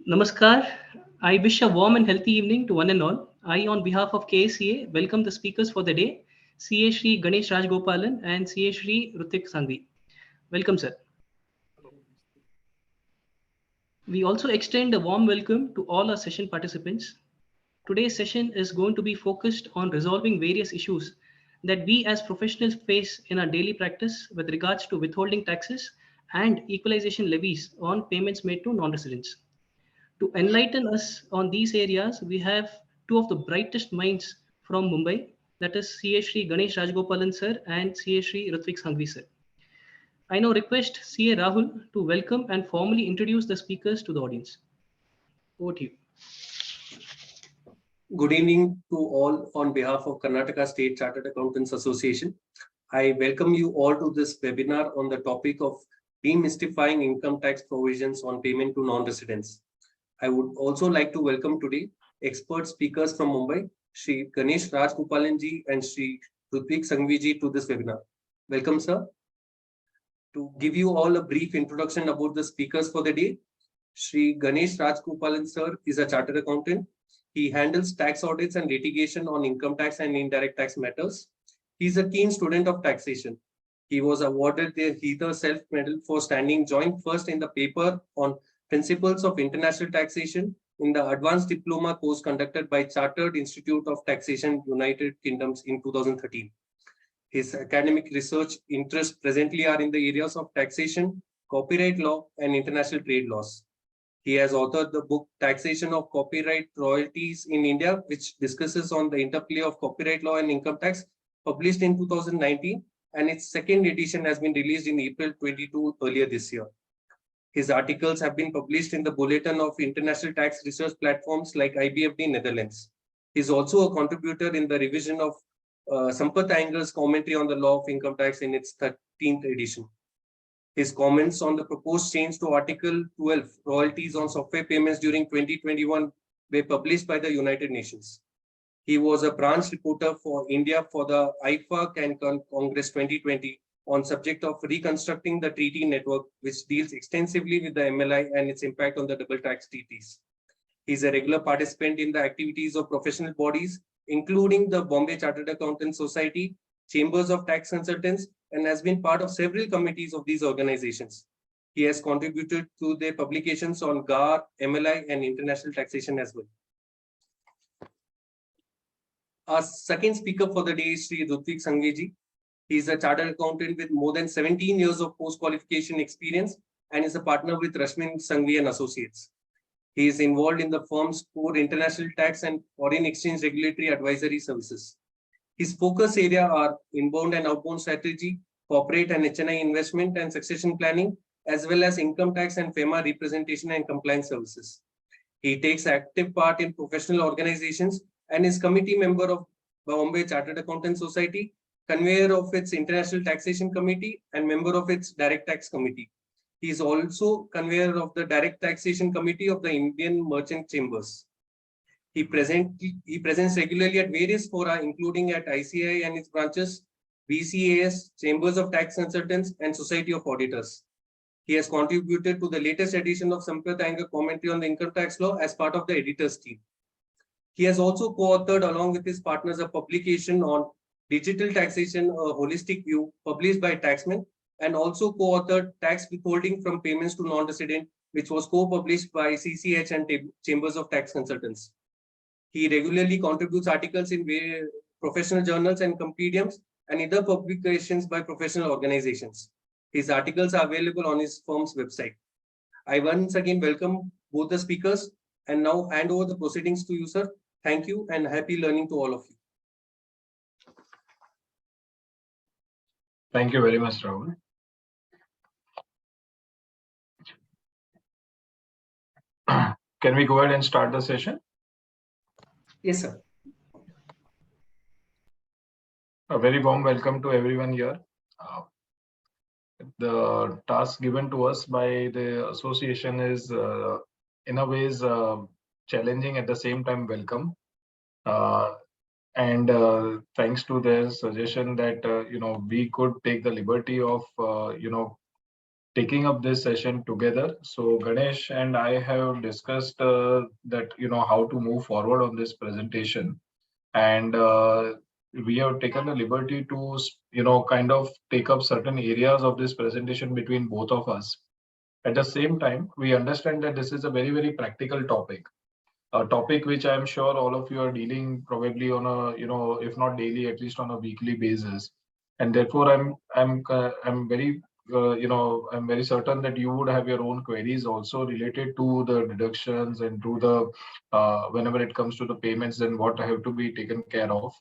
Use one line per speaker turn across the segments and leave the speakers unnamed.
Namaskar. I wish a warm and healthy evening to one and all. I, on behalf of KCA, welcome the speakers for the day, CA Shri Ganesh Rajgopalan and CA Shri Rutvik Sanghvi. Welcome, sir. We also extend a warm welcome to all our session participants. Today's session is going to be focused on resolving various issues that we as professionals face in our daily practice with regards to withholding taxes and equalization levies on payments made to non-residents. To enlighten us on these areas, we have two of the brightest minds from Mumbai, that is CA Shri Ganesh Rajgopalan sir and CA Shri Rutvik Sanghvi sir. I now request CA Rahul to welcome and formally introduce the speakers to the audience. Over to you.
Good evening to all on behalf of Karnataka State Chartered Accountants Association. I welcome you all to this webinar on the topic of demystifying income tax provisions on payment to non-residents. I would also like to welcome today expert speakers from Mumbai, Shri Ganesh Rajgopalan ji and Shri Rutvik Sanghvi ji to this webinar. Welcome, sir. To give you all a brief introduction about the speakers for the day, Shri Ganesh Rajgopalan sir is a chartered accountant. He handles tax audits and litigation on income tax and indirect tax matters. He is a keen student of taxation. He was awarded the Heather Self Medal for standing joint first in the paper on Principles of International Taxation in the Advanced Diploma course conducted by Chartered Institute of Taxation, United Kingdoms in 2013. His academic research interests presently are in the areas of taxation, copyright law, and international trade laws. He has authored the book Taxation of Copyright Royalties in India, which discusses on the interplay of copyright law and income tax, published in 2019, and its second edition has been released in April 22 earlier this year. His articles have been published in the Bulletin of International Tax Research Platforms like IBFD Netherlands. He is also a contributor in the revision of Sampath Iyengar's commentary on the law of income tax in its 13th edition. His comments on the proposed change to Article 12, royalties on software payments during 2021, were published by the United Nations. He was a branch reporter for India for the IFAC and Congress 2020 on subject of reconstructing the treaty network, which deals extensively with the MLI and its impact on the double tax treaties. He is a regular participant in the activities of professional bodies, including the Bombay Chartered Accountants Society, Chambers of Tax Consultants, and has been part of several committees of these organizations. He has contributed to their publications on GAR, MLI, and international taxation as well. Our second speaker for the day is Shri Rutvik Sanghvi ji. He is a chartered accountant with more than 17 years of post-qualification experience and is a partner with Rashmin Sanghvi and Associates. He is involved in the firm's core international tax and foreign exchange regulatory advisory services. His focus area are inbound and outbound strategy, corporate and HNI investment and succession planning, as well as income tax and FEMA representation and compliance services. He takes active part in professional organizations and is committee member of Bombay Chartered Accountants Society, convener of its International Taxation Committee, and member of its Direct Tax Committee. He is also convener of the Direct Taxation Committee of the Indian Merchant Chambers. He presents regularly at various fora, including at ICI and its branches, BCAS, Chambers of Tax Consultants, and Society of Auditors. He has contributed to the latest edition of Sampath Iyengar commentary on the income tax law as part of the editor's team. He has also co-authored along with his partners a publication on digital taxation, a holistic view, published by Taxman, and also co-authored Tax Withholding from Payments to Non-Resident, which was co-published by CCH and Chambers of Tax Consultants. He regularly contributes articles in professional journals and compendiums and other publications by professional organizations. His articles are available on his firm's website. I once again welcome both the speakers and now hand over the proceedings to you, sir. Thank you and happy learning to all of you.
Thank you very much, Rahul. Can we go ahead and start the session?
Yes, sir.
A very warm welcome to everyone here. The task given to us by the association is, in a ways, challenging at the same time welcome. And thanks to their suggestion that we could take the liberty of taking up this session together. So Ganesh and I have discussed that how to move forward on this presentation, and we have taken the liberty to kind of take up certain areas of this presentation between both of us. At the same time, we understand that this is a very, very practical topic, a topic which I'm sure all of you are dealing probably on a, if not daily, at least on a weekly basis. And therefore, I'm very, I'm very certain that you would have your own queries also related to the deductions and to the, whenever it comes to the payments and what have to be taken care of.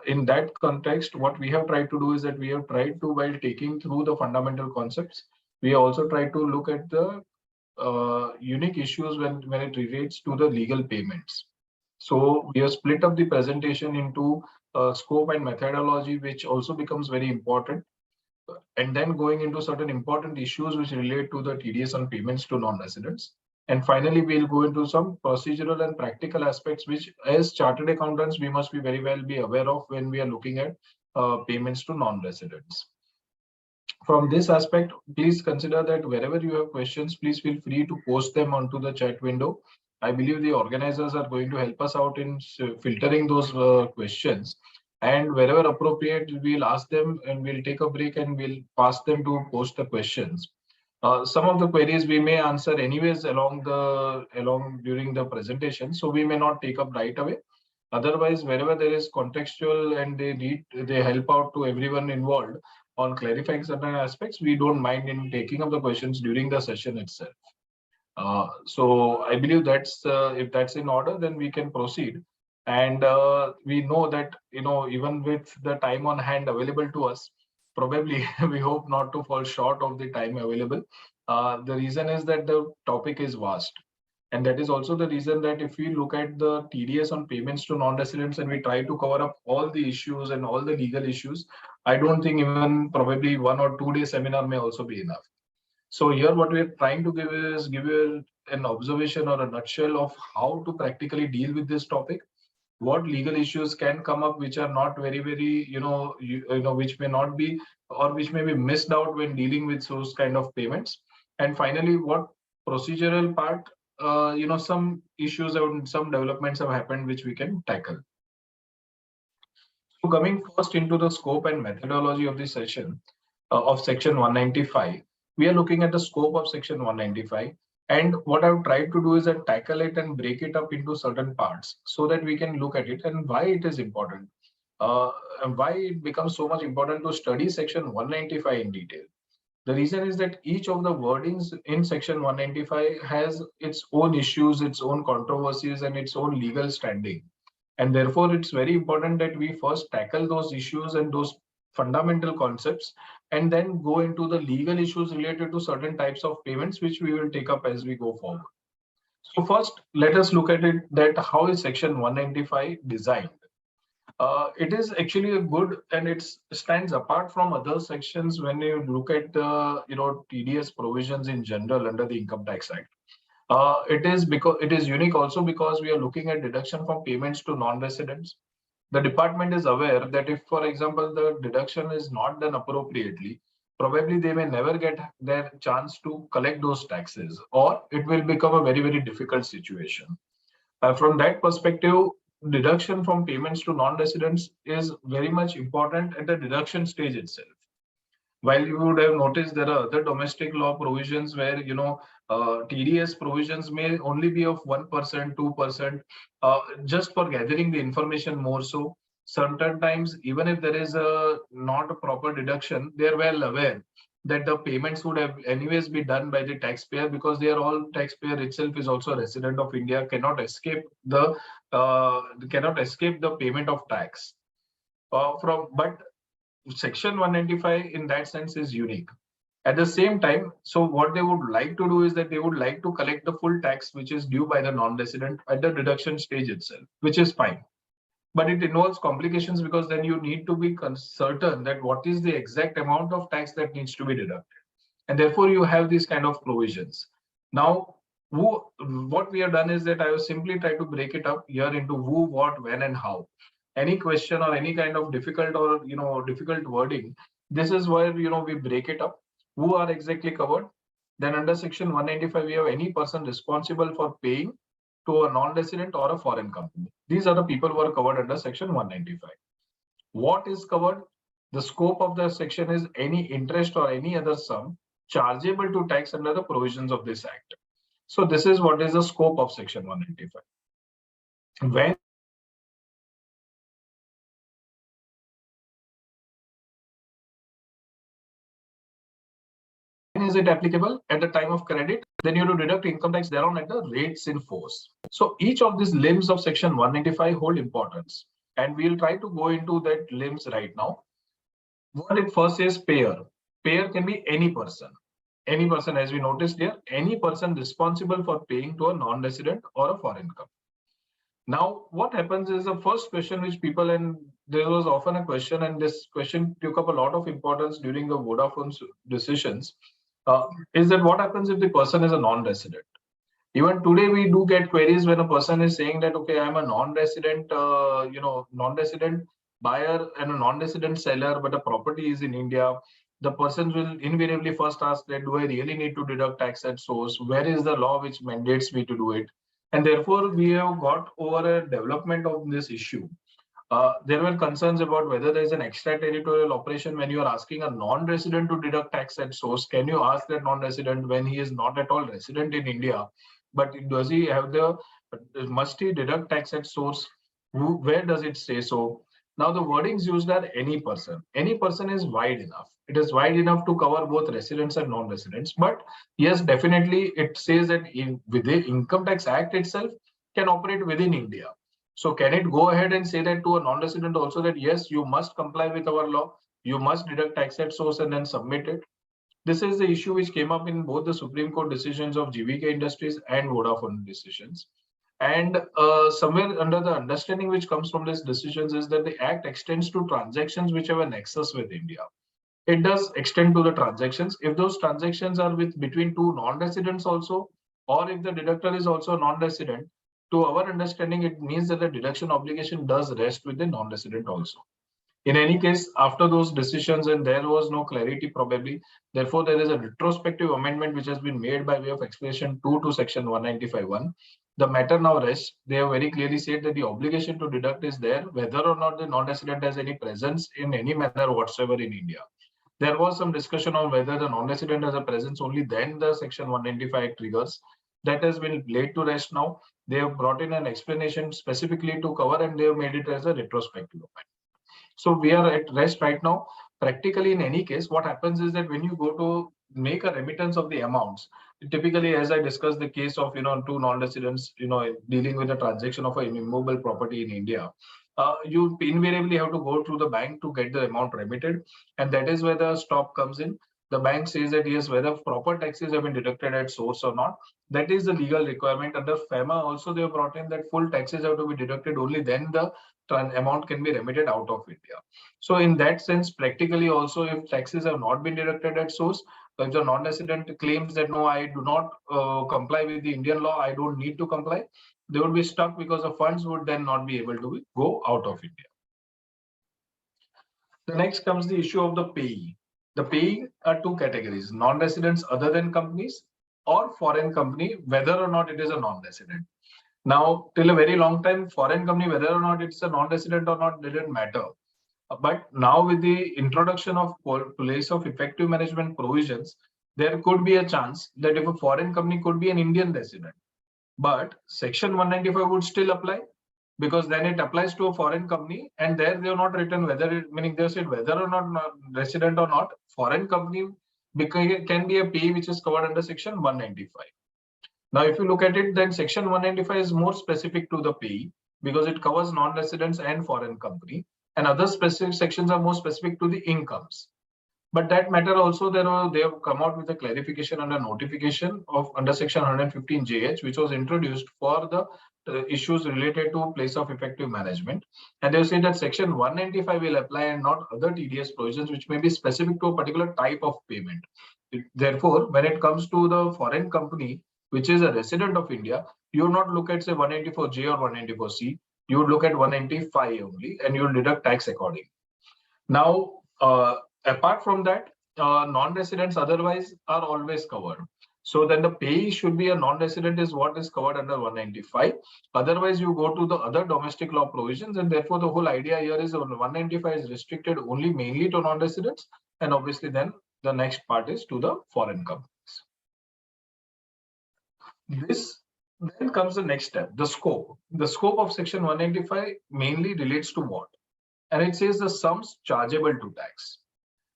In that context, what we have tried to do is that we have tried to, while taking through the fundamental concepts, we also try to look at the unique issues when it relates to the legal payments. So we have split up the presentation into scope and methodology, which also becomes very important, and then going into certain important issues which relate to the TDS on payments to non-residents. And finally, we'll go into some procedural and practical aspects, which as chartered accountants, we must be very well be aware of when we are looking at payments to non-residents. From this aspect, please consider that wherever you have questions, please feel free to post them onto the chat window. I believe the organizers are going to help us out in filtering those questions. And wherever appropriate, we'll ask them and we'll take a break and we'll pass them to post the questions. Some of the queries we may answer anyways along during the presentation, so we may not take up right away. Otherwise, wherever there is contextual and they help out to everyone involved on clarifying certain aspects, we don't mind in taking up the questions during the session itself. So I believe that's if that's in order, then we can proceed. And we know that even with the time on hand available to us, probably we hope not to fall short of the time available. The reason is that the topic is vast. And that is also the reason that if we look at the TDS on payments to non-residents and we try to cover up all the issues and all the legal issues, I don't think even probably 1 or 2 day seminar may also be enough. So here what we're trying to give you an observation or a nutshell of how to practically deal with this topic. What legal issues can come up which are not very, very, which may not be or which may be missed out when dealing with those kind of payments. And finally, what procedural part, some issues and some developments have happened which we can tackle. So coming first into the scope and methodology of the session of section 195, we are looking at the scope of section 195. And what I've tried to do is that tackle it and break it up into certain parts so that we can look at it and why it is important, and why it becomes so much important to study section 195 in detail. The reason is that each of the wordings in section 195 has its own issues, its own controversies, and its own legal standing. And therefore, it's very important that we first tackle those issues and those fundamental concepts, and then go into the legal issues related to certain types of payments, which we will take up as we go forward. So first, let us look at it that how is section 195 designed. It is actually a good, and it stands apart from other sections when you look at the TDS provisions in general under the Income Tax Act. It is unique also because we are looking at deduction from payments to non-residents. The department is aware that if, for example, the deduction is not done appropriately, probably they may never get their chance to collect those taxes, or it will become a very, very difficult situation. From that perspective, deduction from payments to non-residents is very much important at the deduction stage itself. While you would have noticed there are other domestic law provisions where TDS provisions may only be of 1%, 2%, just for gathering the information more so. Certain times, even if there is not a proper deduction, they are well aware that the payments would have anyways be done by the taxpayer, because they are all taxpayer itself is also a resident of India, cannot escape the payment of tax. But section 195 in that sense is unique. At the same time, so what they would like to do is that they would like to collect the full tax which is due by the non-resident at the deduction stage itself, which is fine. But it involves complications because then you need to be certain that what is the exact amount of tax that needs to be deducted. And therefore, you have these kind of provisions. Now, what we have done is that I have simply tried to break it up here into who, what, when, and how. Any question or any kind of difficult or difficult wording, this is where we break it up. Who are exactly covered? Then under section 195, we have any person responsible for paying to a non-resident or a foreign company. These are the people who are covered under section 195. What is covered? The scope of the section is any interest or any other sum chargeable to tax under the provisions of this act. So this is what is the scope of section 195. When is it applicable? At the time of credit, then you have to deduct income tax thereon at the rates in force. So each of these limbs of section 195 hold importance, and we'll try to go into that limbs right now. What it first is payer. Payer can be any person. Any person, as we noticed here, any person responsible for paying to a non-resident or a foreign company. Now, what happens is the first question which people, and there was often a question, and this question took up a lot of importance during the Vodafone's decisions, is that what happens if the person is a non-resident? Even today, we do get queries when a person is saying that, okay, I'm a non-resident, non-resident buyer and a non-resident seller, but the property is in India. The person will invariably first ask that, do I really need to deduct tax at source? Where is the law which mandates me to do it? And therefore, we have got over a development of this issue. There were concerns about whether there is an extraterritorial operation when you are asking a non-resident to deduct tax at source. Can you ask that non-resident when he is not at all resident in India? But does he have must he deduct tax at source? Where does it say so? Now the wordings used are any person. Any person is wide enough. It is wide enough to cover both residents and non-residents. But yes, definitely it says that with the Income Tax Act itself can operate within India. So can it go ahead and say that to a non-resident also that yes, you must comply with our law, you must deduct tax at source and then submit it? This is the issue which came up in both the Supreme Court decisions of GVK Industries and Vodafone decisions. And somewhere under the understanding which comes from these decisions is that the Act extends to transactions which have a nexus with India. It does extend to the transactions. If those transactions are between two non-residents also, or if the deductor is also non-resident, to our understanding, it means that the deduction obligation does rest with the non-resident also. In any case, after those decisions, and there was no clarity probably, therefore there is a retrospective amendment which has been made by way of explanation 2 to section 195(1). The matter now rests. They have very clearly said that the obligation to deduct is there, whether or not the non-resident has any presence in any manner whatsoever in India. There was some discussion on whether the non-resident has a presence, only then the section 195 triggers. That has been laid to rest now. They have brought in an explanation specifically to cover, and they have made it as a retrospective amendment. So we are at rest right now. Practically, in any case, what happens is that when you go to make a remittance of the amounts, typically, as I discussed the case of two non-residents, dealing with a transaction of an immovable property in India, you invariably have to go through the bank to get the amount remitted, and that is where the stop comes in. The bank says that yes, whether proper taxes have been deducted at source or not, that is the legal requirement. Under FEMA also they have brought in that full taxes have to be deducted, only then the amount can be remitted out of India. So in that sense, practically also, if taxes have not been deducted at source, if the non-resident claims that no, I do not comply with the Indian law, I don't need to comply, they would be stuck because the funds would then not be able to go out of India. The next comes the issue of the payee. The payee are two categories: non-residents other than companies, or foreign company, whether or not it is a non-resident. Now, till a very long time, foreign company, whether or not it's a non-resident or not, didn't matter. But now with the introduction of place of effective management provisions, there could be a chance that if a foreign company could be an Indian resident, but section 195 would still apply, because then it applies to a foreign company, and there they have not written whether it, meaning they said whether or not resident or not, foreign company can be a pay which is covered under section 195. Now, if you look at it, then section 195 is more specific to the payee because it covers non-residents and foreign company, and other specific sections are more specific to the incomes. But that matter also, they have come out with a clarification under notification of under section 115 JH, which was introduced for the issues related to place of effective management. And they say that section 195 will apply and not other TDS provisions, which may be specific to a particular type of payment. Therefore, when it comes to the foreign company, which is a resident of India, you will not look at say 194J or 194C. You would look at 195 only, and you will deduct tax accordingly. Now, apart from that, non-residents otherwise are always covered. So then the payee should be a non-resident is what is covered under 195. Otherwise, you go to the other domestic law provisions, and therefore the whole idea here is 195 is restricted only mainly to non-residents, and obviously then the next part is to the foreign companies. This then comes the next step, the scope. The scope of section 195 mainly relates to what? And it says the sums chargeable to tax.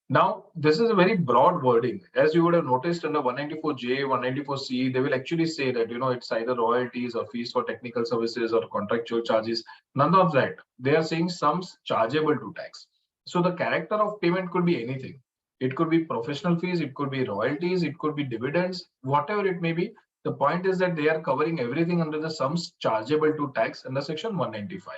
Now, this is a very broad wording. As you would have noticed under 194J, 194C, they will actually say that, it's either royalties or fees for technical services or contractual charges. None of that. They are saying sums chargeable to tax. So the character of payment could be anything. It could be professional fees, it could be royalties, it could be dividends, whatever it may be. The point is that they are covering everything under the sums chargeable to tax under section 195.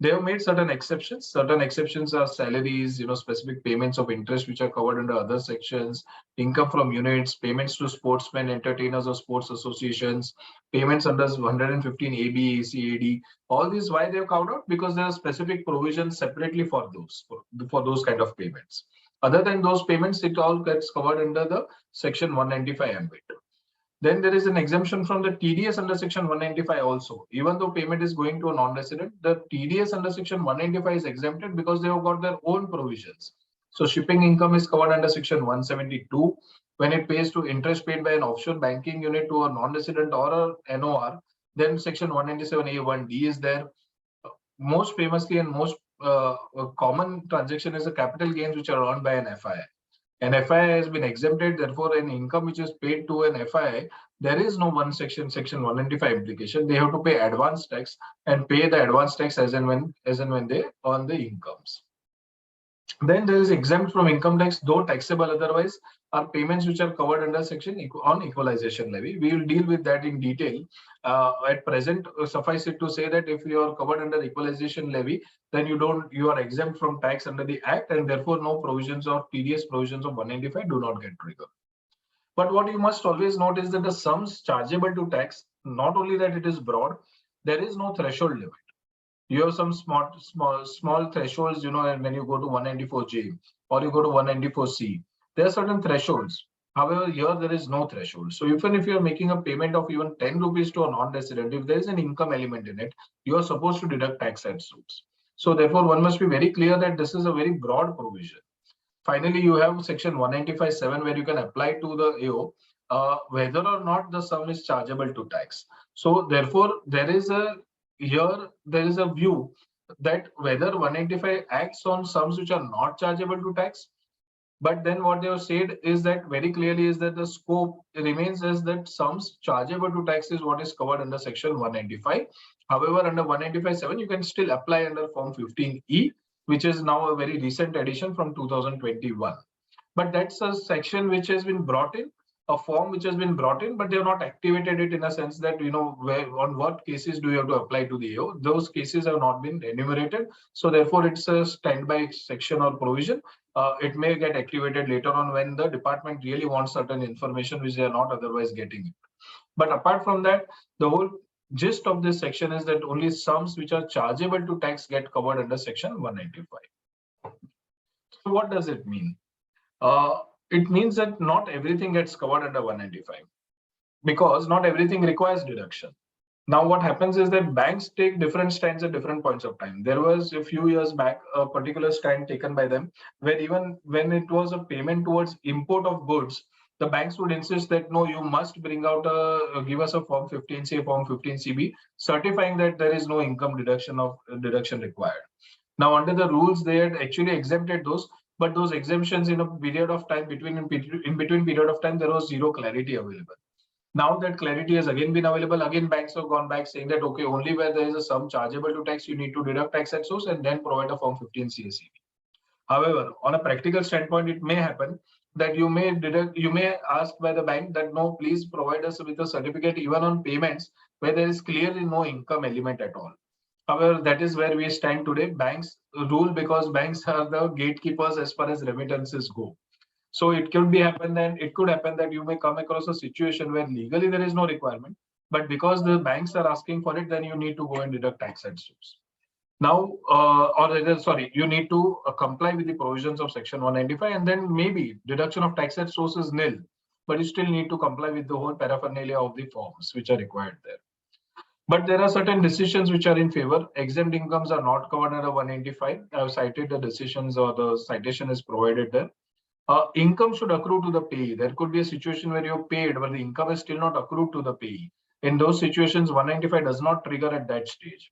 They have made certain exceptions. Certain exceptions are salaries, specific payments of interest, which are covered under other sections, income from units, payments to sportsmen, entertainers, or sports associations, payments under 115 AB, ACAD. All these, why they have carved out? Because there are specific provisions separately for those kind of payments. Other than those payments, it all gets covered under the section 195 ambit. Then there is an exemption from the TDS under section 195 also. Even though payment is going to a non-resident, the TDS under section 195 is exempted because they have got their own provisions. So shipping income is covered under section 172. When it pays to interest paid by an offshore banking unit to a non-resident or a NOR, then section 197A1D is there. Most famously and most common transaction is the capital gains which are earned by an FII. An FII has been exempted, therefore an income which is paid to an FII, there is no section 195 implication. They have to pay advance tax and pay the advance tax as and when they earn the incomes. Then there is exempt from income tax, though taxable otherwise, are payments which are covered under section on equalization levy. We will deal with that in detail. At present, suffice it to say that if you are covered under equalization levy, then you are exempt from tax under the act, and therefore no provisions or TDS provisions of 195 do not get triggered. But what you must always note is that the sums chargeable to tax, not only that it is broad, there is no threshold limit. You have some small thresholds, and when you go to 194J or you go to 194C, there are certain thresholds. However, here there is no threshold. So even if you are making a payment of even 10 rupees to a non-resident, if there is an income element in it, you are supposed to deduct tax at source. So therefore, one must be very clear that this is a very broad provision. Finally, you have section 195(7) where you can apply to the AO whether or not the sum is chargeable to tax. So therefore, there is a view that whether 195 acts on sums which are not chargeable to tax, but then what they have said is that very clearly is that the scope remains as that sums chargeable to tax is what is covered under section 195. However, under 195(7), you can still apply under form 15E, which is now a very recent addition from 2021. But that's a section which has been brought in, a form which has been brought in, but they have not activated it in a sense that, on what cases do you have to apply to the AO. Those cases have not been enumerated. So therefore, it's a standby section or provision. It may get activated later on when the department really wants certain information which they are not otherwise getting. But apart from that, the whole gist of this section is that only sums which are chargeable to tax get covered under section 195. So what does it mean? It means that not everything gets covered under 195 because not everything requires deduction. Now, what happens is that banks take different stands at different points of time. There was a few years back a particular stand taken by them where even when it was a payment towards import of goods, the banks would insist that no, you must bring out give us a form 15C, form 15CB, certifying that there is no income deduction required. Now, under the rules, they had actually exempted those, but those exemptions in a period of time in between period of time, there was zero clarity available. Now that clarity has again been available, again banks have gone back saying that okay, only where there is a sum chargeable to tax, you need to deduct tax at source and then provide a form 15 CACB. However, on a practical standpoint, it may happen that you may ask by the bank that no, please provide us with a certificate even on payments where there is clearly no income element at all. However, that is where we stand today. Banks rule because banks are the gatekeepers as far as remittances go. So it could happen that you may come across a situation where legally there is no requirement, but because the banks are asking for it, then you need to go and deduct tax at source. Now, you need to comply with the provisions of Section 195, and then maybe deduction of tax at source is nil, but you still need to comply with the whole paraphernalia of the forms which are required there. But there are certain decisions which are in favor. Exempt incomes are not covered under 195. I have cited the decisions, or the citation is provided there. Income should accrue to the payee. There could be a situation where you're paid, but the income is still not accrued to the payee. In those situations, 195 does not trigger at that stage.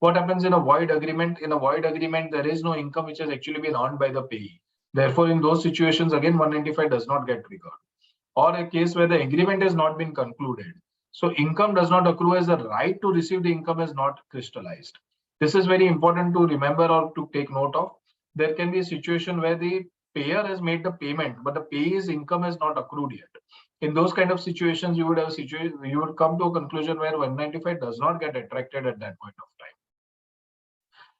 What happens in a void agreement? In a void agreement, there is no income which has actually been earned by the payee. Therefore, in those situations, again, 195 does not get triggered. Or a case where the agreement has not been concluded. So income does not accrue, as the right to receive the income is not crystallized. This is very important to remember or to take note of. There can be a situation where the payer has made the payment, but the payee's income has not accrued yet. In those kind of situations, you would have a situation, you would come to a conclusion where 195 does not get attracted at that point of time.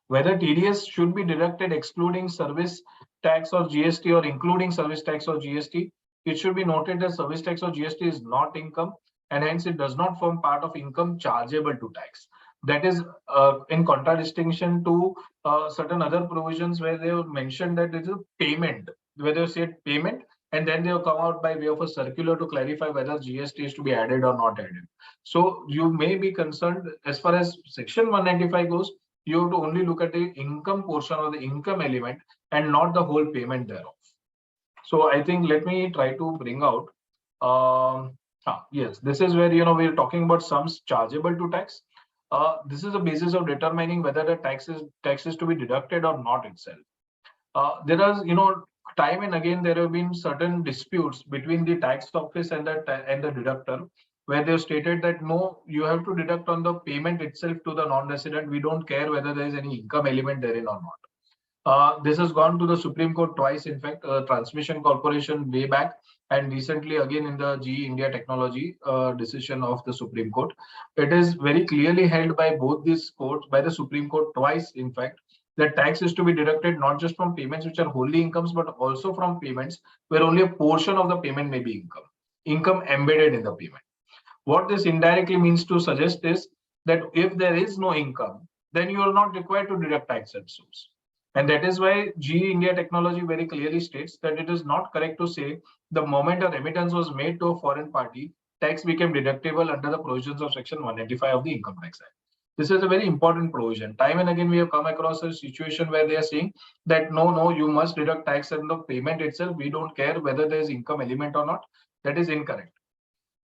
Whether TDS should be deducted excluding service tax or GST or including service tax or GST, it should be noted that service tax or GST is not income, and hence it does not form part of income chargeable to tax. That is in contradistinction to certain other provisions where they have mentioned that it is a payment, where they say payment, and then they have come out by way of a circular to clarify whether GST is to be added or not added. So you may be concerned, as far as Section 195 goes, you have to only look at the income portion or the income element and not the whole payment thereof. So I think, let me try to bring out, yes, this is where, we're talking about sums chargeable to tax. This is the basis of determining whether the tax is to be deducted or not itself. There are, time and again, there have been certain disputes between the tax office and the deductor, where they've stated that no, you have to deduct on the payment itself to the non-resident. We don't care whether there is any income element therein or not. This has gone to the Supreme Court twice, in fact, Transmission Corporation way back, and recently again in the GE India Technology decision of the Supreme Court. It is very clearly held by both these courts, by the Supreme Court twice, in fact, that tax is to be deducted not just from payments which are wholly incomes, but also from payments where only a portion of the payment may be income embedded in the payment. What this indirectly means to suggest is that if there is no income, then you are not required to deduct tax at source. And that is why GE India Technology very clearly states that it is not correct to say the moment a remittance was made to a foreign party, tax became deductible under the provisions of Section 195 of the Income Tax Act. This is a very important provision. Time and again, we have come across a situation where they are saying that no, you must deduct tax on the payment itself. We don't care whether there is income element or not. That is incorrect.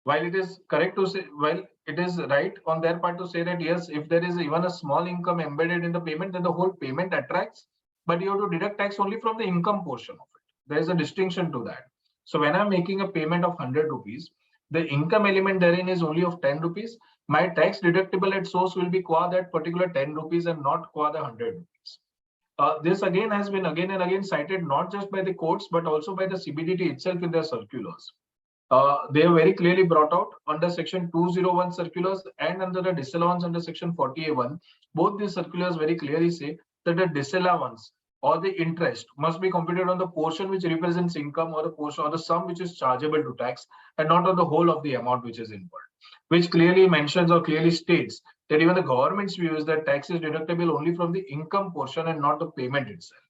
While it is correct to say, while it is right on their part to say that yes, if there is even a small income embedded in the payment, then the whole payment attracts, but you have to deduct tax only from the income portion of it. There is a distinction to that. So when I'm making a payment of 100 rupees, the income element therein is only of 10 rupees. My tax deductible at source will be qua that particular 10 rupees and not qua the 100 rupees. This again has been again and again cited not just by the courts, but also by the CBDT itself in their circulars. They are very clearly brought out under Section 201 circulars and under the disallowance under Section 40A1. Both these circulars very clearly say that the disallowance or the interest must be computed on the portion which represents income, or the portion or the sum which is chargeable to tax, and not on the whole of the amount which is involved, which clearly mentions or clearly states that even the government's view is that tax is deductible only from the income portion and not the payment itself.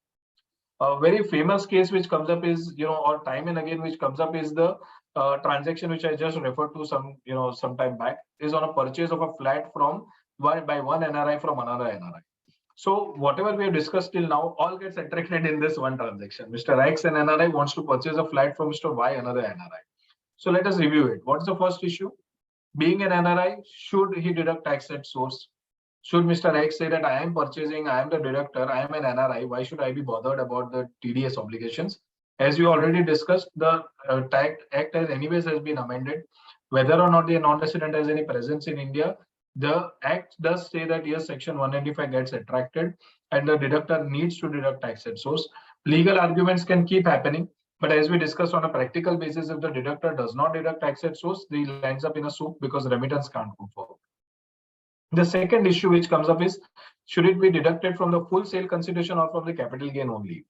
A very famous case which comes up is, or time and again which comes up is the transaction which I just referred to some time back, is on a purchase of a flat by one NRI from another NRI. So whatever we have discussed till now all gets attracted in this one transaction. Mr. X, an NRI, wants to purchase a flat from Mr. Y, another NRI. So let us review it. What's the first issue? Being an NRI, should he deduct tax at source? Should Mr. X say that I am purchasing, I am the deductor, I am an NRI, why should I be bothered about the TDS obligations? As we already discussed, the tax act as anyways has been amended. Whether or not the non-resident has any presence in India, the act does say that yes, Section 195 gets attracted and the deductor needs to deduct tax at source. Legal arguments can keep happening, but as we discussed, on a practical basis, if the deductor does not deduct tax at source, he lands up in a soup because remittance can't move forward. The second issue which comes up is, should it be deducted from the full sale consideration or from the capital gain only?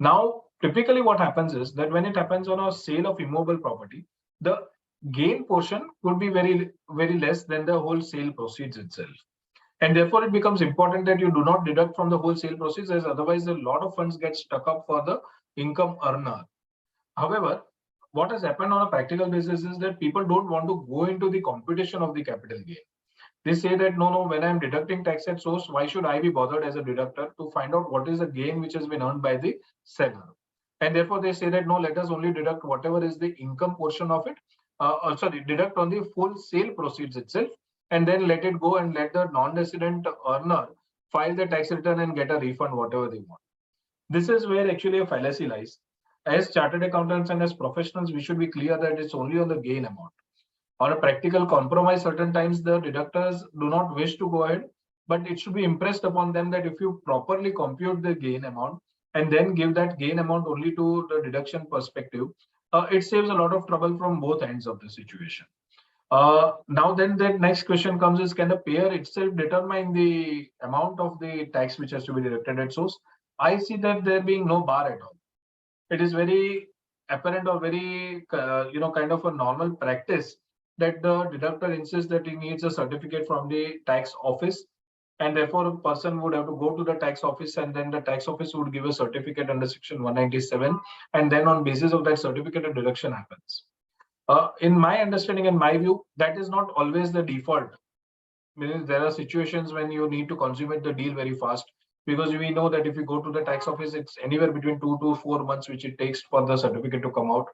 Now, typically what happens is that when it happens on a sale of immovable property, the gain portion would be very, very less than the whole sale proceeds itself. And therefore, it becomes important that you do not deduct from the whole sale proceeds, as otherwise a lot of funds get stuck up for the income earner. However, what has happened on a practical basis is that people don't want to go into the computation of the capital gain. They say that no, when I'm deducting tax at source, why should I be bothered as a deductor to find out what is the gain which has been earned by the seller? And therefore, they say that no, let us only deduct whatever is the income portion of it. Deduct on the full sale proceeds itself, and then let it go and let the non-resident earner file the tax return and get a refund, whatever they want. This is where actually a fallacy lies. As chartered accountants and as professionals, we should be clear that it's only on the gain amount. On a practical compromise, certain times the deductors do not wish to go ahead, but it should be impressed upon them that if you properly compute the gain amount and then give that gain amount only to the deduction perspective, it saves a lot of trouble from both ends of the situation. Now then the next question comes is, can the payer itself determine the amount of the tax which has to be deducted at source? I see that there being no bar at all. It is very apparent or very, kind of a normal practice that the deductor insists that he needs a certificate from the tax office, and therefore a person would have to go to the tax office, and then the tax office would give a certificate under section 197, and then on basis of that certificate a deduction happens. In my understanding and my view, that is not always the default. Meaning there are situations when you need to consummate the deal very fast, because we know that if you go to the tax office, it's anywhere between 2 to 4 months which it takes for the certificate to come out.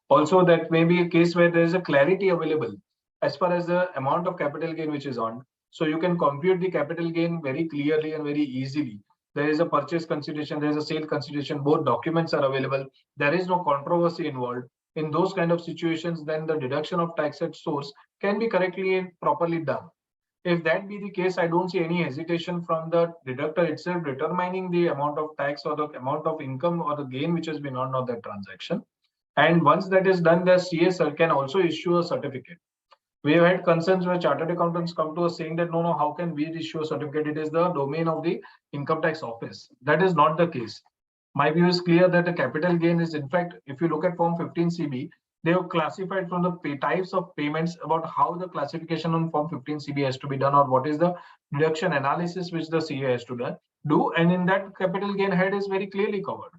Also, that may be a case where there is a clarity available as far as the amount of capital gain which is earned. So you can compute the capital gain very clearly and very easily. There is a purchase consideration, there is a sale consideration, both documents are available. There is no controversy involved. In those kind of situations, then the deduction of tax at source can be correctly and properly done. If that be the case, I don't see any hesitation from the deductor itself determining the amount of tax or the amount of income or the gain which has been earned on that transaction. And once that is done, the CSR can also issue a certificate. We have had concerns where chartered accountants come to us saying that no, how can we issue a certificate? It is the domain of the income tax office. That is not the case. My view is clear that the capital gain is, in fact, if you look at Form 15CB, they have classified from the types of payments about how the classification on Form 15CB has to be done, or what is the deduction analysis which the CA has to do. And in that, capital gain head is very clearly covered.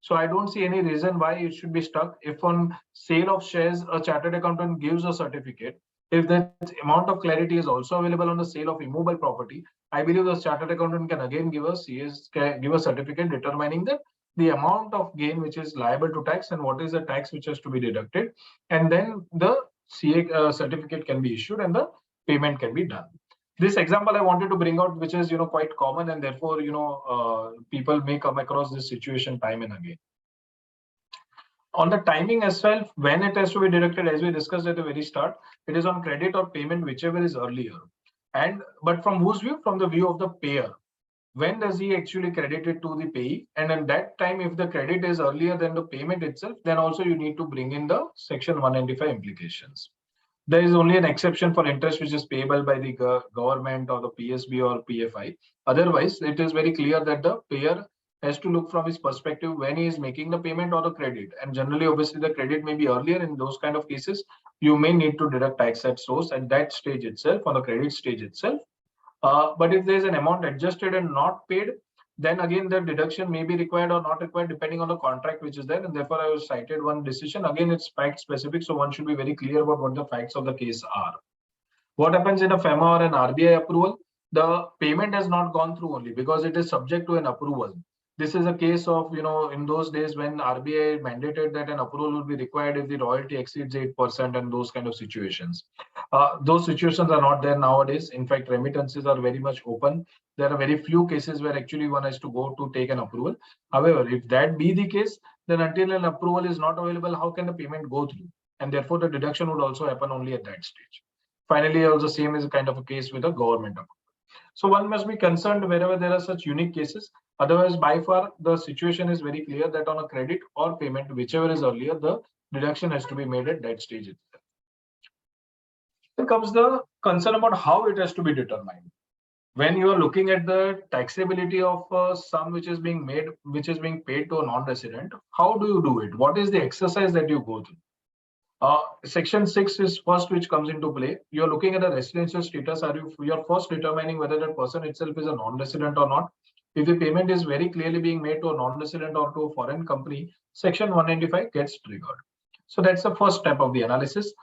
So I don't see any reason why it should be stuck. If on sale of shares, a chartered accountant gives a certificate, if that amount of clarity is also available on the sale of immovable property, I believe the chartered accountant can again give a certificate determining the amount of gain which is liable to tax and what is the tax which has to be deducted. And then the CA certificate can be issued and the payment can be done. This example I wanted to bring out, which is quite common, and therefore people may come across this situation time and again. On the timing as well, when it has to be deducted, as we discussed at the very start, it is on credit or payment, whichever is earlier. But from whose view? From the view of the payer. When does he actually credit it to the payee? And at that time, if the credit is earlier than the payment itself, then also you need to bring in the section 195 implications. There is only an exception for interest which is payable by the government or the PSB or PFI. Otherwise, it is very clear that the payer has to look from his perspective when he is making the payment or the credit. And generally, obviously, the credit may be earlier. In those kind of cases, you may need to deduct tax at source at that stage itself, on the credit stage itself. But if there is an amount adjusted and not paid, then again the deduction may be required or not required depending on the contract which is there. And therefore, I was cited one decision. Again, it's fact specific, so one should be very clear about what the facts of the case are. What happens in a FEMA or an RBI approval? The payment has not gone through only because it is subject to an approval. This is a case of, in those days when RBI mandated that an approval would be required if the royalty exceeds 8% and those kind of situations. Those situations are not there nowadays. In fact, remittances are very much open. There are very few cases where actually one has to go to take an approval. However, if that be the case, then until an approval is not available, how can the payment go through? And therefore, the deduction would also happen only at that stage. Finally, also same is a kind of a case with a government approval. So one must be concerned wherever there are such unique cases. Otherwise, by far, the situation is very clear that on a credit or payment, whichever is earlier, the deduction has to be made at that stage itself. Then comes the concern about how it has to be determined. When you are looking at the taxability of a sum which is being paid to a non-resident, how do you do it? What is the exercise that you go through? Section 6 is first which comes into play. You're looking at a residential status. You're first determining whether that person itself is a non-resident or not. If the payment is very clearly being made to a non-resident or to a foreign company, Section 195 gets triggered. So that's the first step of the analysis.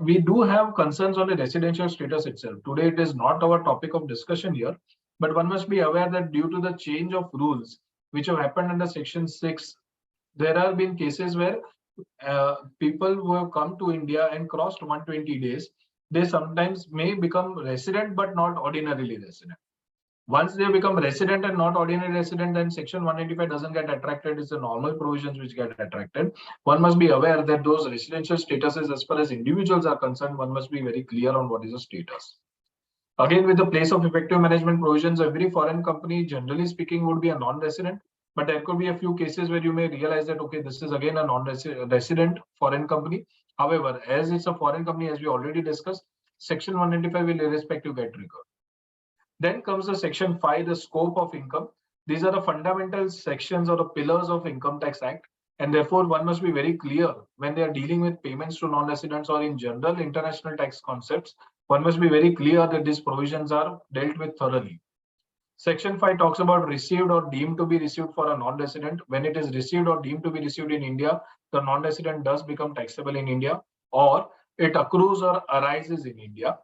We do have concerns on the residential status itself. Today, it is not our topic of discussion here, but one must be aware that due to the change of rules which have happened under Section 6, there have been cases where people who have come to India and crossed 120 days, they sometimes may become resident but not ordinarily resident. Once they become resident and not ordinary resident, then Section 185 doesn't get attracted. It's the normal provisions which get attracted. One must be aware that those residential statuses, as far as individuals are concerned, one must be very clear on what is the status. Again, with the place of effective management provisions, every foreign company, generally speaking, would be a non-resident. But there could be a few cases where you may realize that, okay, this is again a non-resident foreign company. However, as it's a foreign company, as we already discussed, Section 195 will irrespective get triggered. Then comes the Section 5, the scope of income. These are the fundamental sections or the pillars of Income Tax Act. And therefore, one must be very clear when they are dealing with payments to non-residents or in general international tax concepts, one must be very clear that these provisions are dealt with thoroughly. Section 5 talks about received or deemed to be received for a non-resident. When it is received or deemed to be received in India, the non-resident does become taxable in India, or it accrues or arises in India.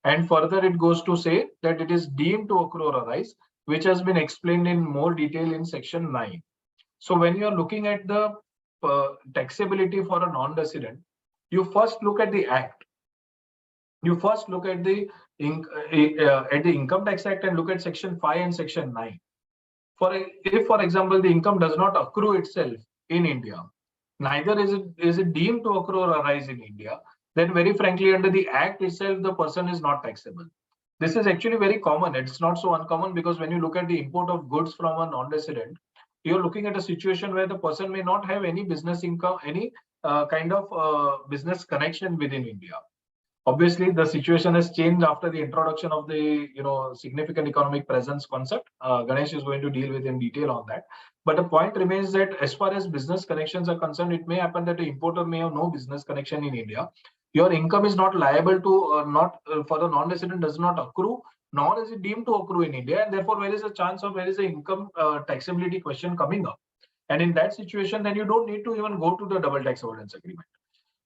And further, it goes to say that it is deemed to accrue or arise, which has been explained in more detail in Section 9. So when you are looking at the taxability for a non-resident, you first look at the Act. You first look at the Income Tax Act and look at Section 5 and Section 9. If, for example, the income does not accrue itself in India, neither is it deemed to accrue or arise in India, then very frankly, under the Act itself, the person is not taxable. This is actually very common. It's not so uncommon because when you look at the import of goods from a non-resident, you're looking at a situation where the person may not have any business income, any kind of business connection within India. Obviously, the situation has changed after the introduction of the significant economic presence concept. Ganesh is going to deal with in detail on that. But the point remains that as far as business connections are concerned, it may happen that the importer may have no business connection in India. Your income is not liable to for the non-resident does not accrue, nor is it deemed to accrue in India, and therefore there is a chance of the income taxability question coming up. And in that situation, then you don't need to even go to the double tax avoidance agreement.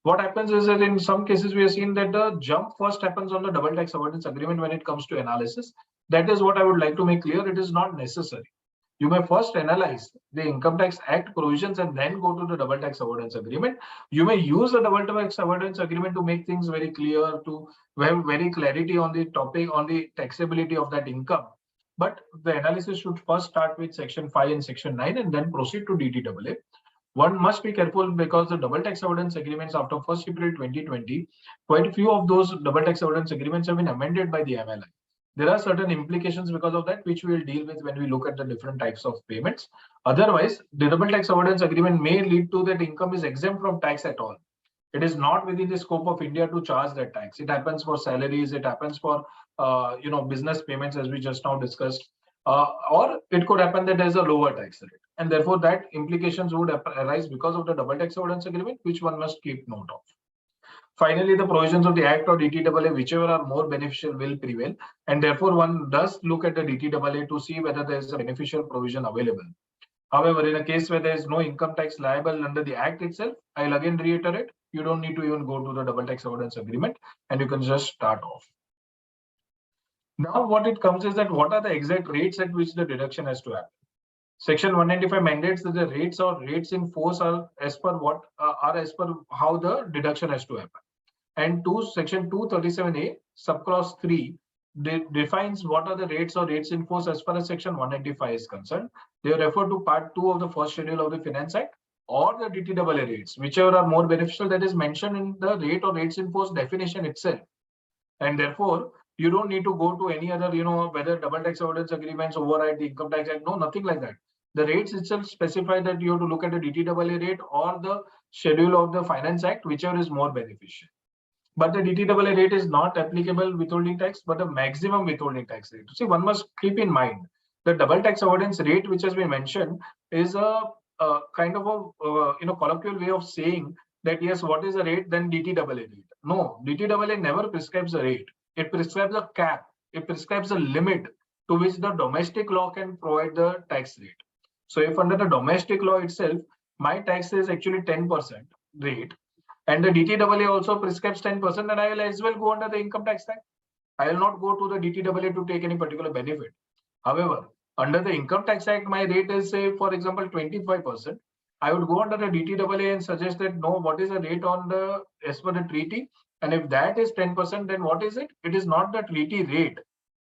What happens is that in some cases, we have seen that the jump first happens on the double tax avoidance agreement when it comes to analysis. That is what I would like to make clear. It is not necessary. You may first analyze the Income Tax Act provisions and then go to the double tax avoidance agreement. You may use the double tax avoidance agreement to make things very clear, to have very clarity on the topic, on the taxability of that income. But the analysis should first start with Section 5 and Section 9 and then proceed to DTAA. One must be careful because the double tax avoidance agreements after 1st April 2020, quite a few of those double tax avoidance agreements have been amended by the MLI. There are certain implications because of that, which we will deal with when we look at the different types of payments. Otherwise, the double tax avoidance agreement may lead to that income is exempt from tax at all. It is not within the scope of India to charge that tax. It happens for salaries, it happens for business payments, as we just now discussed, or it could happen that there is a lower tax rate. And therefore, that implications would arise because of the double tax avoidance agreement, which one must keep note of. Finally, the provisions of the Act or DTAA, whichever are more beneficial, will prevail. And therefore, one does look at the DTAA to see whether there is a beneficial provision available. However, in a case where there is no income tax liable under the Act itself, I'll again reiterate, you don't need to even go to the double tax avoidance agreement and you can just start off. Now, what it comes is that what are the exact rates at which the deduction has to happen? Section 195 mandates that the rates or rates in force are as per how the deduction has to happen. And Section 237A, subclause 3, defines what are the rates or rates in force as far as Section 195 is concerned. They refer to Part 2 of the first schedule of the Finance Act or the DTAA rates, whichever are more beneficial, that is mentioned in the rate or rates in force definition itself. And therefore, you don't need to go to any other, whether double tax avoidance agreements override the Income Tax Act. No, nothing like that. The rates itself specify that you have to look at the DTAA rate or the schedule of the Finance Act, whichever is more beneficial. But the DTAA rate is not applicable withholding tax, but the maximum withholding tax rate. See, one must keep in mind the double tax avoidance rate, which has been mentioned, is a kind of a colloquial way of saying that yes, what is the rate, then DTAA rate. No, DTAA never prescribes a rate. It prescribes a cap. It prescribes a limit to which the domestic law can provide the tax rate. So if under the domestic law itself, my tax is actually 10% rate, and the DTAA also prescribes 10%, then I will as well go under the income tax act. I will not go to the DTAA to take any particular benefit. However, under the income tax act, my rate is, say, for example, 25%. I would go under the DTAA and suggest that no, what is the rate on the as per the treaty? And if that is 10%, then what is it? It is not the treaty rate.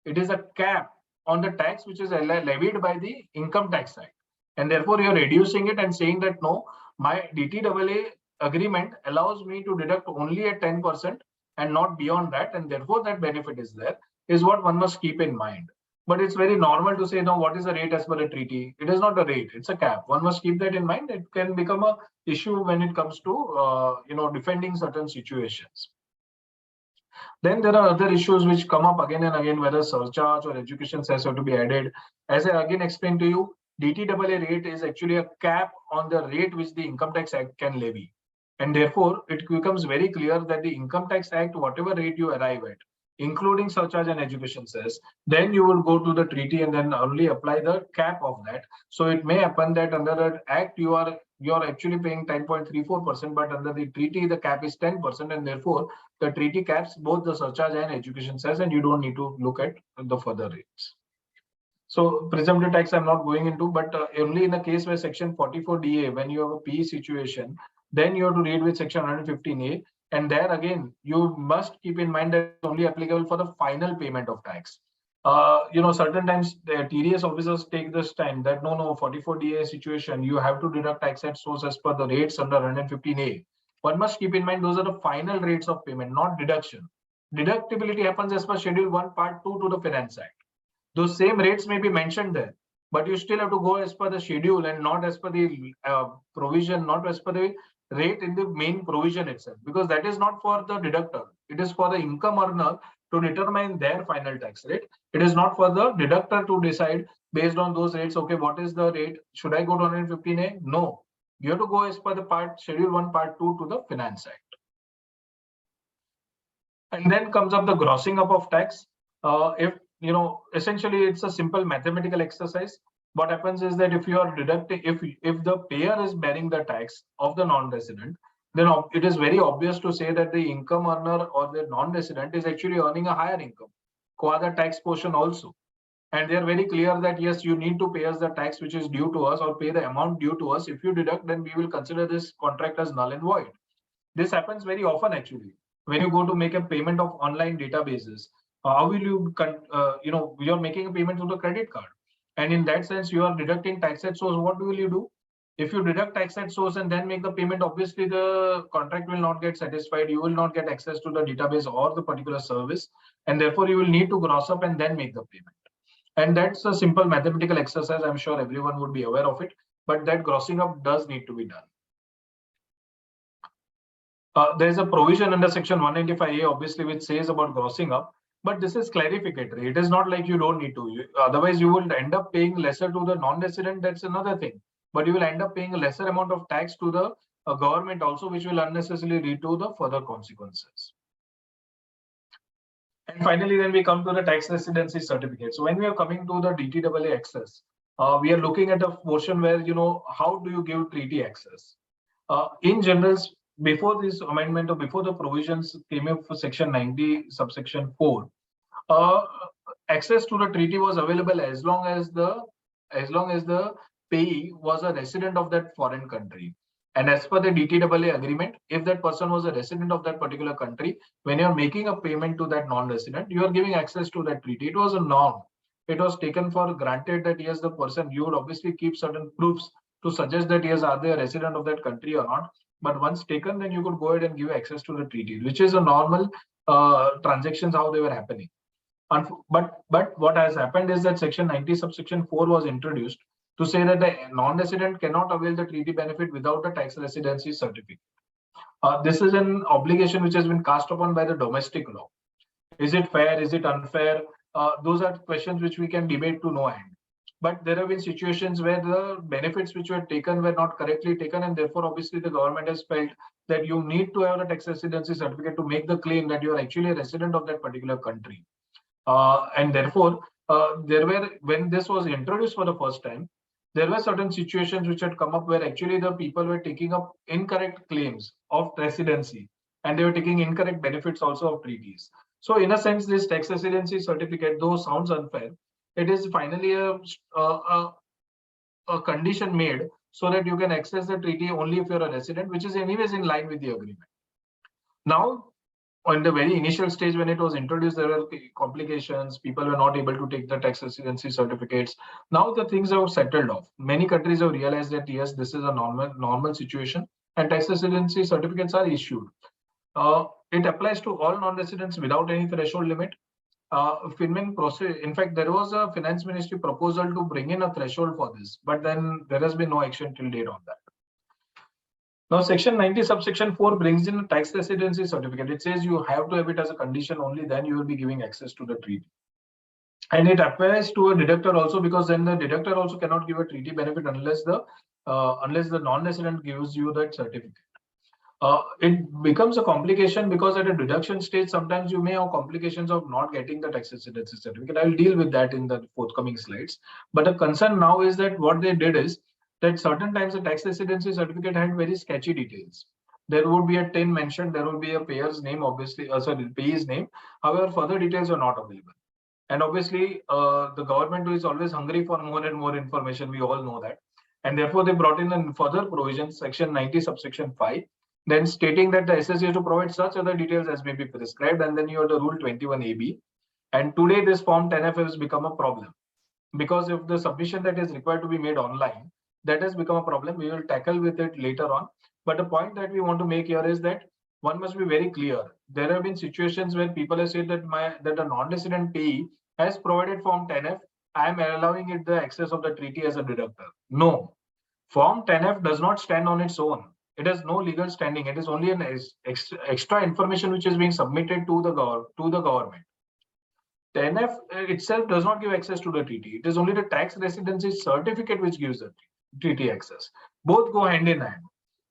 It is a cap on the tax which is levied by the income tax act. And therefore, you're reducing it and saying that no, my DTAA agreement allows me to deduct only at 10% and not beyond that, and therefore that benefit is there, is what one must keep in mind. But it's very normal to say, no, what is the rate as per the treaty? It is not a rate, it's a cap. One must keep that in mind. It can become a issue when it comes to defending certain situations. Then there are other issues which come up again and again, whether surcharge or education cess have to be added. As I again explained to you, DTAA rate is actually a cap on the rate which the Income Tax Act can levy. And therefore, it becomes very clear that the Income Tax Act, whatever rate you arrive at, including surcharge and education cess, then you will go to the treaty and then only apply the cap of that. So it may happen that under the act you are actually paying 10.34%, but under the treaty the cap is 10%, and therefore the treaty caps both the surcharge and education cess, and you don't need to look at the further rates. So presumptive tax I'm not going into, but only in the case where section 44DA, when you have a PE situation, then you have to read with section 115A. And there again, you must keep in mind that it's only applicable for the final payment of tax. Certain times the TDS officers take this time that no, 44DA situation, you have to deduct tax at source as per the rates under 115A. One must keep in mind those are the final rates of payment, not deduction. Deductibility happens as per Schedule 1, Part 2 to the Finance Act. Those same rates may be mentioned there, but you still have to go as per the schedule and not as per the provision, not as per the rate in the main provision itself, because that is not for the deductor. It is for the income earner to determine their final tax rate. It is not for the deductor to decide based on those rates, okay, what is the rate? Should I go to 115A? No. You have to go as per the Schedule 1, Part 2 to the Finance Act. And then comes up the grossing up of tax. Essentially it's a simple mathematical exercise. What happens is that if you are deducting, if the payer is bearing the tax of the non-resident, then it is very obvious to say that the income earner or the non-resident is actually earning a higher income, qua the tax portion also. And they are very clear that yes, you need to pay us the tax which is due to us, or pay the amount due to us. If you deduct, then we will consider this contract as null and void. This happens very often actually. When you go to make a payment of online databases, how will you, you are making a payment through the credit card. And in that sense, you are deducting tax at source. What will you do? If you deduct tax at source and then make the payment, obviously the contract will not get satisfied. You will not get access to the database or the particular service. And therefore, you will need to gross up and then make the payment. And that's a simple mathematical exercise. I'm sure everyone would be aware of it. But that grossing up does need to be done. There's a provision under section 195A, obviously, which says about grossing up. But this is clarificatory. It is not like you don't need to. Otherwise, you will end up paying lesser to the non-resident. That's another thing. But you will end up paying a lesser amount of tax to the government also, which will unnecessarily lead to the further consequences. And finally, then we come to the tax residency certificate. So when we are coming to the DTAA access, we are looking at a portion where, how do you give treaty access? In general, before this amendment or before the provisions came up for section 90 subsection 4, access to the treaty was available as long as the payee was a resident of that foreign country. And as per the DTAA agreement, if that person was a resident of that particular country, when you're making a payment to that non-resident, you are giving access to that treaty. It was a norm. It was taken for granted that yes, the person, you would obviously keep certain proofs to suggest that yes, are they a resident of that country or not. But once taken, then you could go ahead and give access to the treaty, which is a normal transactions, how they were happening. But what has happened is that section 90 subsection 4 was introduced to say that the non-resident cannot avail the treaty benefit without a tax residency certificate. This is an obligation which has been cast upon by the domestic law. Is it fair? Is it unfair? Those are questions which we can debate to no end. But there have been situations where the benefits which were taken were not correctly taken, and therefore obviously the government has felt that you need to have a tax residency certificate to make the claim that you are actually a resident of that particular country. And therefore, when this was introduced for the first time, there were certain situations which had come up where actually the people were taking up incorrect claims of residency, and they were taking incorrect benefits also of treaties. So in a sense, this tax residency certificate, though sounds unfair, it is finally a condition made so that you can access the treaty only if you're a resident, which is anyways in line with the agreement. Now, on the very initial stage when it was introduced, there were complications. People were not able to take the tax residency certificates. Now the things have settled off. Many countries have realized that yes, this is a normal situation, and tax residency certificates are issued. It applies to all non-residents without any threshold limit. In fact, there was a finance ministry proposal to bring in a threshold for this, but then there has been no action till date on that. Now, section 90 subsection 4 brings in a tax residency certificate. It says you have to have it as a condition, only then you will be giving access to the treaty. And it applies to a deductor also, because then the deductor also cannot give a treaty benefit unless the non-resident gives you that certificate. It becomes a complication because at a deduction stage, sometimes you may have complications of not getting the tax residency certificate. I will deal with that in the forthcoming slides. But the concern now is that what they did is that certain times the tax residency certificate had very sketchy details. There would be a TIN mentioned, there would be a payer's name, obviously, payee's name. However, further details are not available. And obviously, the government is always hungry for more and more information. We all know that. And therefore, they brought in a further provision, section 90, subsection 5, then stating that the SSC has to provide such other details as may be prescribed. And then you have the rule 21AB. And today, this form 10F has become a problem, because if the submission that is required to be made online, that has become a problem. We will tackle with it later on. But the point that we want to make here is that one must be very clear. There have been situations where people have said that a non-resident payee has provided Form 10F. I am allowing it the access of the treaty as a deductor. No, Form 10F does not stand on its own. It has no legal standing. It is only an extra information which is being submitted to the government. 10F itself does not give access to the treaty. It is only the tax residency certificate which gives the treaty access. Both go hand in hand.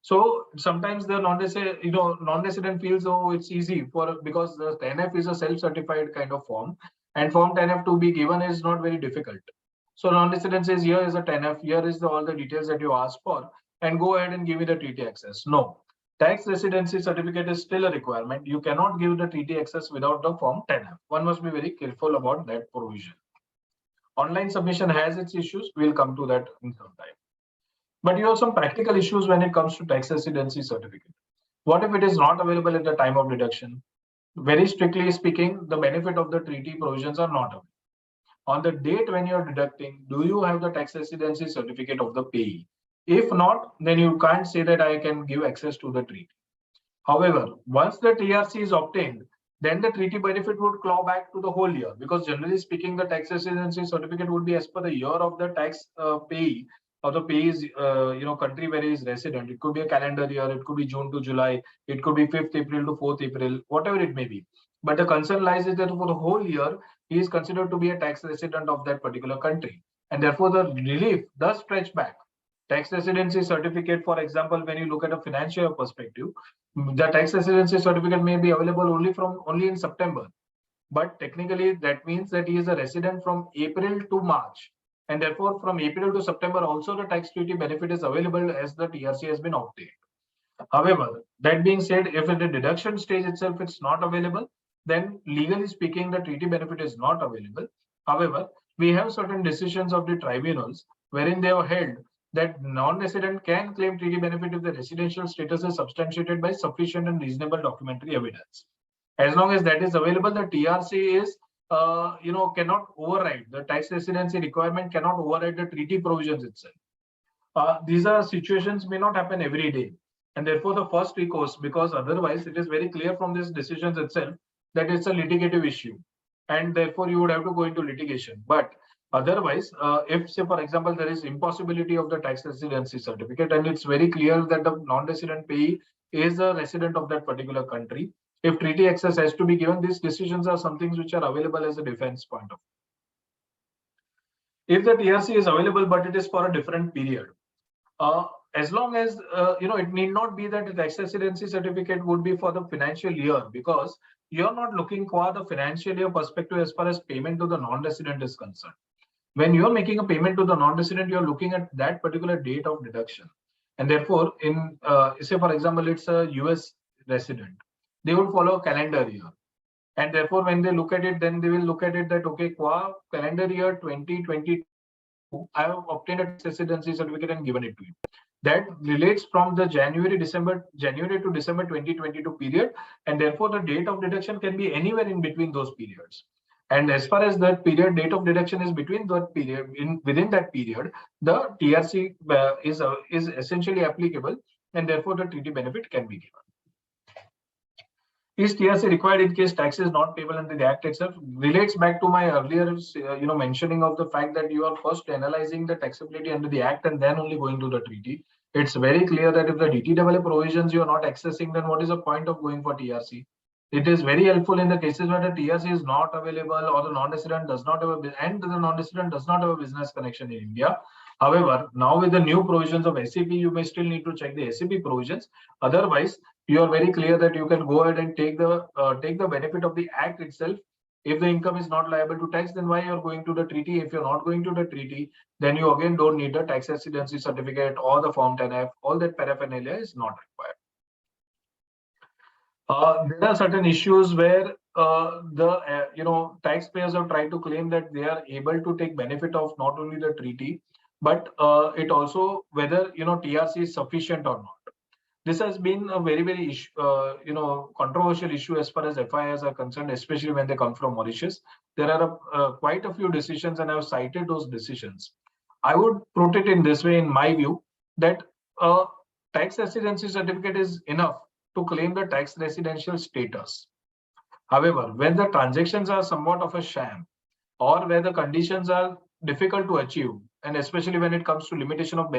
So sometimes the non-resident feels, oh, it's easy because the 10F is a self-certified kind of form, and Form 10F to be given is not very difficult. So non-resident says, here is a 10F, here is all the details that you asked for, and go ahead and give me the treaty access. No, tax residency certificate is still a requirement. You cannot give the treaty access without the Form 10F. One must be very careful about that provision. Online submission has its issues. We'll come to that in some time. But you have some practical issues when it comes to tax residency certificate. What if it is not available at the time of deduction? Very strictly speaking, the benefit of the treaty provisions are not available. On the date when you're deducting, do you have the tax residency certificate of the payee? If not, then you can't say that I can give access to the treaty. However, once the TRC is obtained, then the treaty benefit would claw back to the whole year, because generally speaking, the tax residency certificate would be as per the year of the tax payee or the payee's country where he is resident. It could be a calendar year, it could be June to July, it could be 5th April to 4th April, whatever it may be. But the concern lies is that for the whole year, he is considered to be a tax resident of that particular country. And therefore, the relief does stretch back. Tax residency certificate, for example, when you look at a financial perspective, the tax residency certificate may be available only in September. But technically, that means that he is a resident from April to March. And therefore, from April to September, also the tax treaty benefit is available as the TRC has been obtained. However, that being said, if at the deduction stage itself it's not available, then legally speaking, the treaty benefit is not available. However, we have certain decisions of the tribunals wherein they have held that non-resident can claim treaty benefit if the residential status is substantiated by sufficient and reasonable documentary evidence. As long as that is available, the TRC is cannot override the tax residency requirement, cannot override the treaty provisions itself. These are situations may not happen every day, and therefore the first recourse, because otherwise it is very clear from these decisions itself that it's a litigative issue, and therefore you would have to go into litigation. But otherwise, if say for example there is impossibility of the tax residency certificate, and it's very clear that the non-resident payee is a resident of that particular country, if treaty access has to be given, these decisions are some things which are available as a defense point of view. if the TRC is available, but it is for a different period. As long as, it need not be that the tax residency certificate would be for the financial year, because you're not looking for the financial year perspective as far as payment to the non-resident is concerned. When you're making a payment to the non-resident, you're looking at that particular date of deduction. And therefore, in say, for example, it's a US resident, they would follow a calendar year. And therefore, when they look at it, then they will look at it that, okay, qua calendar year 2022, I have obtained a tax residency certificate and given it to you. That relates from the January to December 2022 period, and therefore the date of deduction can be anywhere in between those periods. And as far as that period, date of deduction is between that period, within that period, the TRC is essentially applicable, and therefore the treaty benefit can be given. Is TRC required in case tax is not payable under the Act itself? Relates back to my earlier, mentioning of the fact that you are first analyzing the taxability under the Act and then only going to the treaty. It's very clear that if the DTAA provisions you are not accessing, then what is the point of going for TRC? It is very helpful in the cases where the TRC is not available, or the non-resident does not have a business connection in India. However, now with the new provisions of SCP, you may still need to check the SCP provisions. Otherwise, you are very clear that you can go ahead and take the benefit of the Act itself. If the income is not liable to tax, then why you're going to the treaty? If you're not going to the treaty, then you again don't need the tax residency certificate or the Form 10F. All that paraphernalia is not required. There are certain issues where taxpayers have tried to claim that they are able to take benefit of not only the treaty, but it also whether TRC is sufficient or not. This has been a very, very controversial issue as far as FIRs are concerned, especially when they come from Mauritius. There are quite a few decisions, and I have cited those decisions. I would put it in this way, in my view, that tax residency certificate is enough to claim the tax residential status. However, when the transactions are somewhat of a sham, or where the conditions are difficult to achieve, and especially when it comes to limitation of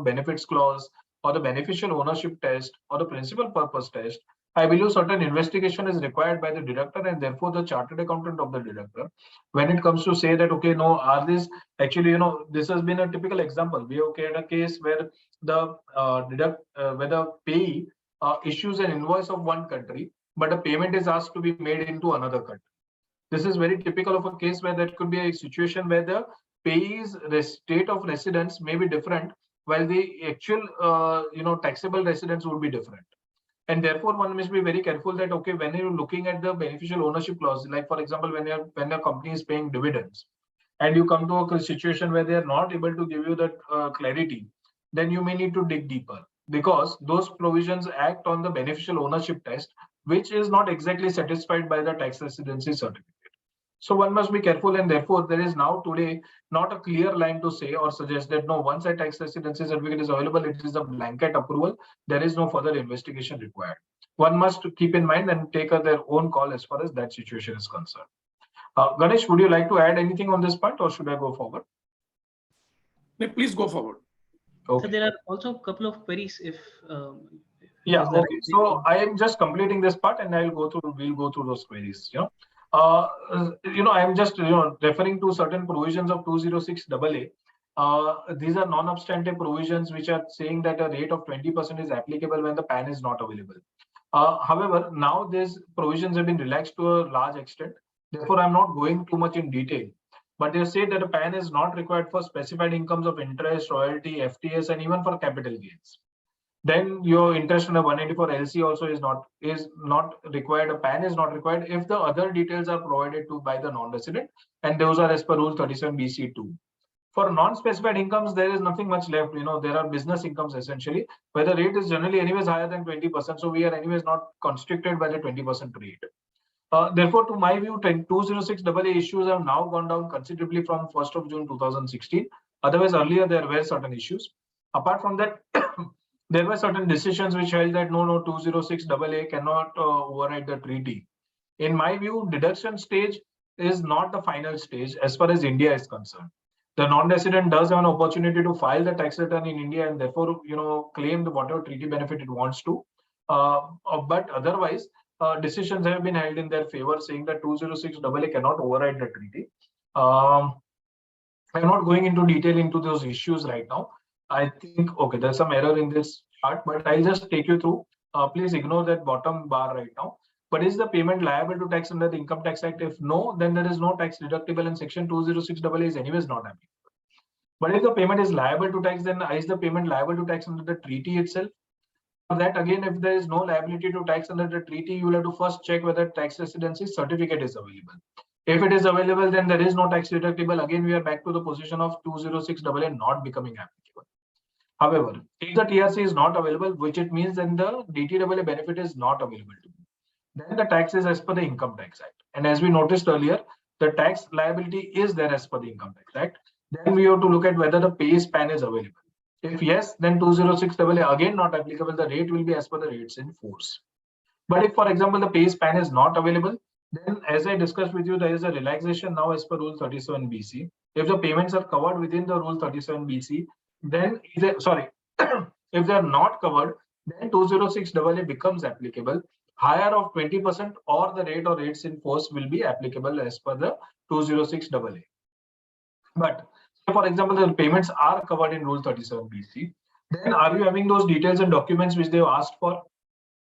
benefits clause, or the beneficial ownership test, or the principal purpose test, I believe certain investigation is required by the deductor and therefore the chartered accountant of the deductor. When it comes to say that, okay, no, are this actually, this has been a typical example. We have had a case where the payee issues an invoice of one country, but a payment is asked to be made into another country. This is very typical of a case where that could be a situation where the payee's state of residence may be different, while the actual, taxable residence would be different. And therefore, one must be very careful that, okay, when you're looking at the beneficial ownership clause, like for example, when a company is paying dividends, and you come to a situation where they are not able to give you that clarity, then you may need to dig deeper, because those provisions act on the beneficial ownership test, which is not exactly satisfied by the tax residency certificate. So one must be careful, and therefore there is now today not a clear line to say or suggest that no, once a tax residency certificate is available, it is a blanket approval. There is no further investigation required. One must keep in mind and take their own call as far as that situation is concerned. Ganesh, would you like to add anything on this point, or should I go forward?
No, please go forward.
Okay. So there are also a couple of queries.
Okay. So I am just completing this part, and we'll go through those queries. I am just referring to certain provisions of 206 AA. These are non-obstante provisions which are saying that a rate of 20% is applicable when the PAN is not available. However, now these provisions have been relaxed to a large extent. Therefore, I'm not going too much in detail. But they say that a PAN is not required for specified incomes of interest, royalty, FTS, and even for capital gains. Then your interest under 184 LC also is not required. A PAN is not required if the other details are provided to by the non-resident, and those are as per Rule 37 BC2. For non-specified incomes, there is nothing much left. There are business incomes essentially, where the rate is generally anyways higher than 20%. So we are anyways not constricted by the 20% rate. Therefore, to my view, 206 AA issues have now gone down considerably from 1st of June 2016. Otherwise, earlier there were certain issues. Apart from that, there were certain decisions which held that no, 206 AA cannot override the treaty. In my view, deduction stage is not the final stage as far as India is concerned. The non-resident does have an opportunity to file the tax return in India and therefore, claim whatever treaty benefit it wants to. But otherwise, decisions have been held in their favor, saying that 206 AA cannot override the treaty. I'm not going into detail into those issues right now. I think, okay, there's some error in this chart, but I'll just take you through. Please ignore that bottom bar right now. But is the payment liable to tax under the Income Tax Act? If no, then there is no tax deductible and Section 206AA is anyways not applicable. But if the payment is liable to tax, then is the payment liable to tax under the treaty itself? For that, again, if there is no liability to tax under the treaty, you will have to first check whether tax residency certificate is available. If it is available, then there is no tax deductible. Again, we are back to the position of 206AA not becoming applicable. However, if the TRC is not available, which it means then the DTAA benefit is not available to you, then the tax is as per the Income Tax Act. And as we noticed earlier, the tax liability is there as per the Income Tax Act. Then we have to look at whether the pay span is available. If yes, then 206AA again not applicable. The rate will be as per the rates in force. But if, for example, the pay span is not available, then as I discussed with you, there is a relaxation now as per Rule 37BC. If the payments are covered within the Rule 37BC, then if they are not covered, then 206AA becomes applicable. Higher of 20% or the rate or rates in force will be applicable as per the 206AA. But for example, the payments are covered in Rule 37BC. Then are you having those details and documents which they have asked for?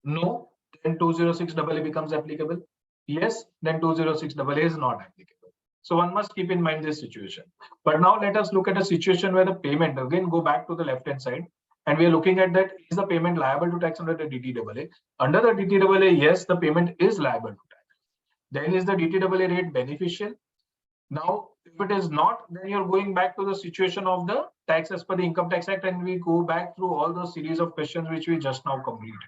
No, then 206AA becomes applicable. Yes, then 206AA is not applicable. So one must keep in mind this situation. But now let us look at a situation where the payment, again, go back to the left-hand side. And we are looking at that, is the payment liable to tax under the DTAA? Under the DTAA, yes, the payment is liable to tax. Then is the DTAA rate beneficial? Now, if it is not, then you're going back to the situation of the tax as per the Income Tax Act, and we go back through all those series of questions which we just now completed.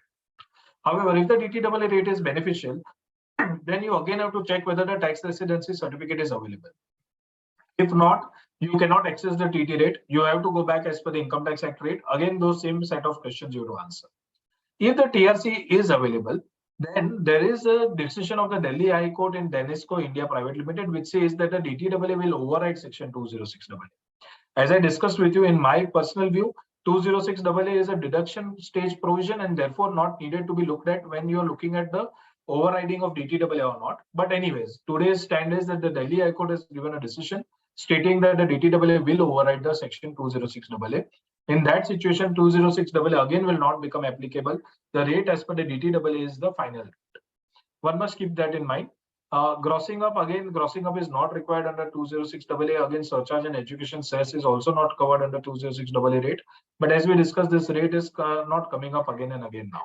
However, if the DTAA rate is beneficial, then you again have to check whether the tax residency certificate is available. If not, you cannot access the TT rate. You have to go back as per the Income Tax Act rate. Again, those same set of questions you have to answer. If the TRC is available, then there is a decision of the Delhi High Court in Danisco India Private Limited, which says that the DTAA will override Section 206AA. As I discussed with you, in my personal view, 206AA is a deduction stage provision and therefore not needed to be looked at when you are looking at the overriding of DTAA or not. But anyways, today's stand is that the Delhi High Court has given a decision stating that the DTAA will override the Section 206AA. In that situation, 206AA again will not become applicable. The rate as per the DTAA is the final rate. One must keep that in mind. Grossing up is not required under 206AA. Again, surcharge and education cess is also not covered under 206AA rate. But as we discussed, this rate is not coming up again and again now.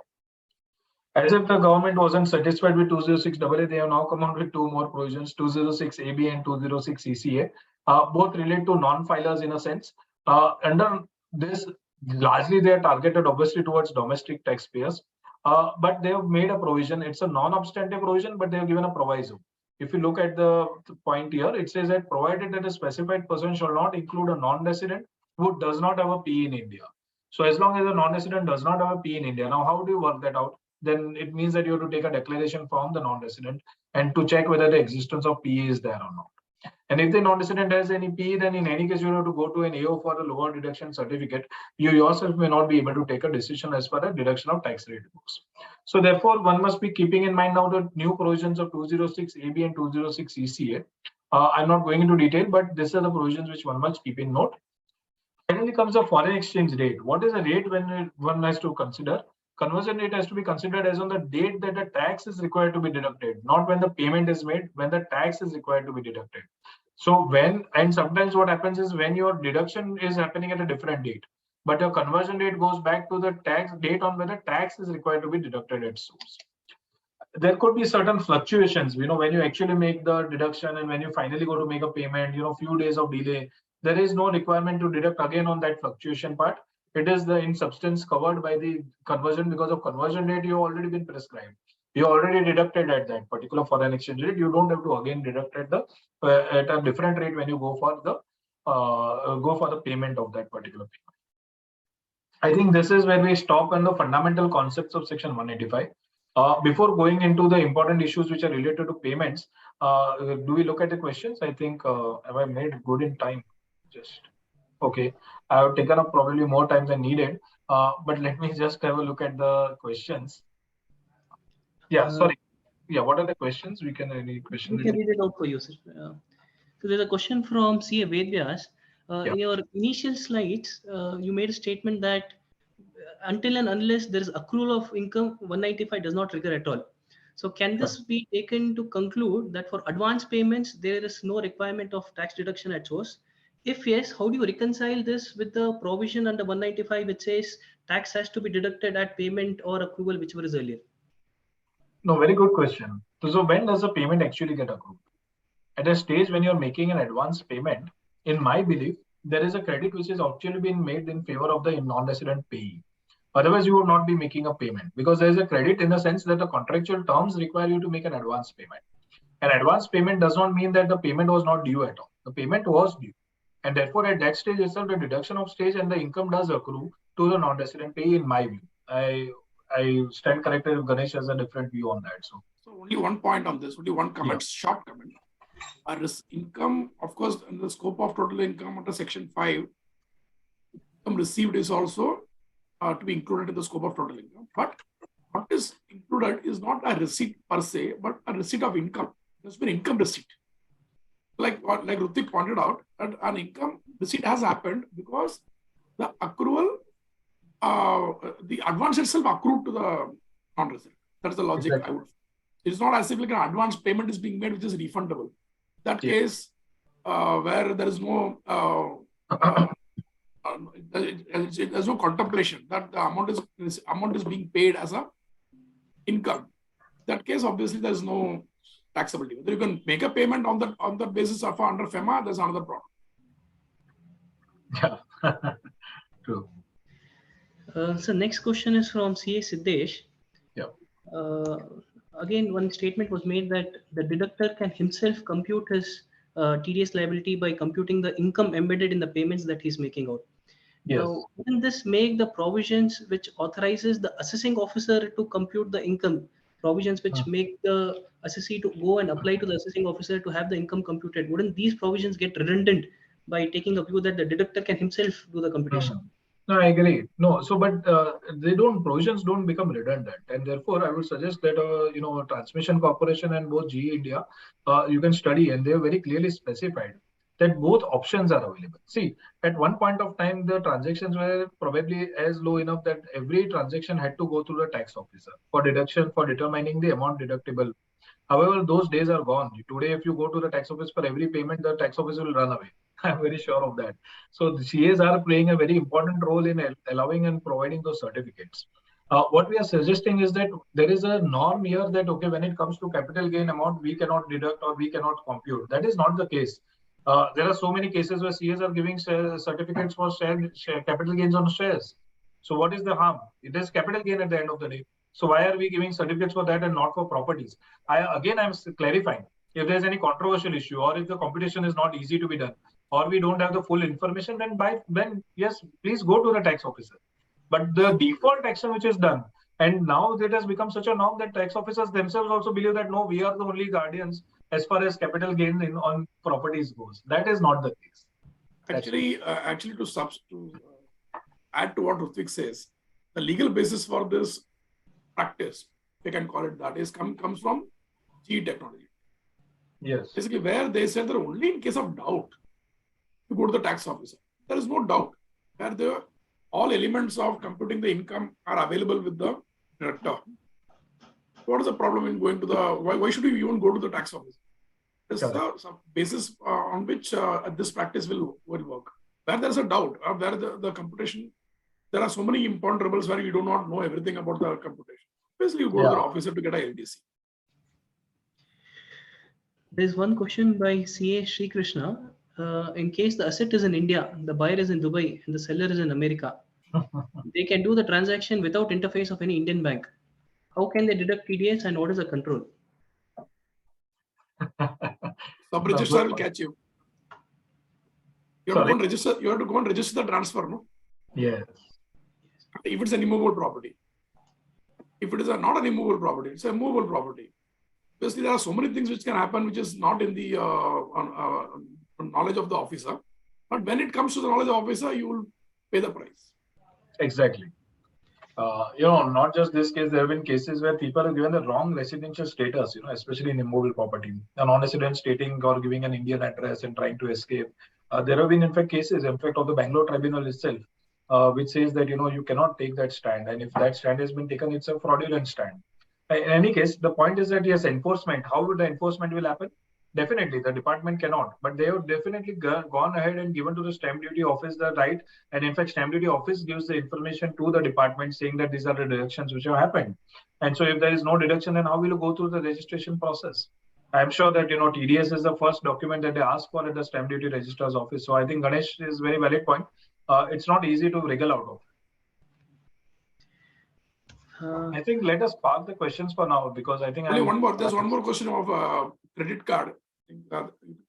As if the government wasn't satisfied with 206AA, they have now come out with two more provisions, 206AB and 206CCA. Both relate to non-filers in a sense. Under this, largely they are targeted obviously towards domestic taxpayers. But they have made a provision. It's a non-obstantive provision, but they have given a proviso. If you look at the point here, it says that provided that a specified person shall not include a non-resident who does not have a P in India. So as long as a non-resident does not have a P in India, now how do you work that out? Then it means that you have to take a declaration from the non-resident and to check whether the existence of PE is there or not. And if the non-resident has any PE, then in any case, you have to go to an AO for a lower deduction certificate. You yourself may not be able to take a decision as far as deduction of tax rate goes. So therefore, one must be keeping in mind now the new provisions of 206AB and 206CCA. I'm not going into detail, but these are the provisions which one must keep in note. Finally comes the foreign exchange rate. What is the rate when one has to consider? Conversion rate has to be considered as on the date that the tax is required to be deducted, not when the payment is made, when the tax is required to be deducted. So and sometimes what happens is when your deduction is happening at a different date, but your conversion rate goes back to the tax date on when the tax is required to be deducted at source. There could be certain fluctuations, when you actually make the deduction and when you finally go to make a payment, few days of delay, there is no requirement to deduct again on that fluctuation part. It is in substance covered by the conversion because of conversion rate you have already been prescribed. You already deducted at that particular foreign exchange rate. You don't have to again deduct at a different rate when you go for the payment of that particular payment. I think this is where we stop on the fundamental concepts of Section 185. Before going into the important issues which are related to payments, do we look at the questions? I think have I made good in time? Just okay. I have taken up probably more time than needed, but let me just have a look at the questions. Yeah, sorry. Yeah, what are the questions? We can any question.
We can read it out for you, sir. So there's a question from CA Vedyas.
Yeah.
In your initial slides, you made a statement that until and unless there is accrual of income, 195 does not trigger at all. So can this be taken to conclude that for advance payments, there is no requirement of tax deduction at source? If yes, how do you reconcile this with the provision under 195 which says tax has to be deducted at payment or accrual, whichever is earlier?
No, very good question. So when does the payment actually get accrued? At a stage when you're making an advance payment, in my belief, there is a credit which is actually being made in favor of the non-resident payee. Otherwise, you would not be making a payment because there is a credit in the sense that the contractual terms require you to make an advance payment. An advance payment does not mean that the payment was not due at all. The payment was due. And therefore, at that stage itself, the deduction of stage and the income does accrue to the non-resident payee, in my view. I stand corrected if Ganesh has a different view on that.
So only one point on this, only one comment, short comment. Our income, of course, in the scope of total income under Section 5, income received is also to be included in the scope of total income. But what is included is not a receipt per se, but a receipt of income. There's been income receipt. Like Rutvik pointed out, that an income receipt has happened because the accrual, the advance itself accrued to the non-resident. That's the logic.
Exactly.
I would. It's not as if like an advance payment is being made, which is refundable. That case where there is no there's no contemplation that the amount is being paid as a income. That case, obviously, there is no taxability. Whether you can make a payment on that basis of under FEMA, there's another problem.
Yeah, true.
So next question is from CA Siddesh.
Yeah.
Again, one statement was made that the deductor can himself compute his TDS liability by computing the income embedded in the payments that he's making out.
Yes.
Wouldn't this make the provisions which authorizes the assessing officer to compute the income, provisions which make the assessee to go and apply to the assessing officer to have the income computed, wouldn't these provisions get redundant by taking a view that the deductor can himself do the computation?
No, I agree. No, so but provisions don't become redundant, and therefore I would suggest that Transmission Corporation and both GE India, you can study, and they have very clearly specified that both options are available. See, at one point of time, the transactions were probably as low enough that every transaction had to go through the tax officer for deduction, for determining the amount deductible. However, those days are gone. Today, if you go to the tax office for every payment, the tax office will run away. I'm very sure of that. So the CAs are playing a very important role in allowing and providing those certificates. What we are suggesting is that there is a norm here that, okay, when it comes to capital gain amount, we cannot deduct or we cannot compute. That is not the case. There are so many cases where CAs are giving certificates for share capital gains on shares. So what is the harm? It is capital gain at the end of the day. So why are we giving certificates for that and not for properties? I'm clarifying. If there's any controversial issue or if the computation is not easy to be done or we don't have the full information, then yes, please go to the tax officer. But the default action which is done, and now it has become such a norm that tax officers themselves also believe that no, we are the only guardians as far as capital gain on properties goes. That is not the case.
Actually, to add to what Rutvik says, the legal basis for this practice, we can call it that, comes from GE technology.
Yes.
Basically, where they said that only in case of doubt, you go to the tax officer. There is no doubt. Where all elements of computing the income are available with the director. What is the problem in going to why should you even go to the tax office? This is the basis on which this practice will work. Where there is a doubt, where the computation, there are so many imponderables where you do not know everything about the computation. Basically, you go to the officer to get a LDC.
There's one question by CA Sri Krishna. In case the asset is in India, the buyer is in Dubai, and the seller is in America, they can do the transaction without interface of any Indian bank. How can they deduct TDS and what is the control?
Sub-registrar will catch you. You have to go and register the transfer, no?
Yes.
If it's an immovable property. If it is not an immovable property, it's a movable property. Basically, there are so many things which can happen which is not in the knowledge of the officer. But when it comes to the knowledge of the officer, you will pay the price.
Exactly. Not just this case, there have been cases where people are given the wrong residential status, especially in immobile property. A non-resident stating or giving an Indian address and trying to escape. There have been, in fact, cases, in fact, of the Bangalore tribunal itself, which says that, you cannot take that stand. And if that stand has been taken, it's a fraudulent stand. In any case, the point is that, yes, enforcement, how would the enforcement will happen? Definitely, the department cannot, but they have definitely gone ahead and given to the stamp duty office the right. And in fact, stamp duty office gives the information to the department saying that these are the deductions which have happened. And so if there is no deduction, then how will you go through the registration process? I'm sure that, TDS is the first document that they ask for at the stamp duty registrar's office. So I think Ganesh is very valid point. It's not easy to wriggle out of. I think let us park the questions for now, because I think
there's one more question of credit card.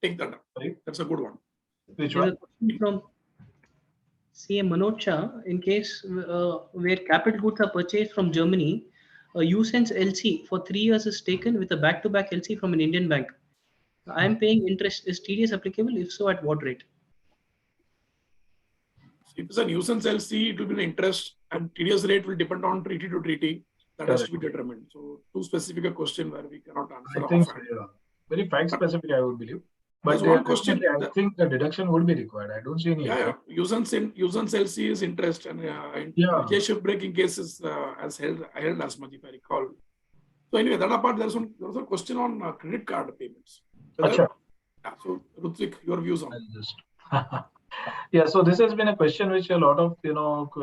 Take that up. Right? That's a good one.
Which one?
From CM Manocha, in case where capital goods are purchased from Germany, a Usense LC for 3 years is taken with a back-to-back LC from an Indian bank. I am paying interest. Is TDS applicable? If so, at what rate?
If it's a nuisance LC, it will be an interest, and TDS rate will depend on treaty to treaty. That has to be determined. So, too specific a question where we cannot answer.
I think so, yeah. Very fact specific, I would believe. But
one question,
I think the deduction would be required. I don't see any.
Nuisance LC is interest, and in shipbreaking cases as held as much, if I recall. So anyway, that apart, there was a question on credit card payments. So Rutvik, your views on
this. Yeah, so this has been a question which a lot of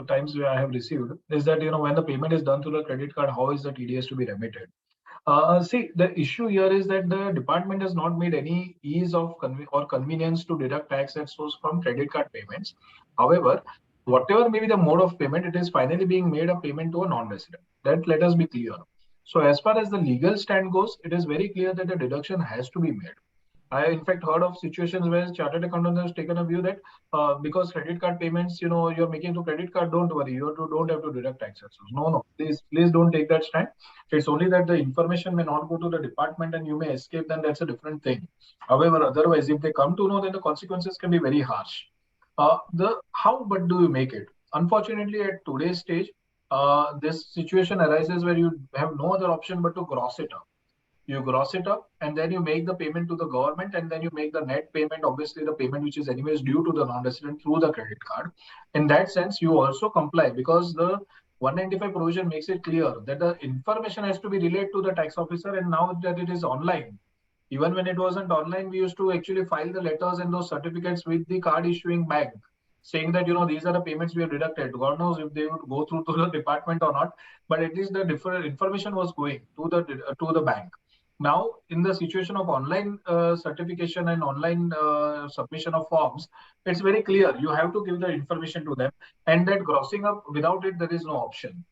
times I have received, is that when the payment is done through the credit card, how is the TDS to be remitted? See, the issue here is that the department has not made any ease of or convenience to deduct tax at source from credit card payments. However, whatever may be the mode of payment, it is finally being made a payment to a non-resident. That let us be clear. So as far as the legal stand goes, it is very clear that the deduction has to be made. I, in fact, heard of situations where chartered accountant has taken a view that because credit card payments, you're making to credit card, don't worry, you don't have to deduct taxes. No, please don't take that stand. It's only that the information may not go to the department and you may escape, then that's a different thing. However, otherwise, if they come to know, then the consequences can be very harsh. But do you make it? Unfortunately, at today's stage, this situation arises where you have no other option but to gross it up. You gross it up and then you make the payment to the government, and then you make the net payment, obviously the payment which is anyways due to the non-resident through the credit card. In that sense, you also comply, because the 195 provision makes it clear that the information has to be relayed to the tax officer, and now that it is online. Even when it wasn't online, we used to actually file the letters and those certificates with the card issuing bank, saying that, these are the payments we have deducted. God knows if they would go through to the department or not, but at least the different information was going to the bank. Now, in the situation of online certification and online submission of forms, it's very clear. You have to give the information to them, and that grossing up, without it, there is no option.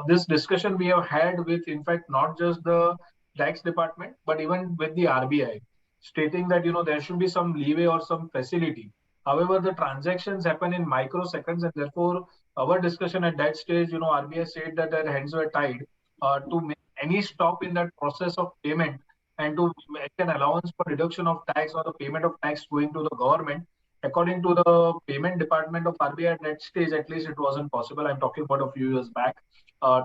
This discussion we have had with, in fact, not just the tax department, but even with the RBI, stating that, there should be some leeway or some facility. However, the transactions happen in microseconds, and therefore, our discussion at that stage, RBI said that their hands were tied to make any stop in that process of payment and to make an allowance for reduction of tax or the payment of tax going to the government. According to the payment department of RBI at that stage, at least it wasn't possible. I'm talking about a few years back.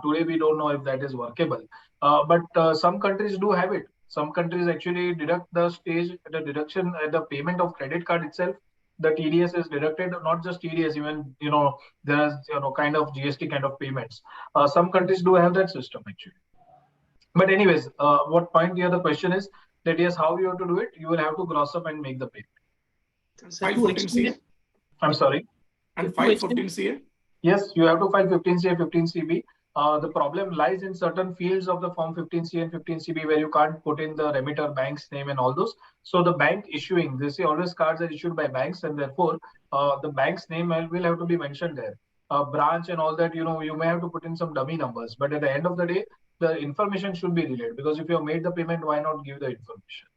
Today, we don't know if that is workable. But some countries do have it. Some countries actually deduct the deduction at the payment of credit card itself. The TDS is deducted, not just TDS, even, there's, kind of GST kind of payments. Some countries do have that system actually. But anyways, what point here the question is that, yes, how you have to do it? You will have to gross up and make the payment.
File 14CA?
I'm sorry?
And file 14CA?
Yes, you have to file 15CA, 15CB. The problem lies in certain fields of the form 15C and 15CB where you can't put in the remitter bank's name and all those. So the bank issuing, they say always cards are issued by banks, and therefore the bank's name will have to be mentioned there. Branch and all that, you may have to put in some dummy numbers. But at the end of the day, the information should be relayed, because if you have made the payment, why not give the information?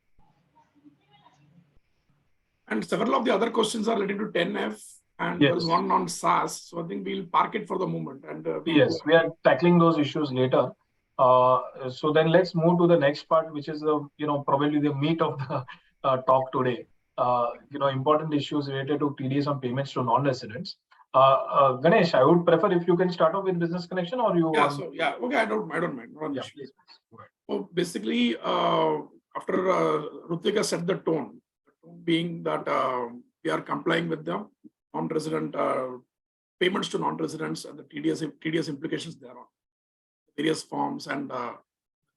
And several of the other questions are related to 10F. And
yes,
there is one on SaaS. So I think we'll park it for the moment. And
yes, we are tackling those issues later. So then let's move to the next part, which is probably the meat of the talk today. Important issues related to TDS on payments to non-residents. Ganesh, I would prefer if you can start off with business connection, or you
Yeah,
want.
so yeah, okay, I don't mind. No
Yeah,
issue.
please. Go ahead.
So basically, after Rutvik has set the tone being that we are complying with the non-resident payments to non-residents and the TDS implications thereon, various forms and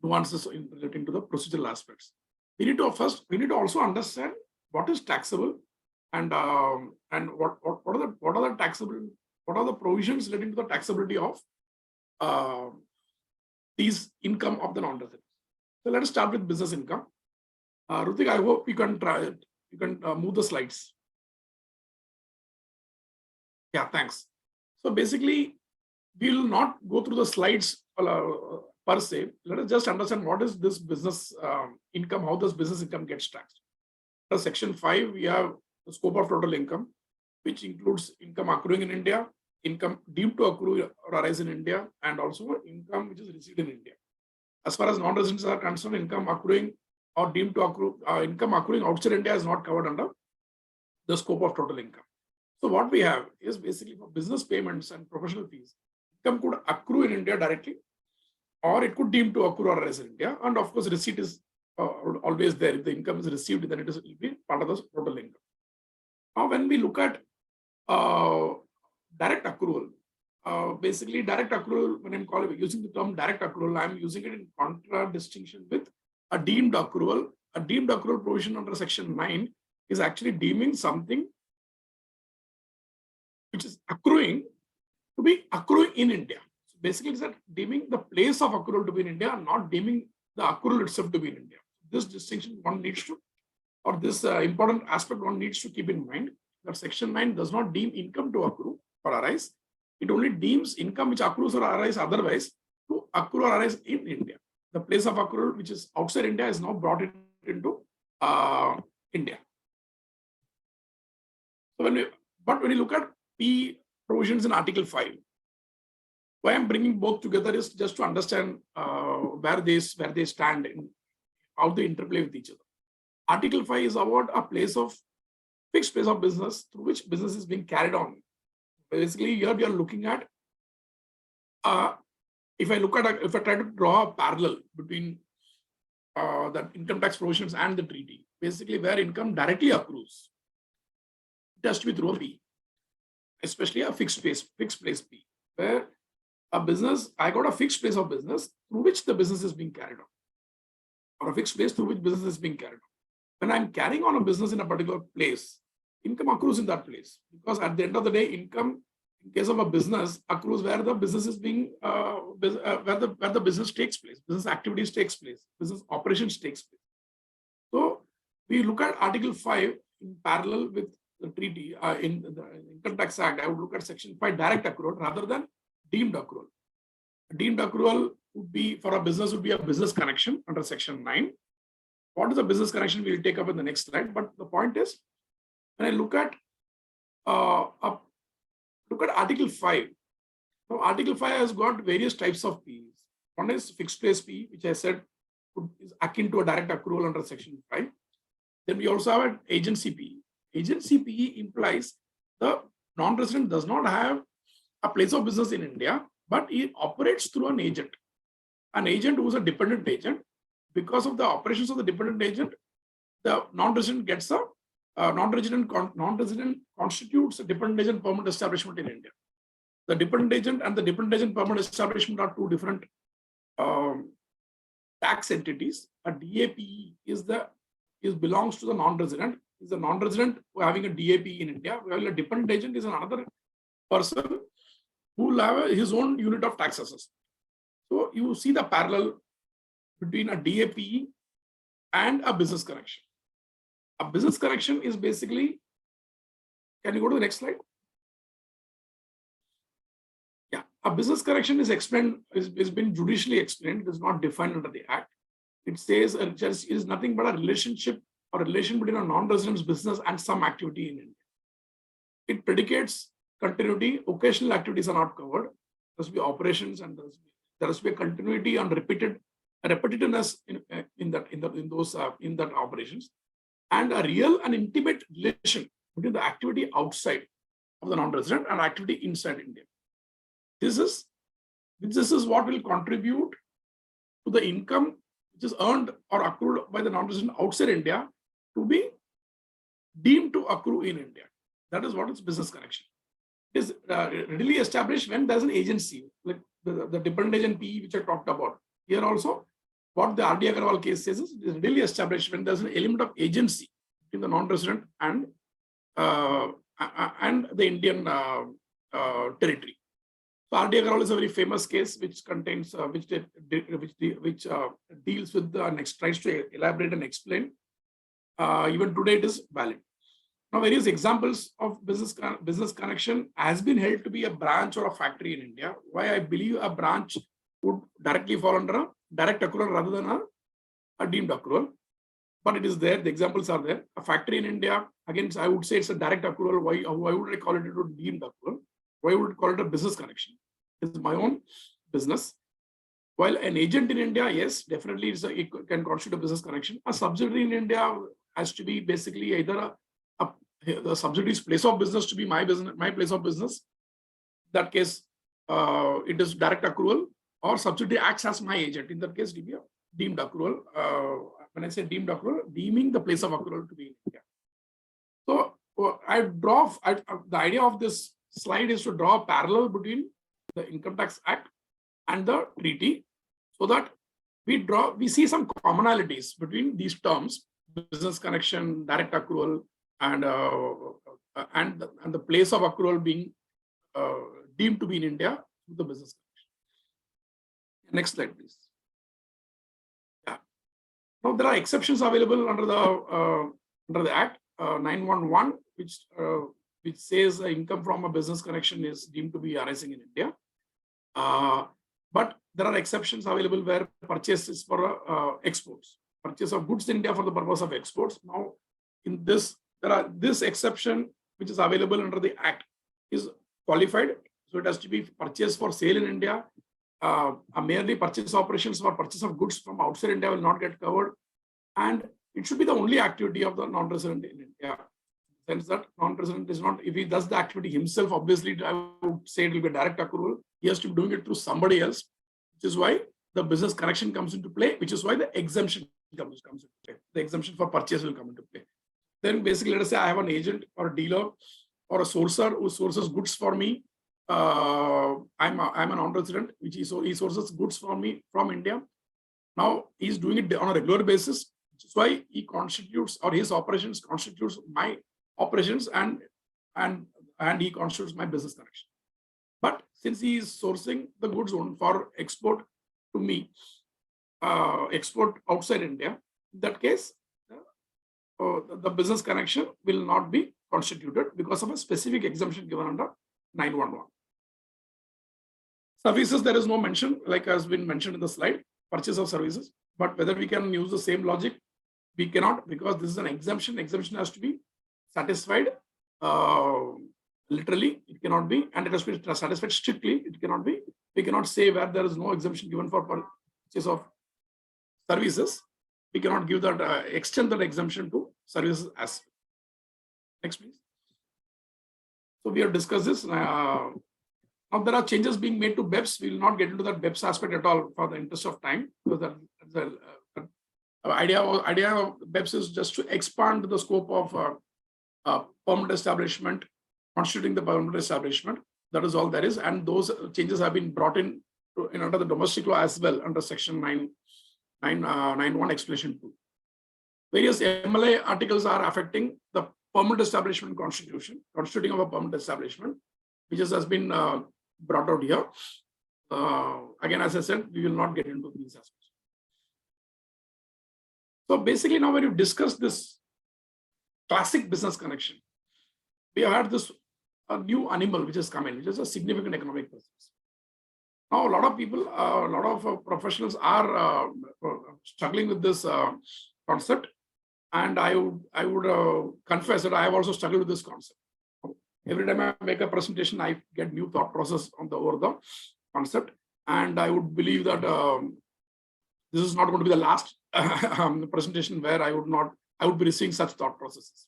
nuances in relating to the procedural aspects. We need to also understand what is taxable and what are the taxable, what are the provisions relating to the taxability of these income of the non-residents. So let us start with business income. Rutvik, I hope you can try it. You can move the slides. Yeah, thanks. So basically, we will not go through the slides per se. Let us just understand what is this business income, how does business income gets taxed. For section 5, we have the scope of total income, which includes income accruing in India, income deemed to accrue or arise in India, and also income which is received in India. As far as non-residents are concerned, income accruing or deemed to accrue, income accruing outside India is not covered under the scope of total income. So what we have is basically for business payments and professional fees, income could accrue in India directly, or it could deem to accrue or arise in India. And of course, receipt is always there. If the income is received, then it will be part of the total income. Now, when we look at direct accrual, basically direct accrual, when I'm using the term direct accrual, I'm using it in contradistinction with a deemed accrual. A deemed accrual provision under section 9 is actually deeming something which is accruing to be accruing in India. So basically, it's that deeming the place of accrual to be in India and not deeming the accrual itself to be in India. This distinction one needs to, or this important aspect one needs to keep in mind, that section 9 does not deem income to accrue or arise. It only deems income which accrues or arise otherwise to accrue or arise in India. The place of accrual which is outside India is now brought into India. So when you look at P provisions in Article 5, why I'm bringing both together is just to understand where they stand and how they interplay with each other. Article 5 is about a fixed place of business through which business is being carried on. Basically, here we are looking at, if I try to draw a parallel between the income tax provisions and the treaty, basically where income directly accrues, it has to be through a P, especially a fixed place P, where a business, I got a fixed place of business through which the business is being carried on, or a fixed place through which business is being carried on. When I'm carrying on a business in a particular place, income accrues in that place, because at the end of the day, income in case of a business accrues where the business is being where the business takes place, business activities takes place, business operations takes place. So we look at Article 5 in parallel with the treaty in the Income Tax Act. I would look at Section 5 direct accrual rather than deemed accrual. Deemed accrual would be for a business would be a business connection under Section 9. What is a business connection? We'll take up in the next slide. But the point is, when I look at Article 5, now Article 5 has got various types of Ps. One is fixed place P, which I said is akin to a direct accrual under Section 5. Then we also have an agency P. Agency P implies the non-resident does not have a place of business in India, but he operates through an agent who is a dependent agent. Because of the operations of the dependent agent, the non-resident gets a non-resident constitutes a dependent agent permanent establishment in India. The dependent agent and the dependent agent permanent establishment are two different tax entities. A DAPE belongs to the non-resident. Is a non-resident having a DAPE in India, while a dependent agent is another person who will have his own unit of tax assessment. So you see the parallel between a DAPE and a business connection. A business connection is basically, can you go to the next slide? Yeah, a business connection is explained, is been judicially explained. It is not defined under the Act. It says it is nothing but a relationship or relation between a non-resident's business and some activity in India. It predicates continuity. Occasional activities are not covered. There must be operations, and there must be a continuity and repetitiveness in that operations, and a real and intimate relation between the activity outside of the non-resident and activity inside India. This is what will contribute to the income which is earned or accrued by the non-resident outside India to be deemed to accrue in India. That is what is business connection. It is readily established when there's an agency, like the dependent agent PE, which I talked about. Here also, what the R.D. Agarwal case says is, it is readily established when there's an element of agency in the non-resident and the Indian territory. So R.D. Agarwal is a very famous case which contains, which deals with the tries to elaborate and explain. Even today, it is valid. Now, various examples of business connection has been held to be a branch or a factory in India. Why I believe a branch would directly fall under a direct accrual rather than a deemed accrual. But it is there, the examples are there. A factory in India, again, I would say it's a direct accrual. Why would I call it a deemed accrual? Why would I call it a business connection? It's my own business. While an agent in India, yes, definitely it can constitute a business connection. A subsidiary in India has to be basically either the subsidiary's place of business to be my place of business. In that case, it is direct accrual, or subsidiary acts as my agent. In that case, it will be a deemed accrual. When I say deemed accrual, deeming the place of accrual to be in India. So the idea of this slide is to draw a parallel between the Income Tax Act and the treaty, so that we see some commonalities between these terms: business connection, direct accrual, and the place of accrual being deemed to be in India with the business connection. Next slide, please. Yeah. Now there are exceptions available under the Act 911, which says income from a business connection is deemed to be arising in India. But there are exceptions available where purchase is for exports, purchase of goods in India for the purpose of exports. Now, in this, this exception which is available under the Act is qualified. So it has to be purchased for sale in India. Merely purchase operations for purchase of goods from outside India will not get covered. And it should be the only activity of the non-resident in India. Sense that non-resident is not, if he does the activity himself, obviously I would say it will be a direct accrual. He has to be doing it through somebody else, which is why the business connection comes into play, which is why the exemption comes into play. The exemption for purchase will come into play. Then basically, let us say I have an agent or a dealer or a sourcer who sources goods for me. I'm a non-resident, which he sources goods for me from India. Now he's doing it on a regular basis, which is why he constitutes, or his operations constitutes my operations, and he constitutes my business connection. But since he is sourcing the goods for export to me, export outside India, in that case, the business connection will not be constituted because of a specific exemption given under 911. Services, there is no mention, like has been mentioned in the slide, purchase of services. But whether we can use the same logic, we cannot, because this is an exemption. Exemption has to be satisfied literally, it cannot be, and it has to be satisfied strictly, it cannot be. We cannot say where there is no exemption given for purchase of services. We cannot give that, extend that exemption to services as well. Next, please. So we have discussed this. Now there are changes being made to BEPS. We will not get into that BEPS aspect at all for the interest of time, because the idea of BEPS is just to expand the scope of permanent establishment, constituting the permanent establishment. That is all there is, and those changes have been brought in under the domestic law as well, under Section 991 Explanation 2. Various MLA articles are affecting the permanent establishment constitution, constituting of a permanent establishment, which has been brought out here. Again, as I said, we will not get into these aspects. So basically, now when you discuss this classic business connection, we have had this new animal which has come in, which is a significant economic presence. Now, a lot of people, a lot of professionals are struggling with this concept, and I would confess that I have also struggled with this concept. Every time I make a presentation, I get new thought process over the concept, and I would believe that this is not going to be the last presentation where I would be receiving such thought processes.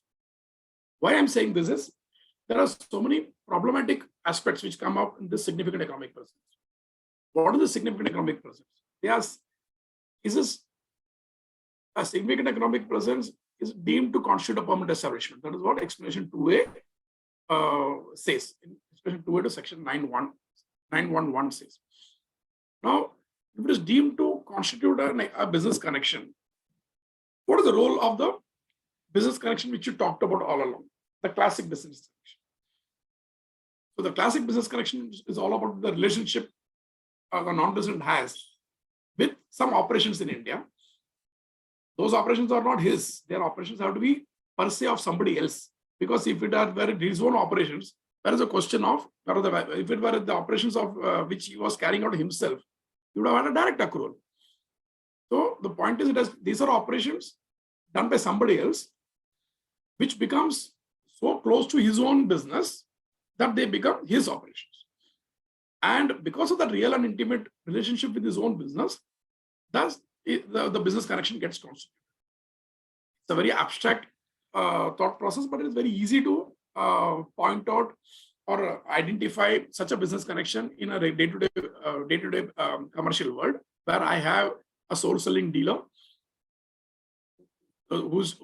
Why I'm saying this is there are so many problematic aspects which come up in this significant economic presence. What is the significant economic presence? Yes, is this a significant economic presence is deemed to constitute a permanent establishment. That is what explanation 2A says. In explanation 2A to section 911 says. Now, if it is deemed to constitute a business connection, what is the role of the business connection which you talked about all along? The classic business connection. So the classic business connection is all about the relationship a non-resident has with some operations in India. Those operations are not his. Their operations have to be per se of somebody else. Because if it are his own operations, there is a question of if it were the operations of which he was carrying out himself, he would have had a direct accrual. So the point is these are operations done by somebody else, which becomes so close to his own business that they become his operations. And because of that real and intimate relationship with his own business, thus the business connection gets constituted. It's a very abstract thought process, but it is very easy to point out or identify such a business connection in a day-to-day commercial world, where I have a sole selling dealer who's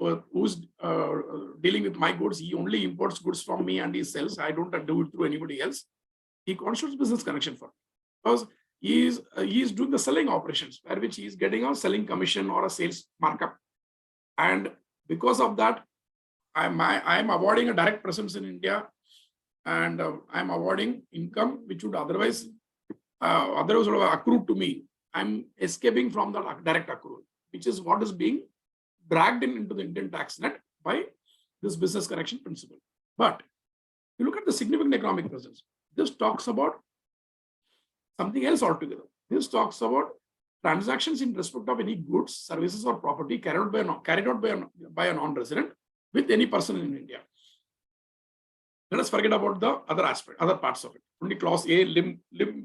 dealing with my goods. He only imports goods from me and he sells. I don't do it through anybody else. He constitutes business connection for me because he is doing the selling operations, where which he is getting a selling commission or a sales markup, and because of that, I am avoiding a direct presence in India, and I am avoiding income which would otherwise would have accrued to me. I'm escaping from the direct accrual, which is what is being dragged into the Indian tax net by this business connection principle. But you look at the significant economic presence. This talks about something else altogether. This talks about transactions in respect of any goods, services, or property carried out by a non-resident with any person in India. Let us forget about the other parts of it. Only clause A,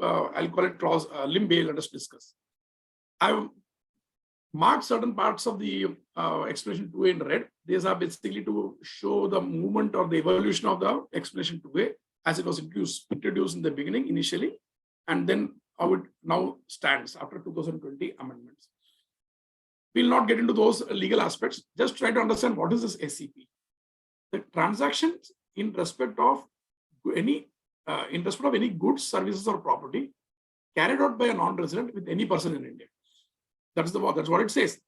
I'll call it clause limb A. Let us discuss. I've marked certain parts of the explanation 2A in red. These are basically to show the movement or the evolution of the explanation 2A as it was introduced in the beginning initially, and then how it now stands after 2020 amendments. We'll not get into those legal aspects. Just try to understand what is this SCP. The transactions in respect of any goods, services, or property carried out by a non-resident with any person in India. That's what it says,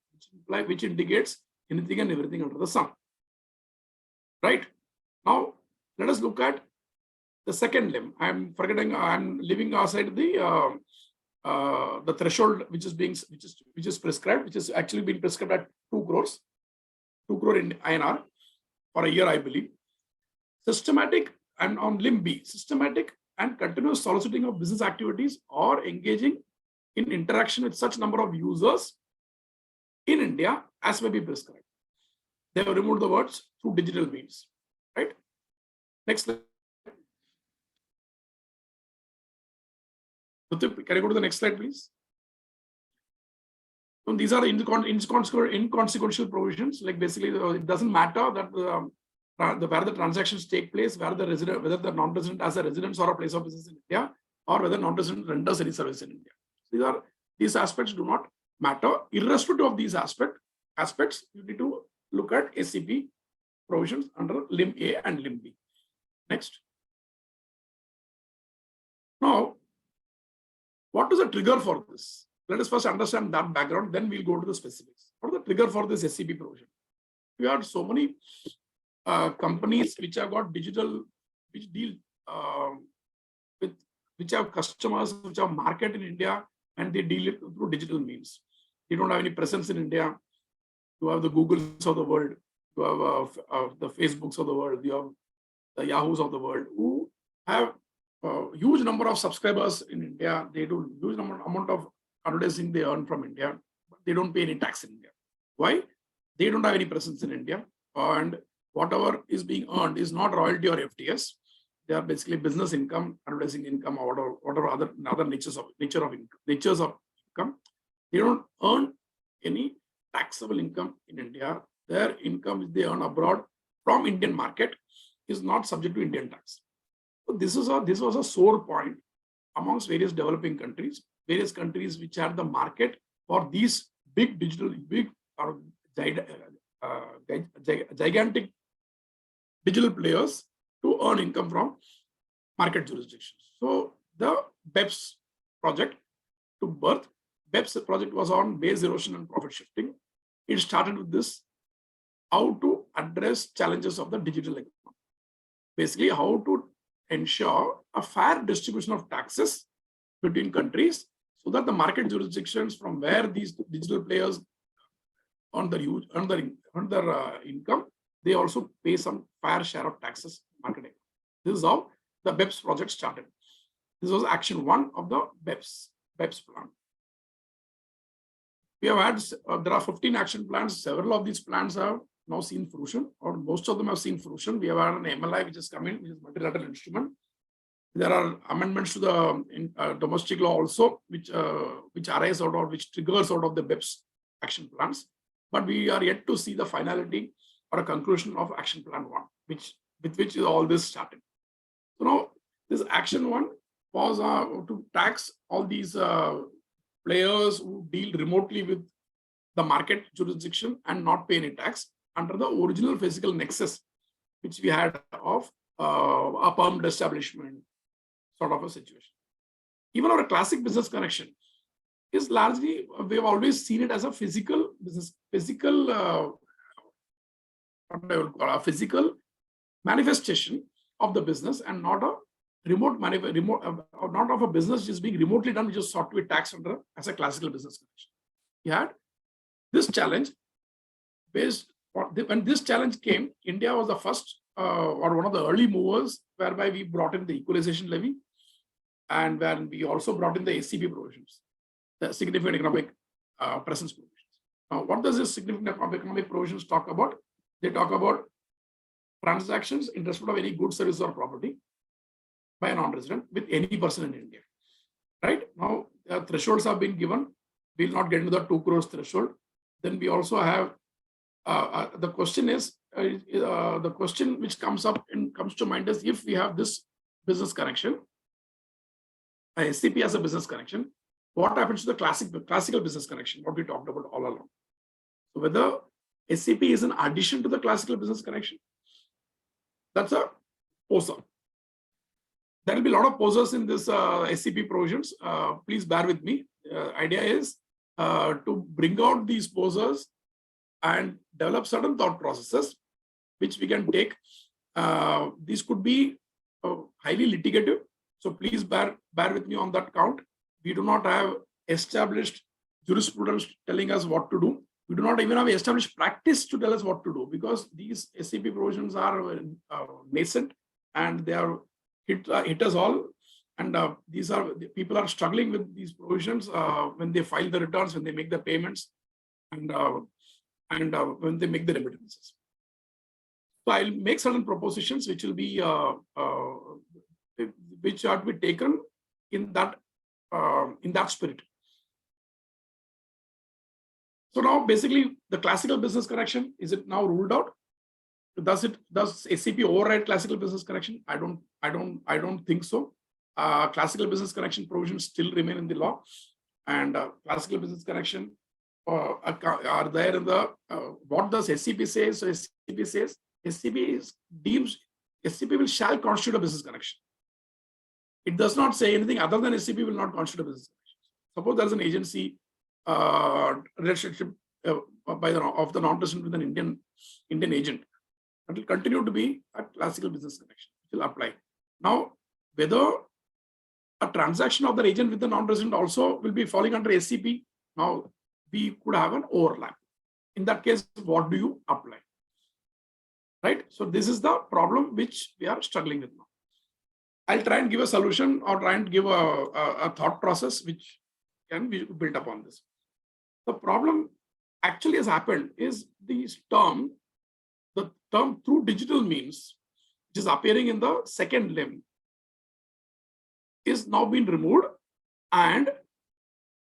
which indicates anything and everything under the sun. Right? Now, let us look at the second limb. I'm leaving aside the threshold which is prescribed, which is actually being prescribed at 2 crore in INR for a year, I believe. Systematic, and on limb B, systematic and continuous soliciting of business activities or engaging in interaction with such number of users in India as may be prescribed. They have removed the words through digital means. Right? Next. Rutvik, can I go to the next slide, please? So these are inconsequential provisions. Like basically, it doesn't matter that where the transactions take place, whether the non-resident has a residence or a place of business in India, or whether non-resident renders any service in India. These aspects do not matter. Irrespective of these aspects, you need to look at SCP provisions under limb A and limb B. Next. Now, what is the trigger for this? Let us first understand that background, then we'll go to the specifics. What is the trigger for this SCP provision? We have so many companies which have got digital, which deal which have customers, which have market in India, and they deal it through digital means. You don't have any presence in India. You have the Googles of the world. You have the Facebooks of the world. You have the Yahoos of the world who have a huge number of subscribers in India. They do huge amount of advertising they earn from India, but they don't pay any tax in India. Why? They don't have any presence in India, and whatever is being earned is not royalty or FTS. They are basically business income, advertising income, or whatever other natures of income. They don't earn any taxable income in India. Their income is they earn abroad from Indian market, is not subject to Indian tax. So this was a sore point amongst various developing countries, which are the market for these big or gigantic digital players to earn income from market jurisdictions. So the BEPS project took birth. BEPS project was on base erosion and profit shifting. It started with this, how to address challenges of the digital economy. Basically, how to ensure a fair distribution of taxes between countries so that the market jurisdictions from where these digital players earn their income, they also pay some fair share of taxes marketing. This is how the BEPS project started. This was action 1 of the BEPS plan. We have had, there are 15 action plans. Several of these plans have now seen fruition, or most of them have seen fruition. We have had an MLI which has come in, which is multilateral instrument. There are amendments to the domestic law also, which arise out of, which triggers out of the BEPS action plans. But we are yet to see the finality or a conclusion of action plan 1, with which all this started. So now this action 1 was to tax all these players who deal remotely with the market jurisdiction and not pay any tax under the original physical nexus, which we had of a permanent establishment sort of a situation. Even our classic business connection is largely, we have always seen it as a physical business, physical manifestation of the business, and not a not of a business just being remotely done, which is sought to be taxed under as a classical business connection. We had this challenge based on when this challenge came, India was the first or one of the early movers, whereby we brought in the equalization levy, and when we also brought in the SCP provisions, the significant economic presence provisions. Now, what does this significant economic provisions talk about? They talk about transactions in respect of any good, service, or property by a non-resident with any person in India. Right now, thresholds have been given. We'll not get into the 2 crores threshold. Then we also have the question is the question which comes to mind is, if we have this business connection, a SCP as a business connection, what happens to the classical business connection, what we talked about all along? So whether SCP is an addition to the classical business connection, that's a poser. There will be a lot of posers in this SCP provisions. Please bear with me. Idea is to bring out these posers and develop certain thought processes which we can take. These could be highly litigative. So please bear with me on that count. We do not have established jurisprudence telling us what to do. We do not even have established practice to tell us what to do, because these SCP provisions are nascent and they are hit us all. And these are people are struggling with these provisions when they file the returns, when they make the payments, and when they make the remittances. So I'll make certain propositions which will be which are to be taken in that spirit. So now, basically, the classical business connection, is it now ruled out? Does SCP override classical business connection? I don't think so. Classical business connection provisions still remain in the law, and classical business connection are there in the what does SCP say? So SCP says SCP shall constitute a business connection. It does not say anything other than SCP will not constitute a business connection. Suppose there is an agency relationship of the non-resident with an Indian agent. It will continue to be a classical business connection. It will apply. Now, whether a transaction of the agent with the non-resident also will be falling under SCP, now we could have an overlap. In that case, what do you apply? Right? So this is the problem which we are struggling with now. I'll try and give a solution, or try and give a thought process which can be built upon this. The problem actually has happened is the term through digital means, which is appearing in the second limb, is now being removed, and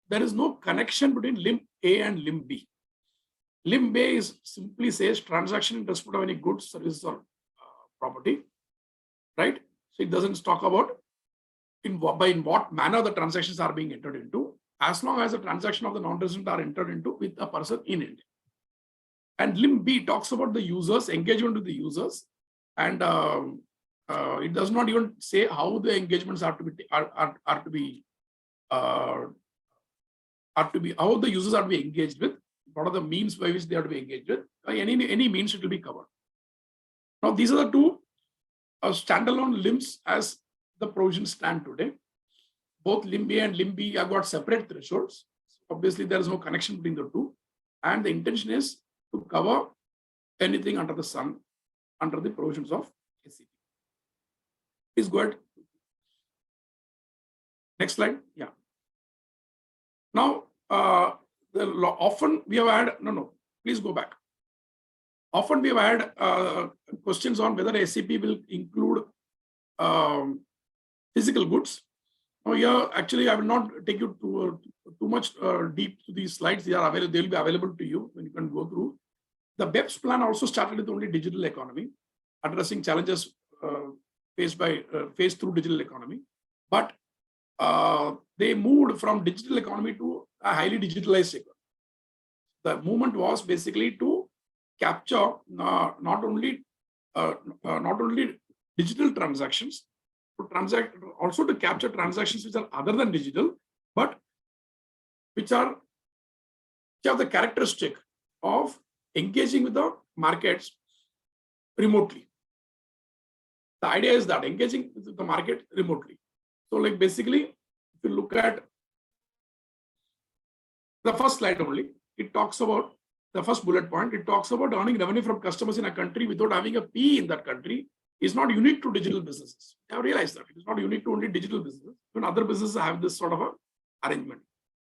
there is no connection between limb A and limb B. Limb A simply says transaction in respect of any goods, services, or property. right? So it doesn't talk about in what manner the transactions are being entered into, as long as the transaction of the non-resident are entered into with a person in India. And limb B talks about the users, engagement with the users, and it does not even say how the engagements are to be how the users are to be engaged with. What are the means by which they are to be engaged with? By any means it will be covered. Now these are the two standalone limbs as the provisions stand today. Both limb A and limb B have got separate thresholds. Obviously, there is no connection between the two, and the intention is to cover anything under the sun under the provisions of SCP. Please go ahead. Next slide. Yeah. Now, often we have had, please go back. Often we have had questions on whether SCP will include physical goods. Now, yeah, actually, I will not take you too much deep to these slides. They are available. They will be available to you when you can go through. The BEPS plan also started with only digital economy, addressing challenges faced through digital economy. But they moved from digital economy to a highly digitalized economy. The movement was basically to capture not only digital transactions, also to capture transactions which are other than digital, but which have the characteristic of engaging with the markets remotely. The idea is that engaging with the market remotely. So, like basically, if you look at the first slide only, it talks about the first bullet point. It talks about earning revenue from customers in a country without having a PE in that country is not unique to digital businesses. I have realized that it is not unique to only digital businesses. Even other businesses have this sort of a arrangement.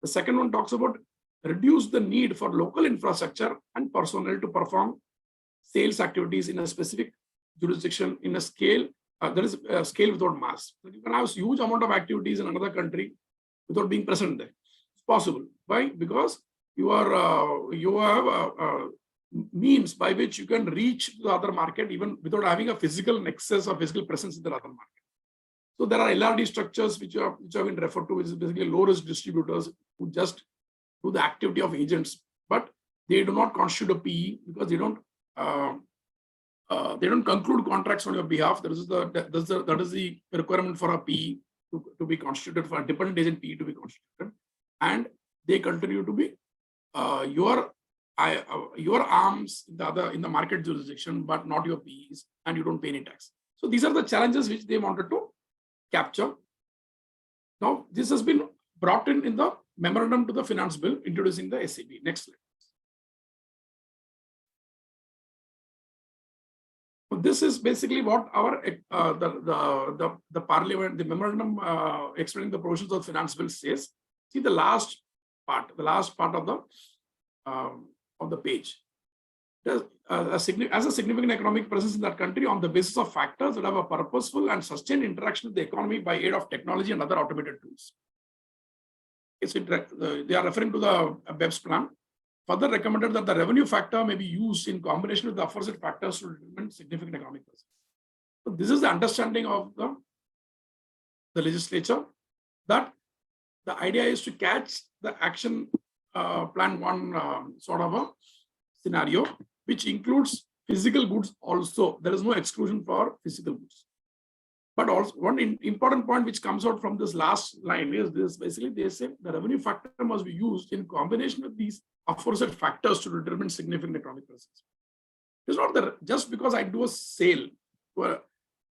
The second one talks about reduce the need for local infrastructure and personnel to perform sales activities in a specific jurisdiction in a scale there is a scale without mass. You can have a huge amount of activities in another country without being present there. It's possible. Why? Because you have means by which you can reach the other market even without having a physical nexus or physical presence in the other market. So there are LRD structures which have been referred to, which is basically low-risk distributors who just do the activity of agents, but they do not constitute a PE because they don't conclude contracts on your behalf. That is the requirement for a PE to be constituted, for a dependent agent PE to be constituted, and they continue to be your arms in the market jurisdiction, but not your PEs, and you don't pay any tax. So these are the challenges which they wanted to capture. Now this has been brought in the memorandum to the finance bill introducing the SCB. Next slide. So this is basically what our the parliament, the memorandum explaining the provisions of the finance bill says. See the last part of the page. As a significant economic presence in that country on the basis of factors that have a purposeful and sustained interaction with the economy by aid of technology and other automated tools. They are referring to the BEPS plan. Further recommended that the revenue factor may be used in combination with the aforesaid factors to determine significant economic presence. So this is the understanding of the legislature, that the idea is to catch the action plan one sort of a scenario, which includes physical goods also. There is no exclusion for physical goods. But also one important point which comes out from this last line is this: basically they say the revenue factor must be used in combination with these aforesaid factors to determine significant economic presence. It's not that just because I do a sale to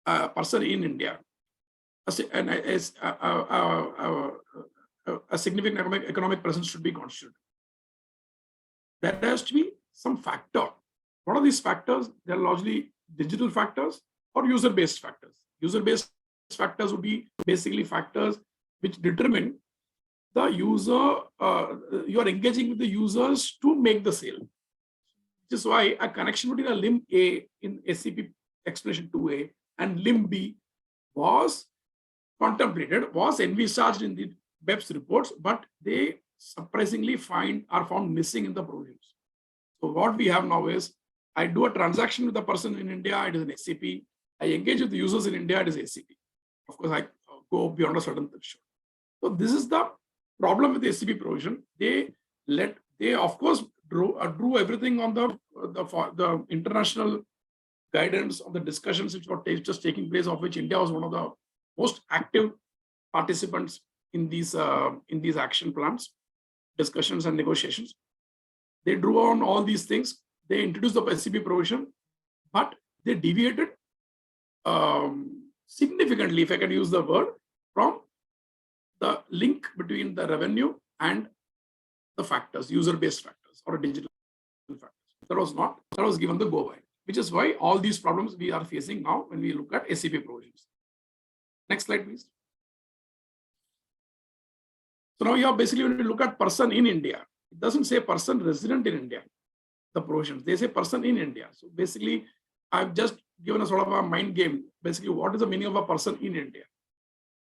a person in India, a significant economic presence should be constituted. There has to be some factor. What are these factors? They are largely digital factors or user-based factors. User-based factors would be basically factors which determine the user, you are engaging with the users to make the sale. Which is why a connection between a limb A in SCP explanation 2A and limb B was contemplated, was envisaged in the BEPS reports, but they surprisingly are found missing in the provisions. So what we have now is, I do a transaction with a person in India, it is an SCP, I engage with the users in India, it is ACP. Of course, I go beyond a certain threshold. So this is the problem with the ACP provision. They of course drew everything on the international guidance of the discussions which were just taking place, of which India was one of the most active participants in these action plans, discussions and negotiations. They drew on all these things. They introduced the SCP provision, but they deviated significantly, if I can use the word, from the link between the revenue and the factors, user-based factors or digital factors. That was given the go by, which is why all these problems we are facing now when we look at SCP provisions. Next slide, please. So now you have basically, when you look at person in India, it doesn't say person resident in India, the provisions, they say person in India. So basically, I've just given a sort of a mind game. Basically, what is the meaning of a person in India?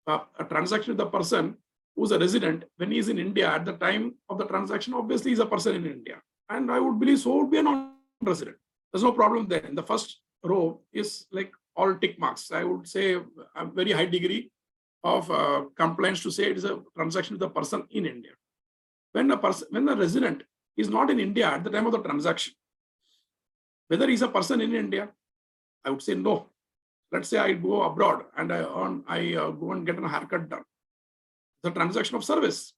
A transaction with a person who's a resident, when he's in India at the time of the transaction, obviously he's a person in India. And I would believe so would be a non-resident. There's no problem there. In the first row is like all tick marks. I would say a very high degree of compliance to say it is a transaction with a person in India. When the resident is not in India at the time of the transaction, whether he's a person in India, I would say no. Let's say I go abroad and I go and get a haircut done. The transaction of service.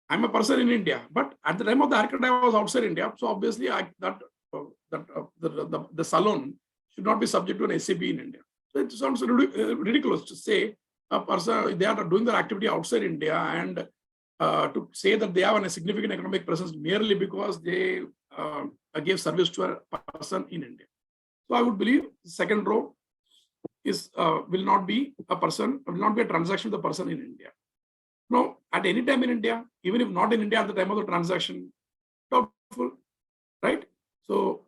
I'm a person in India, but at the time of the haircut, I was outside India. So obviously, the salon should not be subject to an SAP in India. So it sounds ridiculous to say a person, they are doing their activity outside India and to say that they have a significant economic presence merely because they gave service to a person in India. So I would believe the second row is will not be a transaction with a person in India. Now, at any time in India, even if not in India at the time of the transaction, doubtful, right? So,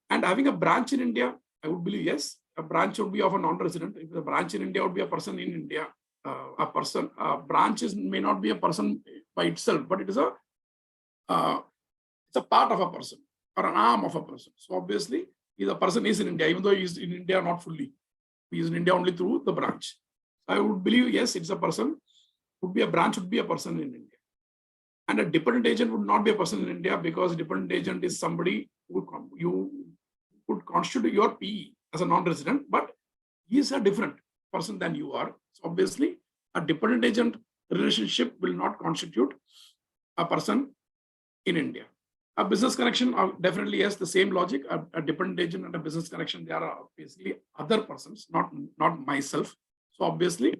and having a branch in India, I would believe yes, a branch would be of a non-resident. If the branch in India would be a person in India, a branch may not be a person by itself, but it is it's a part of a person or an arm of a person. So obviously, the person is in India, even though he is in India not fully. He is in India only through the branch. I would believe yes, it's a person. Would be a branch, would be a person in India. And a dependent agent would not be a person in India because a dependent agent is somebody who you would constitute your PE as a non-resident, but he is a different person than you are. So obviously, a dependent agent relationship will not constitute a person in India. A business connection, definitely yes, the same logic. A dependent agent and a business connection, they are basically other persons, not myself. So obviously,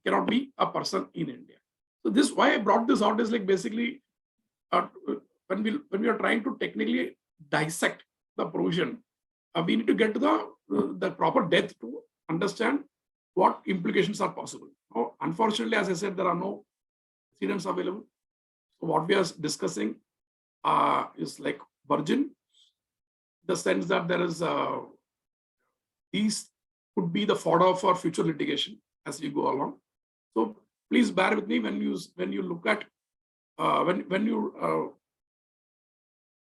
cannot be a person in India. So this, why I brought this out is like basically when we are trying to technically dissect the provision, we need to get to the proper depth to understand what implications are possible. Now, unfortunately, as I said, there are no precedents available. So what we are discussing is like virgin, the sense that there is these could be the fodder for future litigation as we go along. So please bear with me when you look at when you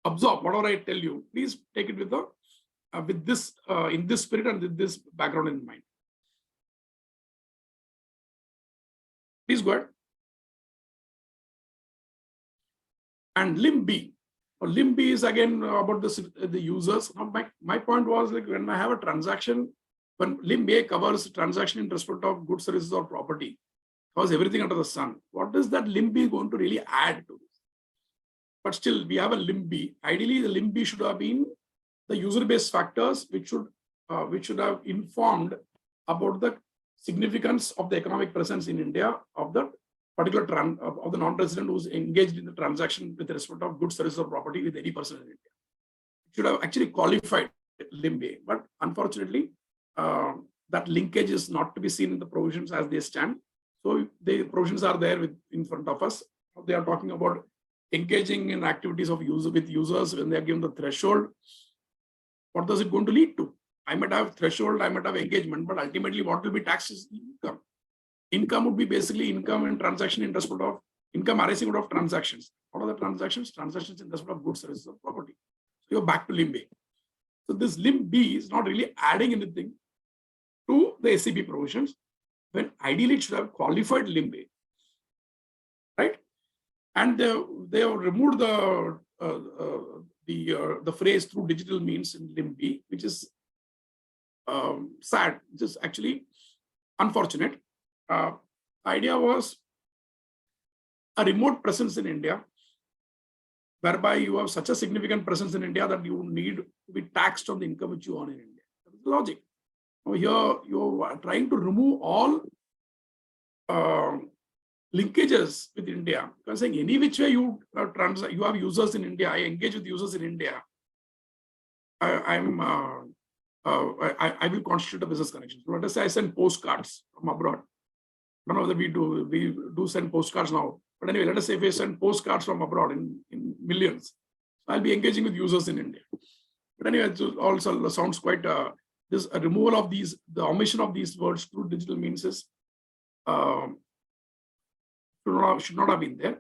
absorb whatever I tell you. Please take it with this in this spirit and with this background in mind. Please go ahead. And limb B. Limb B is again about the users. Now my point was like when I have a transaction, when limb A covers transaction in respect of goods, services, or property, covers everything under the sun. What is that limb B going to really add to this? But still, we have a limb B. Ideally, the limb B should have been the user-based factors, which should have informed about the significance of the economic presence in India of the particular of the non-resident who's engaged in the transaction with respect of goods, services, or property with any person in India. It should have actually qualified limb A, but unfortunately, that linkage is not to be seen in the provisions as they stand. So the provisions are there in front of us. They are talking about engaging in activities of with users when they are given the threshold. What does it going to lead to? I might have threshold, I might have engagement, but ultimately what will be taxed is income. Income would be basically income and transaction in respect of income arising out of transactions. What are the transactions? Transactions in respect of goods, services, or property. So you're back to limb A. So this limb B is not really adding anything to the SEP provisions, when ideally it should have qualified limb A, right? And they have removed the phrase through digital means in limb B, which is sad, which is actually unfortunate. Idea was a remote presence in India, whereby you have such a significant presence in India that you need to be taxed on the income which you earn in India. That is the logic. Now here you are trying to remove all linkages with India. Because saying any which way you you have users in India, I engage with users in India, I will constitute a business connection. So let us say I send postcards from abroad. I don't know whether we do send postcards now. But anyway, let us say if we send postcards from abroad in millions, I'll be engaging with users in India. But anyway, it also sounds quite, this removal of these, the omission of these words through digital means is, should not have been there.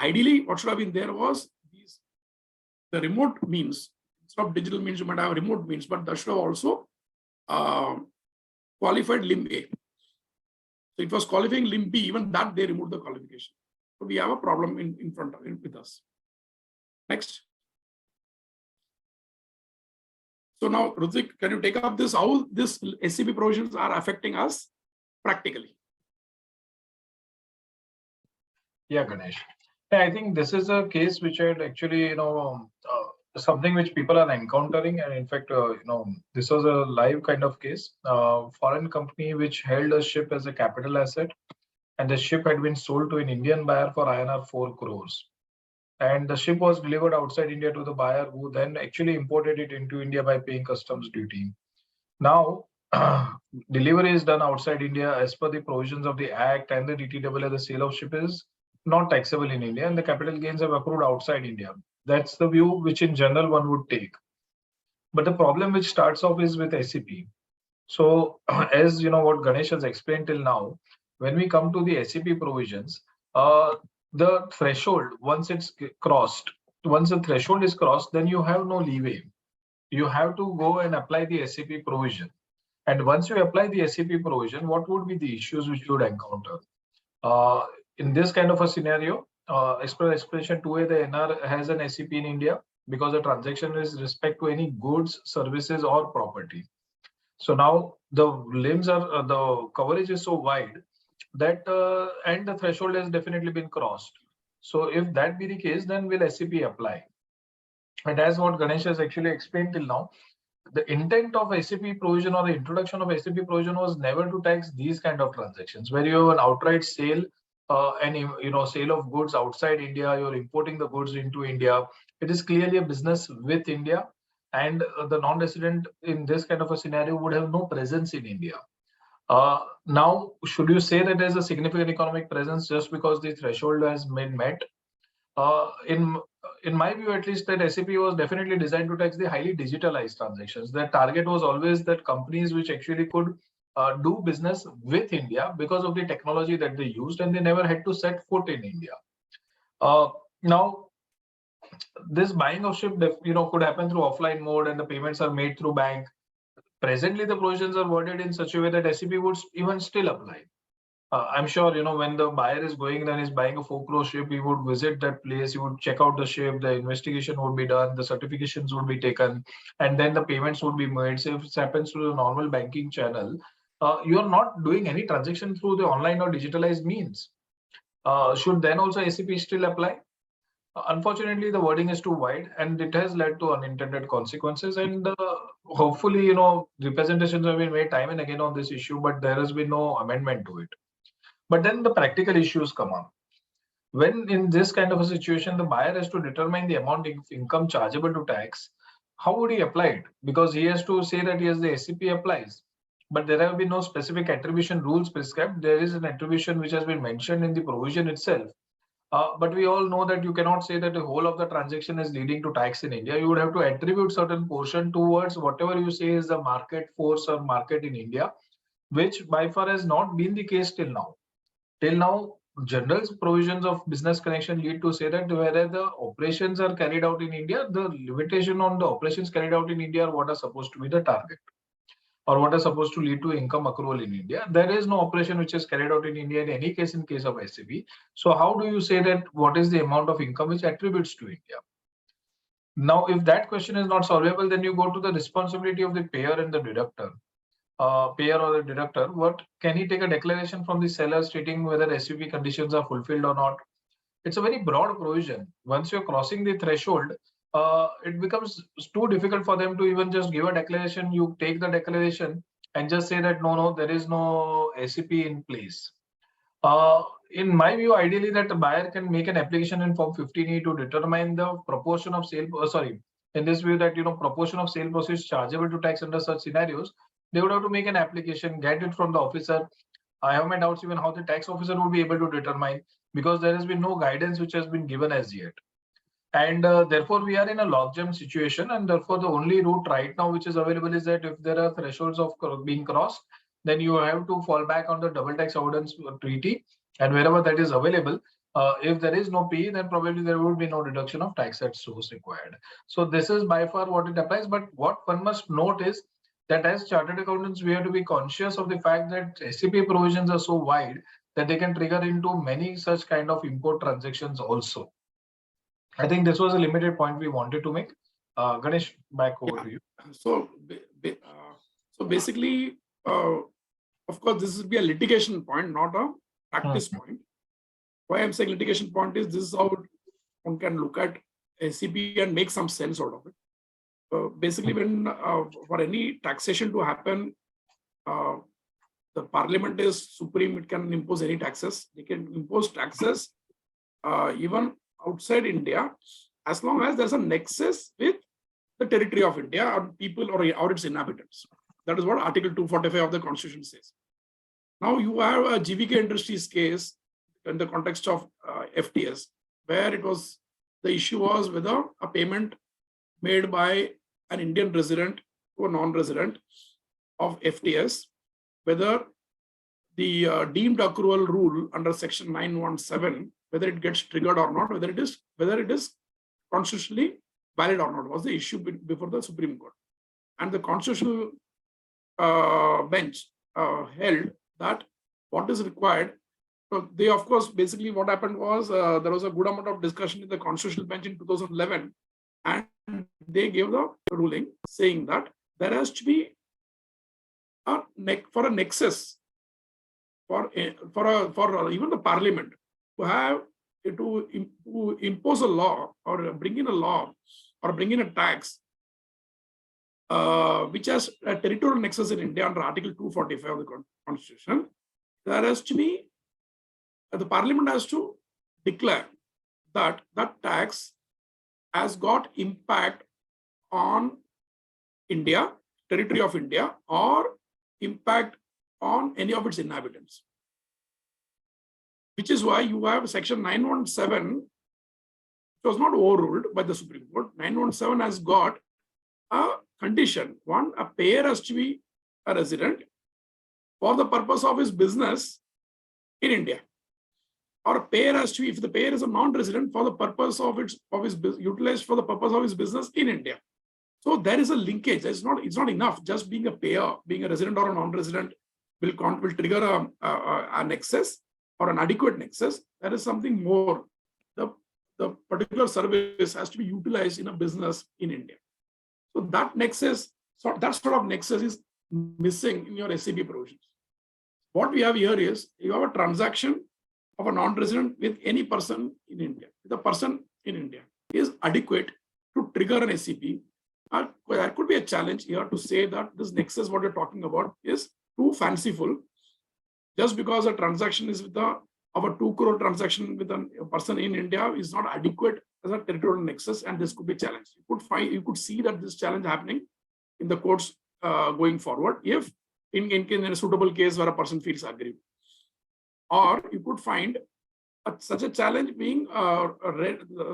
Ideally, what should have been there was the remote means. Instead of digital means, you might have remote means, but that should have also qualified limb A. So it was qualifying limb B, even that they removed the qualification. So we have a problem in front of with us. Next. So now, Rutvik, can you take up this, how this SCB provisions are affecting us practically?
Yeah, Ganesh. Yeah, I think this is a case which had actually, something which people are encountering, and in fact, this was a live kind of case. Foreign company which held a ship as a capital asset, and the ship had been sold to an Indian buyer for INR 4 crores. And the ship was delivered outside India to the buyer, who then actually imported it into India by paying customs duty. Now, delivery is done outside India as per the provisions of the Act and the DTAA. The sale of ship is not taxable in India, and the capital gains have accrued outside India. That's the view which in general one would take. But the problem which starts off is with SCP. So as you know, what Ganesh has explained till now, when we come to the SCP provisions, the threshold, once the threshold is crossed, then you have no leeway. You have to go and apply the SCP provision. And once you apply the SCP provision, what would be the issues which you would encounter? In this kind of a scenario, as per expression 2A, the NR has an SCP in India because the transaction is respect to any goods, services, or property. So now the limbs are, the coverage is so wide that, and the threshold has definitely been crossed. So if that be the case, then will SCP apply? And as what Ganesh has actually explained till now, the intent of SCP provision or the introduction of SCP provision was never to tax these kind of transactions where you have an outright sale and sale of goods outside India, you're importing the goods into India. It is clearly a business with India, and the non-resident in this kind of a scenario would have no presence in India. Now, should you say that there's a significant economic presence just because the threshold has been met? In my view, at least, that SCP was definitely designed to tax the highly digitalized transactions. The target was always that companies which actually could do business with India because of the technology that they used, and they never had to set foot in India. Now, this buying of ship, could happen through offline mode, and the payments are made through bank. Presently, the provisions are worded in such a way that SCP would even still apply. I'm sure, when the buyer is going, then he's buying a 4 crore ship, he would visit that place, he would check out the ship, the investigation would be done, the certifications would be taken, and then the payments would be made. So if it happens through the normal banking channel, you are not doing any transaction through the online or digitalized means. Should then also SCP still apply? Unfortunately, the wording is too wide, and it has led to unintended consequences. And hopefully, representations have been made time and again on this issue, but there has been no amendment to it. But then the practical issues come up. When in this kind of a situation, the buyer has to determine the amount of income chargeable to tax, how would he apply it? Because he has to say that yes, the SCP applies. But there have been no specific attribution rules prescribed. There is an attribution which has been mentioned in the provision itself. But we all know that you cannot say that the whole of the transaction is leading to tax in India. You would have to attribute certain portion towards whatever you say is the market force or market in India, which by far has not been the case till now. Till now, general provisions of business connection lead to say that whether the operations are carried out in India, the limitation on the operations carried out in India are what are supposed to be the target. or what is supposed to lead to income accrual in India. There is no operation which is carried out in India in any case in case of SCB. So how do you say that what is the amount of income which attributes to India? Now, if that question is not solvable, then you go to the responsibility of the payer and the deductor. Payer or the deductor, what can he take a declaration from the seller stating whether SUP conditions are fulfilled or not? It's a very broad provision. Once you're crossing the threshold, it becomes too difficult for them to even just give a declaration. You take the declaration and just say that no, there is no SCP in place. In my view, ideally, that the buyer can make an application in Form 15E to determine the proportion of sale. In this view, that proportion of sale proceeds chargeable to tax under such scenarios, they would have to make an application, get it from the officer. I have my doubts even how the tax officer would be able to determine, because there has been no guidance which has been given as yet. And therefore, we are in a logjam situation, and therefore the only route right now which is available is that if there are thresholds of being crossed, then you have to fall back on the double tax avoidance treaty, and wherever that is available, if there is no PE, then probably there would be no deduction of tax at source required. So this is by far what it applies. But what one must note is that as chartered accountants, we have to be conscious of the fact that SCP provisions are so wide that they can trigger into many such kind of import transactions also. I think this was a limited point we wanted to make. Ganesh, back over to you.
So basically, of course, this will be a litigation point, not a practice point. Why I'm saying litigation point is this is how one can look at SCP and make some sense out of it. Basically, when for any taxation to happen, the parliament is supreme. It can impose any taxes. They can impose taxes even outside India, as long as there's a nexus with the territory of India or people or its inhabitants. That is what Article 245 of the Constitution says. Now you have a GVK Industries case in the context of FTS, where the issue was whether a payment made by an Indian resident to a non-resident of FTS, whether the deemed accrual rule under Section 917, whether it gets triggered or not, whether it is constitutionally valid or not, was the issue before the Supreme Court. And the constitutional bench held that what is required. So they, of course, basically what happened was there was a good amount of discussion in the constitutional bench in 2011, and they gave the ruling saying that there has to be a nexus for even the parliament to impose a law or bring in a law or bring in a tax which has a territorial nexus in India under Article 245 of the Constitution. There has to be the parliament has to declare that that tax has got impact on India, territory of India, or impact on any of its inhabitants. Which is why you have Section 917, which was not overruled by the Supreme Court. 917 has got a condition. One, a payer has to be a resident for the purpose of his business in India. Or a payer has to be, if the payer is a non-resident, for the purpose of his utilized for the purpose of his business in India. So there is a linkage. It's not enough just being a payer, being a resident or a non-resident will trigger a nexus or an adequate nexus. There is something more. The particular service has to be utilized in a business in India. So that nexus, that sort of nexus is missing in your SCB provisions. What we have here is you have a transaction of a non-resident with any person in India. The person in India is adequate to trigger an SCP. There could be a challenge here to say that this nexus, what you're talking about, is too fanciful. Just because a transaction is with of a 2 crore transaction with a person in India is not adequate as a territorial nexus, and this could be challenged. You could see that this challenge happening in the courts going forward if in a suitable case where a person feels aggrieved. Or you could find such a challenge being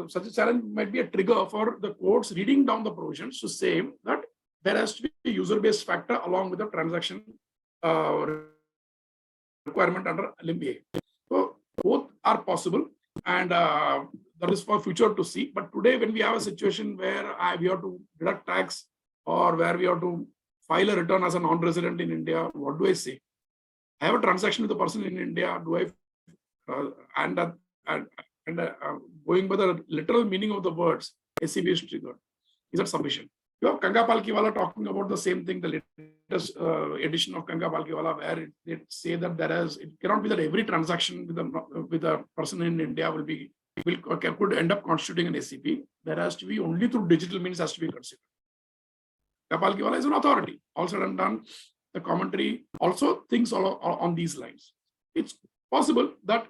such a challenge might be a trigger for the courts reading down the provisions to say that there has to be a user-based factor along with the transaction requirement under LMBA. So both are possible, and that is for future to see. But today, when we have a situation where we have to deduct tax or where we have to file a return as a non-resident in India, what do I say? I have a transaction with a person in India. Do I going by the literal meaning of the words, SCB is triggered. Is that sufficient? You have Kanga Palkiwala talking about the same thing, the latest edition of Kanga Palkiwala, where they say that it cannot be that every transaction with a person in India could end up constituting an SCP. There has to be only through digital means has to be considered. Kanga Palkiwala is an authority. All said and done, the commentary also thinks on these lines. It's possible that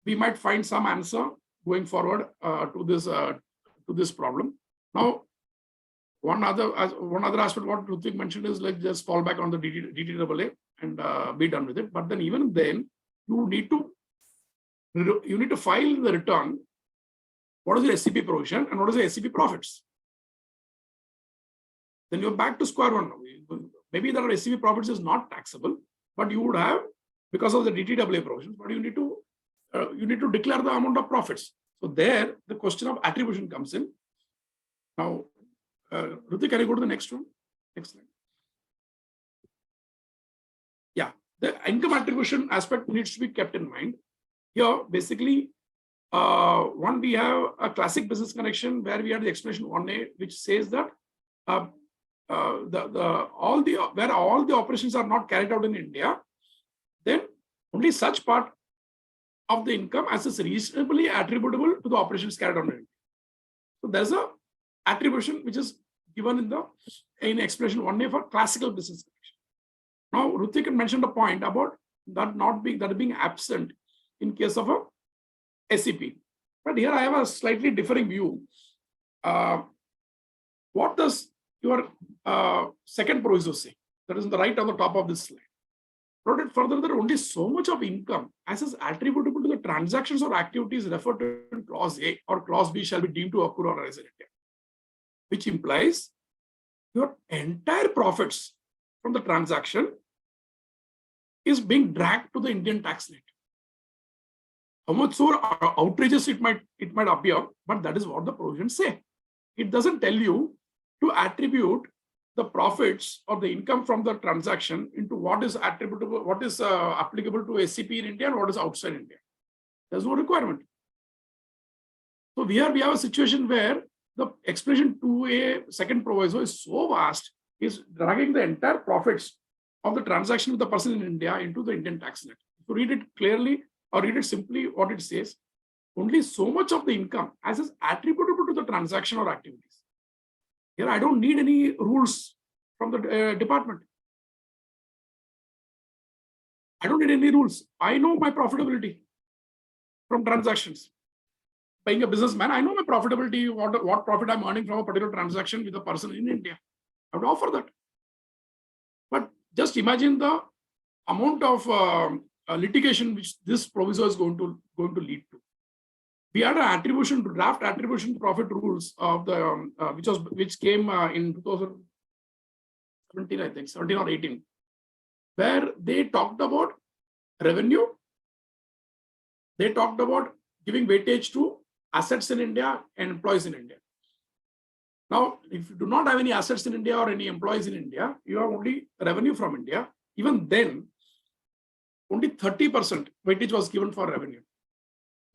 we might find some answer going forward to this problem. Now, one other aspect what Rutvik mentioned is like just fall back on the DTAA and be done with it. But then even then, you need to file the return. What is the SCP provision and what is the SCP profits? Then you're back to square one. Maybe the SCP profits is not taxable, but you would have because of the DTAA provisions. But you need to declare the amount of profits. So there, the question of attribution comes in. Now, Rutvik, can you go to the next one? Next slide. Yeah, the income attribution aspect needs to be kept in mind. Here, basically, one, we have a classic business connection where we have the explanation 1A, which says that where all the operations are not carried out in India, then only such part of the income as is reasonably attributable to the operations carried out in India. So there's a attribution which is given in explanation 1A for classical business connection. Now, Rutvik mentioned a point about that being absent in case of a SCP. But here I have a slightly differing view. What does your second proviso say? That is on the right on the top of this slide. Brought it further that only so much of income as is attributable to the transactions or activities referred to in clause A or clause B shall be deemed to occur or arise in India, which implies your entire profits from the transaction is being dragged to the Indian tax net. How much so outrageous it might appear, but that is what the provisions say. It doesn't tell you to attribute the profits or the income from the transaction into what is attributable, what is applicable to SCP in India and what is outside India. There's no requirement. So here we have a situation where the explanation 2A second proviso is so vast, is dragging the entire profits of the transaction with the person in India into the Indian tax net. To read it clearly or read it simply, what it says, only so much of the income as is attributable to the transaction or activities. Here, I don't need any rules from the department. I don't need any rules. I know my profitability from transactions. Being a businessman, I know my profitability, what profit I'm earning from a particular transaction with a person in India. I would offer that. But just imagine the amount of litigation which this proviso is going to lead to. We had an draft attribution profit rules of the which came in 2017, I think 17 or 18, where they talked about revenue. They talked about giving weightage to assets in India and employees in India. Now, if you do not have any assets in India or any employees in India, you have only revenue from India. Even then, only 30% weightage was given for revenue.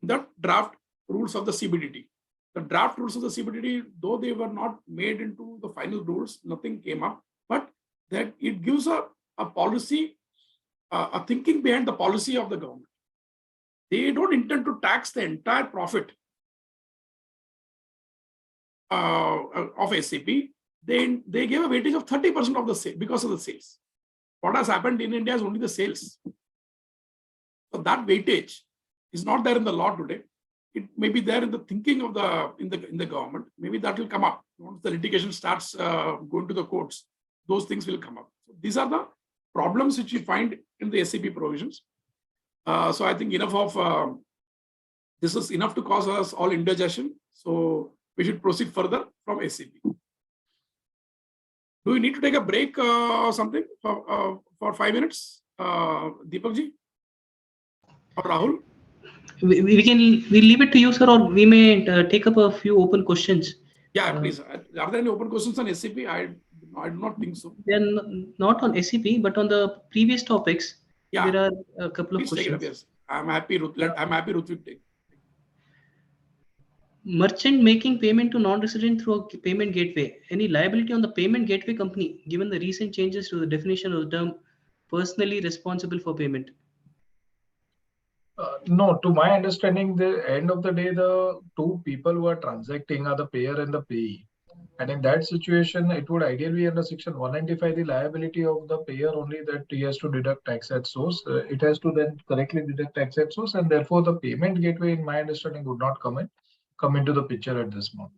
The draft rules of the CBDT. The draft rules of the CBDT, though they were not made into the final rules, nothing came up, but that it gives a policy, a thinking behind the policy of the government. They don't intend to tax the entire profit of SCP. They gave a weightage of 30% of the sale because of the sales. What has happened in India is only the sales. So that weightage is not there in the law today. It may be there in the thinking of in the government. Maybe that will come up once the litigation starts going to the courts. Those things will come up. So these are the problems which we find in the SCP provisions. So I think enough of this is enough to cause us all indigestion. So we should proceed further from SCP. Do we need to take a break or something for 5 minutes, Deepakji or Rahul?
We leave it to you, sir, or we may take up a few open questions.
Yeah, please. Are there any open questions on SCP? I did No, I do not think so.
They're not on SCP, but on the previous topics,
Yeah.
there are a couple of
Please take it up.
questions.
Yes, I'm happy. I'm happy. Rutvik, take.
Merchant making payment to non-resident through a payment gateway. Any liability on the payment gateway company, given the recent changes to the definition of the term personally responsible for payment?
No, to my understanding, the end of the day, the two people who are transacting are the payer and the payee. And in that situation, it would ideally be under Section 195, the liability of the payer only that he has to deduct tax at source. It has to then correctly deduct tax at source, and therefore the payment gateway, in my understanding, would not come into the picture at this moment.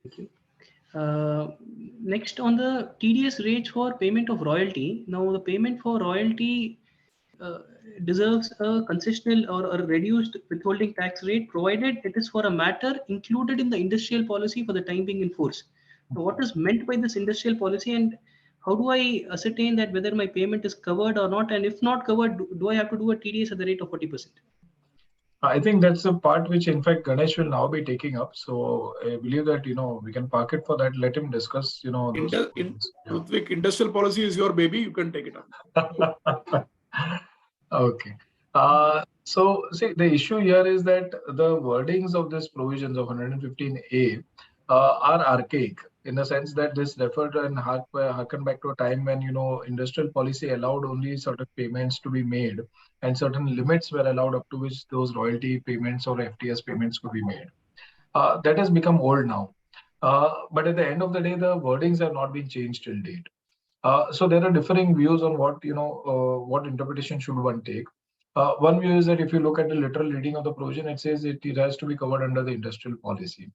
Thank you. Next, on the TDS rates for payment of royalty. Now, the payment for royalty deserves a concessional or a reduced withholding tax rate, provided it is for a matter included in the industrial policy for the time being in force. Now, what is meant by this industrial policy, and how do I ascertain that whether my payment is covered or not? And if not covered, do I have to do a TDS at the rate of 40%?
I think that's the part which, in fact, Ganesh will now be taking up. So I believe that, we can park it for that. Let him discuss, those points.
Rutvik, industrial policy is your baby. You can take it up.
Okay. So see, the issue here is that the wordings of these provisions of 115A are archaic in the sense that this referred and harken back to a time when, industrial policy allowed only certain payments to be made and certain limits were allowed up to which those royalty payments or FTS payments could be made. That has become old now. But at the end of the day, the wordings have not been changed till date. So there are differing views on what interpretation should one take. One view is that if you look at the literal reading of the provision, it says it has to be covered under the industrial policy.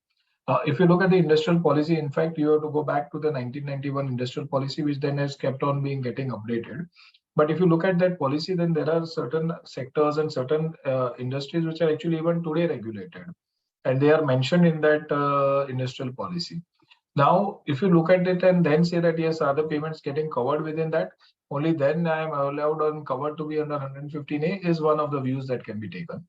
If you look at the industrial policy, in fact, you have to go back to the 1991 industrial policy, which then has kept on getting updated. But if you look at that policy, then there are certain sectors and certain industries which are actually even today regulated, and they are mentioned in that industrial policy. Now, if you look at it and then say that, yes, other payments getting covered within that, only then I am allowed on cover to be under 115A is one of the views that can be taken.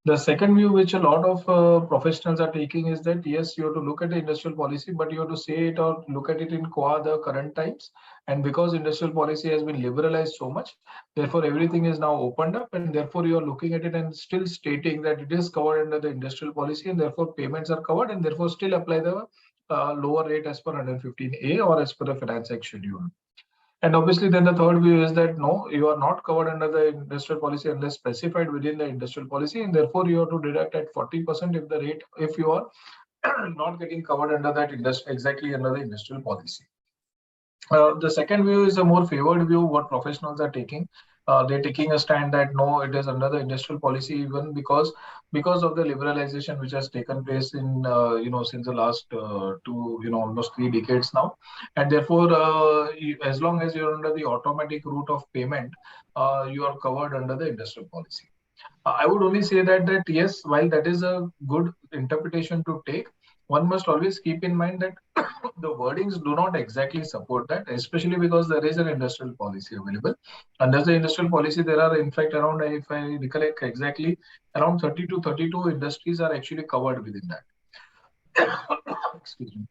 The second view, which a lot of professionals are taking, is that, yes, you have to look at the industrial policy, but you have to say it or look at it in qua the current times. And because industrial policy has been liberalized so much, therefore everything is now opened up, and therefore you are looking at it and still stating that it is covered under the industrial policy, and therefore payments are covered, and therefore still apply the lower rate as per 115A or as per the Finance Act schedule. And obviously, then the third view is that no, you are not covered under the industrial policy unless specified within the industrial policy, and therefore you have to deduct at 40% if you are not getting covered under that exactly under the industrial policy. The second view is a more favored view, what professionals are taking. They're taking a stand that no, it is under the industrial policy, even because of the liberalization which has taken place in since the last almost 3 decades now, and therefore as long as you're under the automatic route of payment, you are covered under the industrial policy. I would only say that yes, while that is a good interpretation to take, one must always keep in mind that the wordings do not exactly support that, especially because there is an industrial policy available. Under the industrial policy, there are, in fact, around, if I recollect exactly, around 30 to 32 industries are actually covered within that. Excuse me.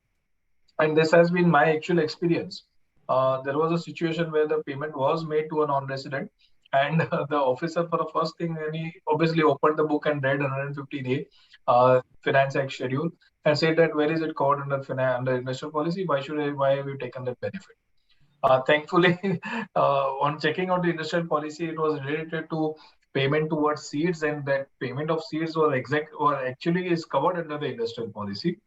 And this has been my actual experience. There was a situation where the payment was made to a non-resident, and the officer, for the first thing, and he obviously opened the book and read 115A Finance Act schedule and said that where is it covered under industrial policy? Why have you taken that benefit? Thankfully, on checking out the industrial policy, it was related to payment towards seeds, and that payment of seeds actually is covered under the industrial policy.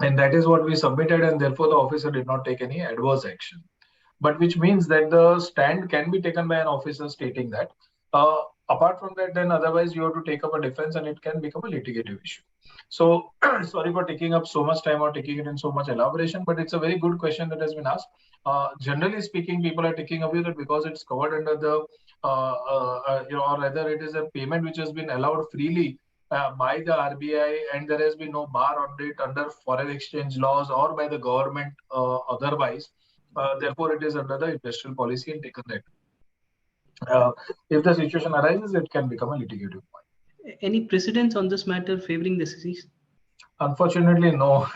And that is what we submitted, and therefore the officer did not take any adverse action. But which means that the stand can be taken by an officer stating that. Apart from that, then otherwise you have to take up a defense, and it can become a litigative issue. So sorry for taking up so much time or taking it in so much elaboration, but it's a very good question that has been asked. Generally speaking, people are taking a view that because it's covered under the, or rather it is a payment which has been allowed freely by the RBI, and there has been no bar on it under foreign exchange laws or by the government otherwise. Therefore, it is under the industrial policy and taken that. If the situation arises, it can become a litigative point.
Any precedents on this matter favoring the deceased?
Unfortunately, no.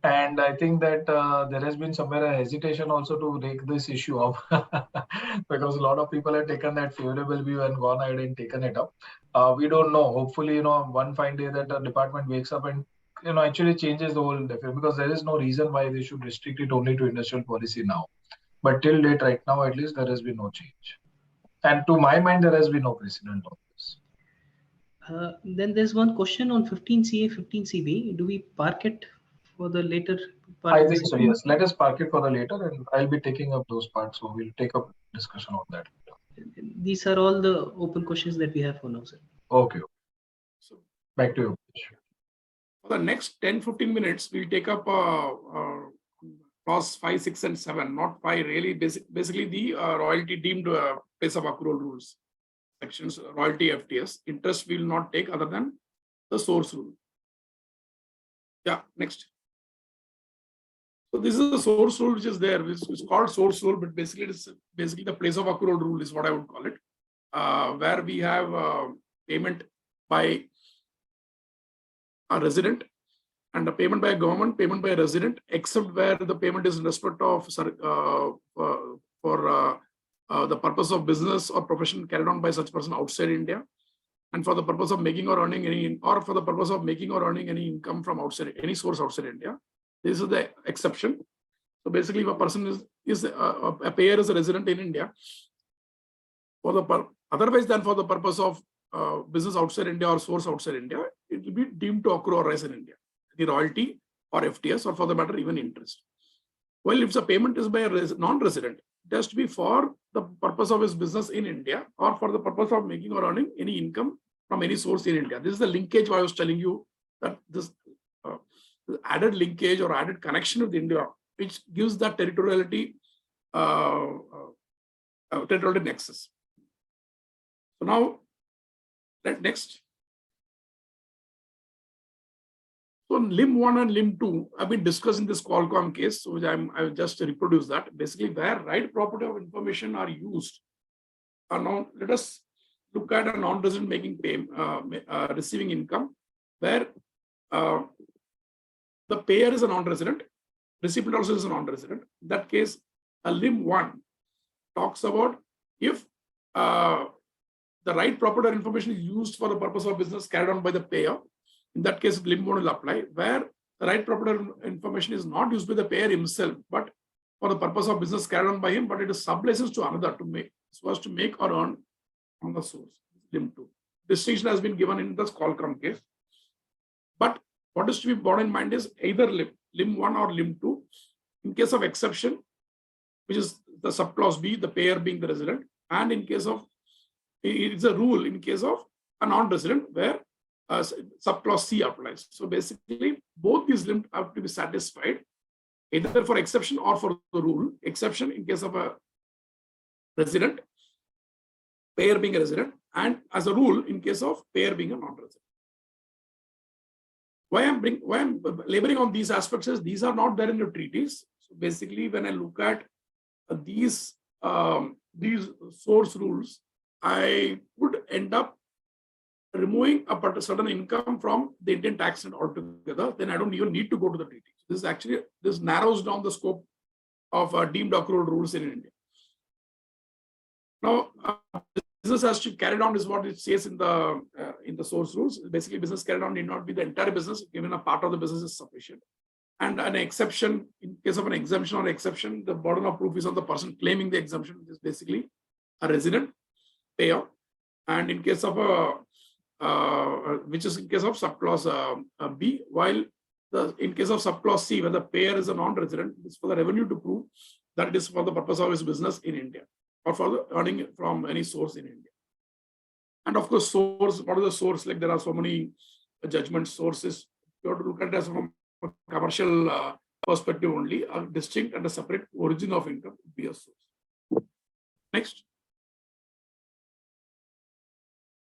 And I think that there has been somewhere a hesitation also to take this issue up because a lot of people have taken that favorable view and gone ahead and taken it up. We don't know. Hopefully, one fine day that the department wakes up and actually changes the whole definition, because there is no reason why they should restrict it only to industrial policy now. But till date, right now, at least there has been no change. And to my mind, there has been no precedent on this.
Then there's one question on 15CA, 15CB. Do we park it for the later part
I
of the
think so,
session?
yes. Let us park it for the later, and I'll be taking up those parts. So we'll take up discussion on that.
These are all the open questions that we have for now, sir.
Okay.
So
Back to you.
for the next 10-15 minutes, we'll take up clause 5, 6, and 7, not 5, really basically the royalty deemed place of accrual rules. Sections, royalty FTS. Interest we will not take other than the source rule. Yeah, next. So this is the source rule which is there. It's called source rule, but basically it's basically the place of accrual rule is what I would call it, where we have payment by a resident and a payment by a government, payment by a resident, except where the payment is in respect of the purpose of business or profession carried on by such person outside India, and for the purpose of making or earning any, or for the purpose of making or earning any income from outside, any source outside India. This is the exception. So basically, if a person is a payer is a resident in India, for the otherwise than for the purpose of business outside India or source outside India, it will be deemed to accrue or rise in India, the royalty or FTS, or for the matter even interest. Well, if the payment is by a non-resident, it has to be for the purpose of his business in India or for the purpose of making or earning any income from any source in India. This is the linkage I was telling you, that this added linkage or added connection with India, which gives that territoriality, territorial nexus. So now, next. So limb 1 and limb 2 have been discussed in this Qualcomm case, so I will just reproduce that. Basically, where right property of information are used. Now, let us look at a non-resident making receiving income, where the payer is a non-resident, recipient also is a non-resident. In that case, limb 1 talks about if the right property or information is used for the purpose of business carried on by the payer. In that case, limb 1 will apply, where the right property information is not used by the payer himself, but for the purpose of business carried on by him, but it is sublicensed to another to make, so as to make or earn on the source. Limb 2. Distinction has been given in the Qualcomm case. But what is to be borne in mind is either limb 1 or limb 2. In case of exception, which is the subclause B, the payer being the resident, and in case of, it's a rule in case of a non-resident where subclause C applies. So basically, both these limbs have to be satisfied, either for exception or for the rule. Exception in case of a resident, payer being a resident, and as a rule in case of payer being a non-resident. Why I'm laboring on these aspects is these are not there in the treaties. So basically, when I look at these source rules, I would end up removing a certain income from the Indian tax net altogether. Then I don't even need to go to the treaty. This narrows down the scope of deemed accrual rules in India. Now, business has to carry on is what it says in the source rules. Basically, business carried on need not be the entire business. Given a part of the business is sufficient. And an exception, in case of an exemption or exception, the burden of proof is on the person claiming the exemption, which is basically a resident payer. And in case of which is in case of subclause B, while in case of subclause C, where the payer is a non-resident, it's for the revenue to prove that it is for the purpose of his business in India or for the earning from any source in India. And of course, source, what is the source? Like there are so many judgment sources. You have to look at it as from a commercial perspective only. A distinct and a separate origin of income would be a source. Next.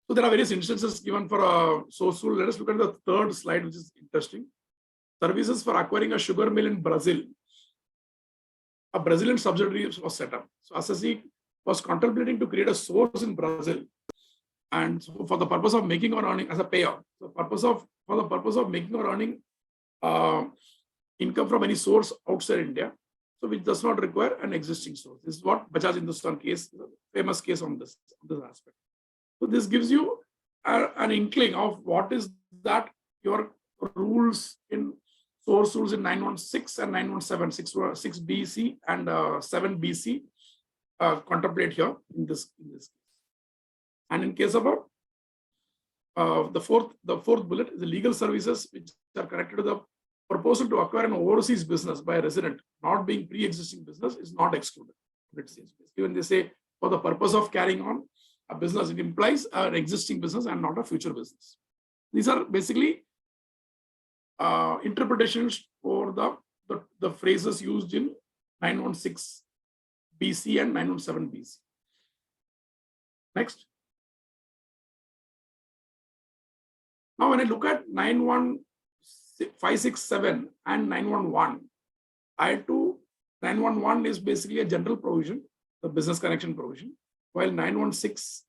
So there are various instances given for a source rule. Let us look at the third slide, which is interesting. Services for acquiring a sugar mill in Brazil. A Brazilian subsidiary was set up. So Assasi was contemplating to create a source in Brazil, and so for the purpose of making or earning as a payer. So for the purpose of making or earning income from any source outside India, so which does not require an existing source. This is what Bajaj Hindustan case, famous case on this aspect. So this gives you an inkling of what is that your rules in source rules in 916 and 917, 6 BC and 7 BC contemplate here in this case. And in case of the fourth bullet is the legal services which are connected to the proposal to acquire an overseas business by a resident, not being pre-existing business, is not excluded. When they say for the purpose of carrying on a business, it implies an existing business and not a future business. These are basically interpretations for the phrases used in 916 BC and 917 BC. Next. Now, when I look at 91567 and 911, I2 911 is basically a general provision, the business connection provision, while 916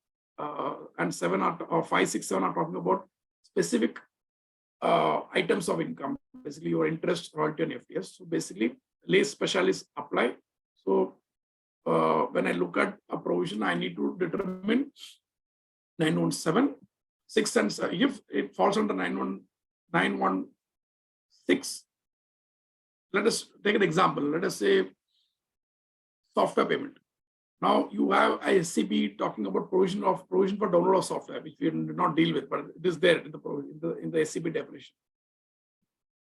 and 7 or 567 are talking about specific items of income, basically your interest, royalty, and FTS. So basically, lay specialists apply. So when I look at a provision, I need to determine 917, 6 and 7. If it falls under 916, let us take an example. Let us say software payment. Now you have a SCB talking about provision for download of software, which we did not deal with, but it is there in the SCB definition.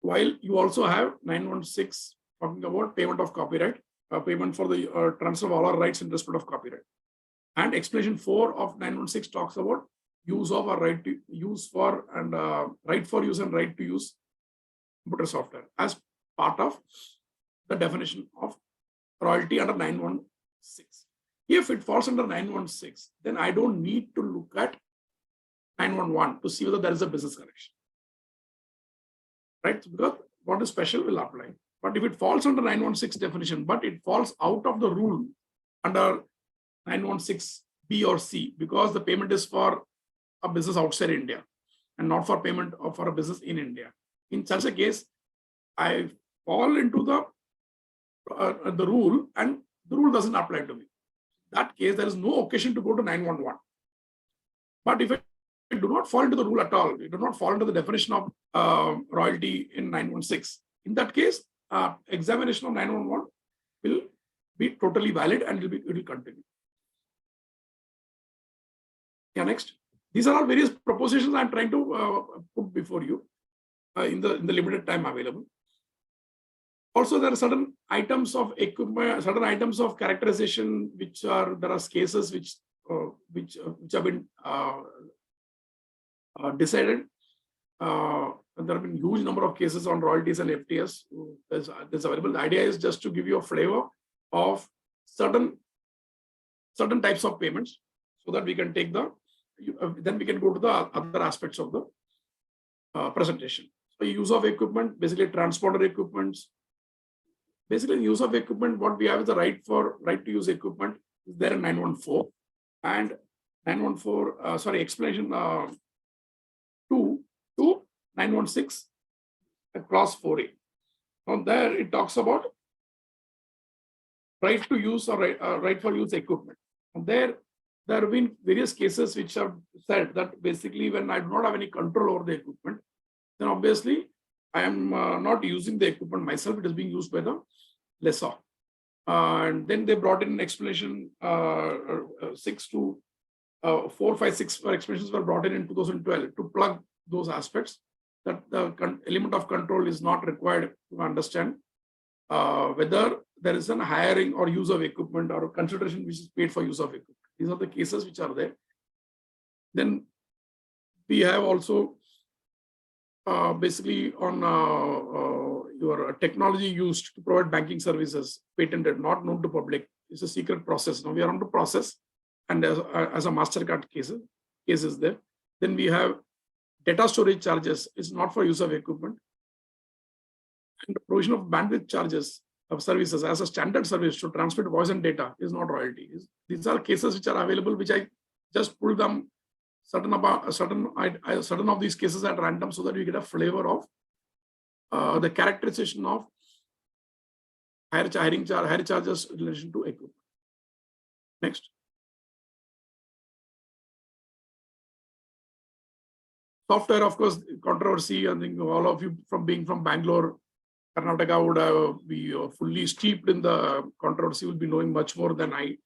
While you also have 916 talking about payment of copyright, payment for the transfer of all our rights in respect of copyright. And explanation 4 of 916 talks about use of or right to use for and right for use and right to use computer software as part of the definition of royalty under 916. If it falls under 916, then I don't need to look at 911 to see whether there is a business connection. Right? Because what is special will apply. But if it falls under 916 definition, but it falls out of the rule under 916 B or C, because the payment is for a business outside India and not for payment or for a business in India. In such a case, I fall into the rule and the rule doesn't apply to me. In that case, there is no occasion to go to 911. But if I do not fall into the rule at all, it do not fall into the definition of royalty in 916. In that case, examination of 911 will be totally valid and it will continue. Yeah, next. These are all various propositions I'm trying to put before you in the limited time available. Also, there are certain items of equipment, certain items of characterization, there are cases which have been decided. There have been huge number of cases on royalties and FTS. That's available. The idea is just to give you a flavor of certain types of payments, so that we can take then we can go to the other aspects of the presentation. So use of equipment, basically transporter equipments. Basically, use of equipment, what we have is the right to use equipment is there in 914 and 914, explanation 2 to 916 across 4A. Now there it talks about right to use or right for use equipment. And there have been various cases which have said that basically when I do not have any control over the equipment, then obviously I am not using the equipment myself, it is being used by the lessor. And then they brought in an explanation 6 to 4, 5, 6 explanations were brought in 2012 to plug those aspects that the element of control is not required to understand whether there is an hiring or use of equipment or consideration which is paid for use of equipment. These are the cases which are there. Then we have also basically on your technology used to provide banking services, patented, not known to public. It's a secret process. Now we are on to process, and as a MasterCard cases there. Then we have data storage charges is not for use of equipment. And the provision of bandwidth charges of services as a standard service to transmit voice and data is not royalty. These are cases which are available, which I just pulled them certain of these cases at random so that we get a flavor of the characterization of higher charges in relation to equipment. Next. Software, of course, controversy. I think all of you from being from Bangalore, Karnataka would be fully steeped in the controversy, will be knowing much more than I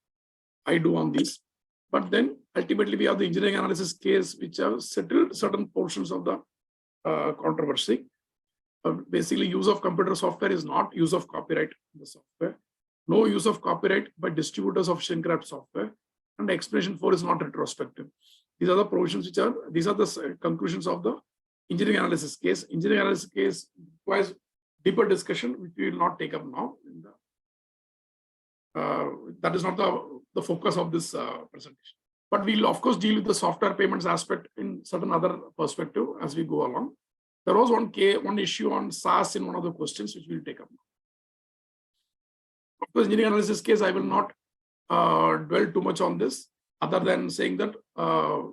do on this. But then ultimately we have the engineering analysis case, which have settled certain portions of the controversy. Basically, use of computer software is not use of copyright in the software. No use of copyright by distributors of Shinkraft software. And explanation 4 is not retrospective. These are the provisions which are, these are the conclusions of the engineering analysis case. Engineering analysis case requires deeper discussion, which we will not take up now. That is not the focus of this presentation. But we'll of course deal with the software payments aspect in certain other perspective as we go along. There was one issue on SaaS in one of the questions, which we'll take up now. Of course, engineering analysis case, I will not dwell too much on this, other than saying that the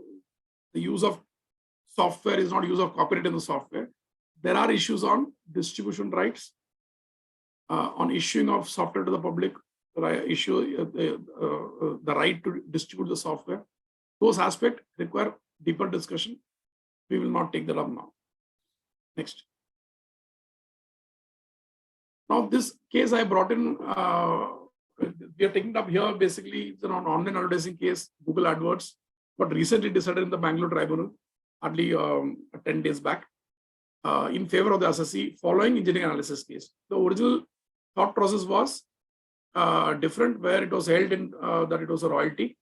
use of software is not use of copyright in the software. There are issues on distribution rights, on issuing of software to the public, the right to distribute the software. Those aspects require deeper discussion. We will not take that up now. Next. Now, this case I brought in, we are taking it up here. Basically, it's an online advertising case, Google AdWords, but recently decided in the Bangalore Tribunal, hardly 10 days back, in favor of the assessee following engineering analysis case. The original thought process was different, where it was held in that it was a royalty.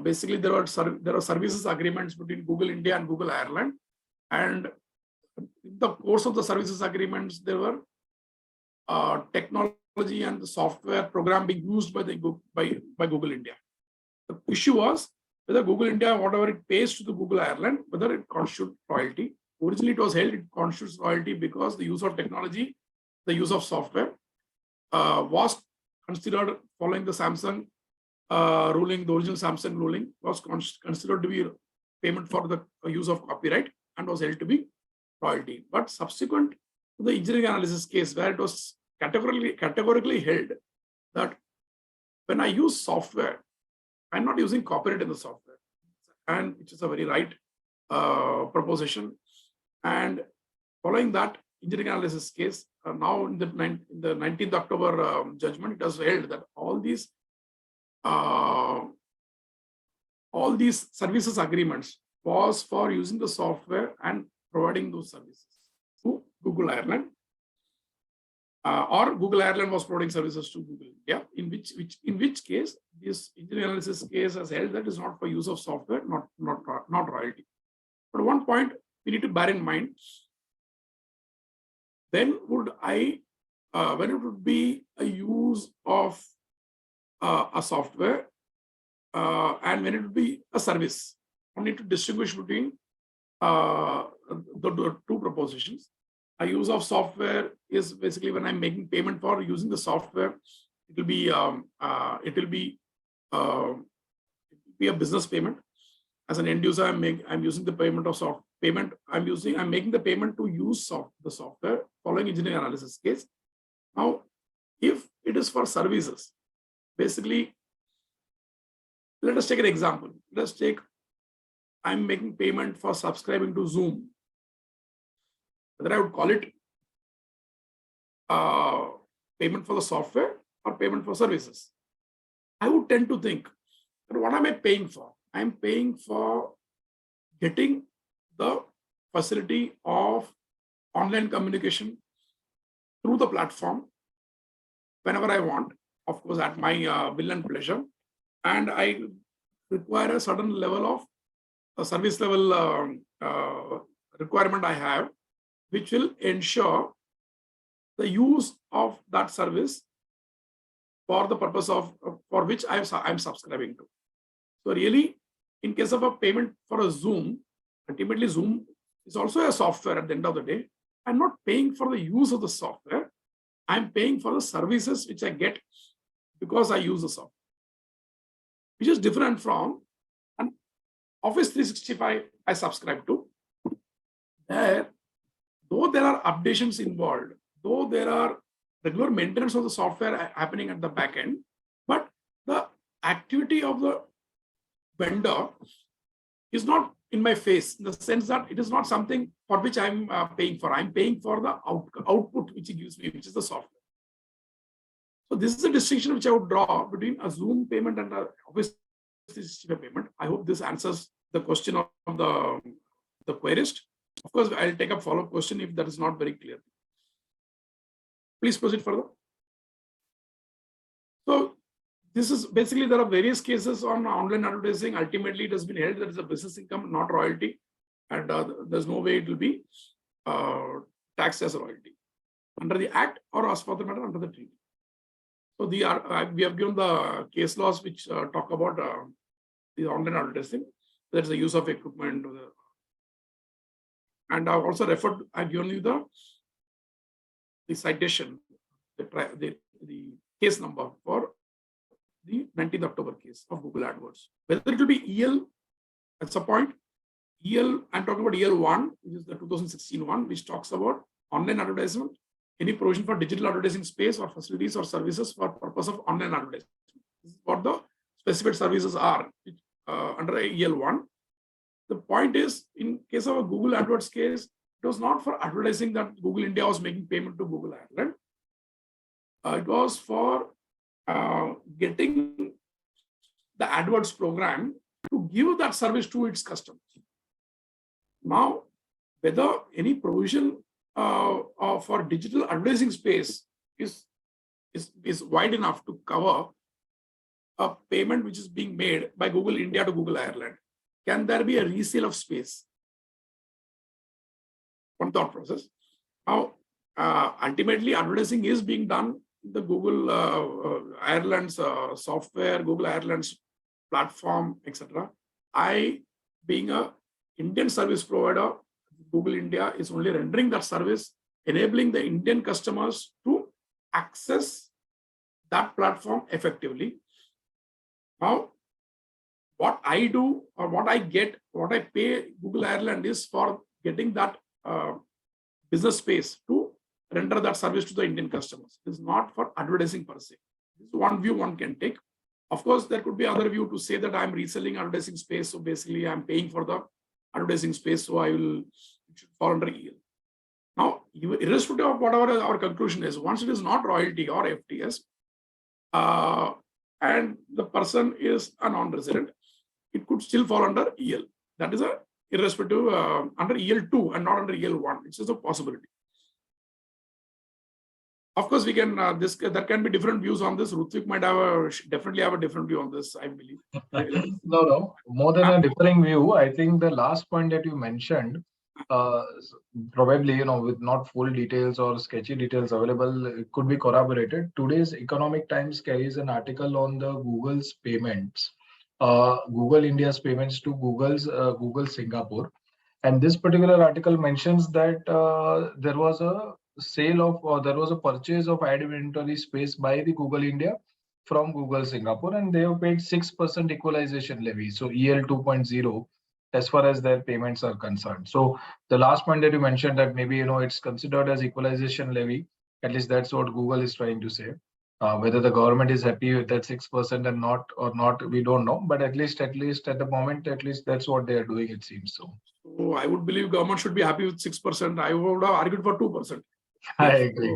Basically, there are services agreements between Google India and Google Ireland, and in the course of the services agreements, there were technology and the software program being used by Google India. The issue was whether Google India, whatever it pays to the Google Ireland, whether it constitutes royalty. Originally, it was held it constitutes royalty because the use of technology, the use of software was considered, following the Samsung ruling, the original Samsung ruling was considered to be payment for the use of copyright and was held to be royalty. But subsequent to the engineering analysis case, where it was categorically held that when I use software, I'm not using copyright in the software, and which is a very right proposition. And following that engineering analysis case, now in the 19th October judgment, it has held that all these services agreements was for using the software and providing those services to Google Ireland, or Google Ireland was providing services to Google India. In which case this engineering analysis case has held that is not for use of software, not royalty. But one point we need to bear in mind: when it would be a use of a software, and when it would be a service. I need to distinguish between the two propositions. A use of software is basically when I'm making payment for using the software. It will be a business payment. As an end user, I'm using the payment of payment. I'm making the payment to use the software following engineering analysis case. Now, if it is for services, basically, let us take an example. Let's take, I'm making payment for subscribing to Zoom. Whether I would call it payment for the software or payment for services. I would tend to think that what am I paying for? I'm paying for getting the facility of online communication through the platform whenever I want, of course, at my will and pleasure. And I require a certain level of service level requirement I have, which will ensure the use of that service for the purpose of for which I'm subscribing to. So really, in case of a payment for a Zoom, ultimately Zoom is also a software at the end of the day. I'm not paying for the use of the software. I'm paying for the services which I get because I use the software, which is different from an Office 365 I subscribe to. There, though there are updations involved, though there are regular maintenance of the software happening at the back end, but the activity of the vendor is not in my face, in the sense that it is not something for which I'm paying for. I'm paying for the output which it gives me, which is the software. So this is a distinction which I would draw between a Zoom payment and a obviously payment. I hope this answers the question of the querist. Of course, I'll take a follow-up question if that is not very clear. Please proceed further. So this is basically, there are various cases on online advertising. Ultimately, it has been held that it's a business income, not royalty. And there's no way it will be taxed as a royalty under the Act or as for the matter under the treaty. So we have given the case laws which talk about the online advertising. That's the use of equipment. And I've also I've given you the citation, the case number for the 19th October case of Google AdWords. Whether it will be EL, that's a point. EL, I'm talking about EL 1, which is the 2016 one, which talks about online advertisement, any provision for digital advertising space or facilities or services for purpose of online advertising. This is what the specified services are under EL 1. The point is, in case of a Google AdWords case, it was not for advertising that Google India was making payment to Google Ireland. It was for getting the AdWords program to give that service to its customers. Now, whether any provision for digital advertising space is wide enough to cover a payment which is being made by Google India to Google Ireland, can there be a resale of space? One thought process. Now, ultimately, advertising is being done in the Google Ireland's software, Google Ireland's platform, etc. I, being a Indian service provider, Google India is only rendering that service, enabling the Indian customers to access that platform effectively. Now, what I do or what I get, what I pay Google Ireland is for getting that business space to render that service to the Indian customers. It is not for advertising per se. This is one view one can take. Of course, there could be other view to say that I'm reselling advertising space. So basically, I'm paying for the advertising space. So it should fall under EL. Now, irrespective of whatever our conclusion is, once it is not royalty or FTS, and the person is a non-resident, it could still fall under EL. That is a irrespective under EL2 and not under EL1, which is a possibility. Of course, we can there can be different views on this. Rutvik might definitely have a different view on this, I believe.
No. More than a differing view, I think the last point that you mentioned, probably with not full details or sketchy details available, it could be corroborated. Today's Economic Times carries an article on the Google's payments, Google India's payments to Google Singapore, and this particular article mentions that there was a sale of, or there was a purchase of ad inventory space by the Google India from Google Singapore, and they have paid 6% equalization levy, so EL 2.0, as far as their payments are concerned. So the last point that you mentioned, that maybe it's considered as equalization levy, at least that's what Google is trying to say. Whether the government is happy with that 6% and not, we don't know. But at least at the moment, at least that's what they are doing, it seems so.
So I would believe government should be happy with 6%. I would have argued for 2%.
I agree.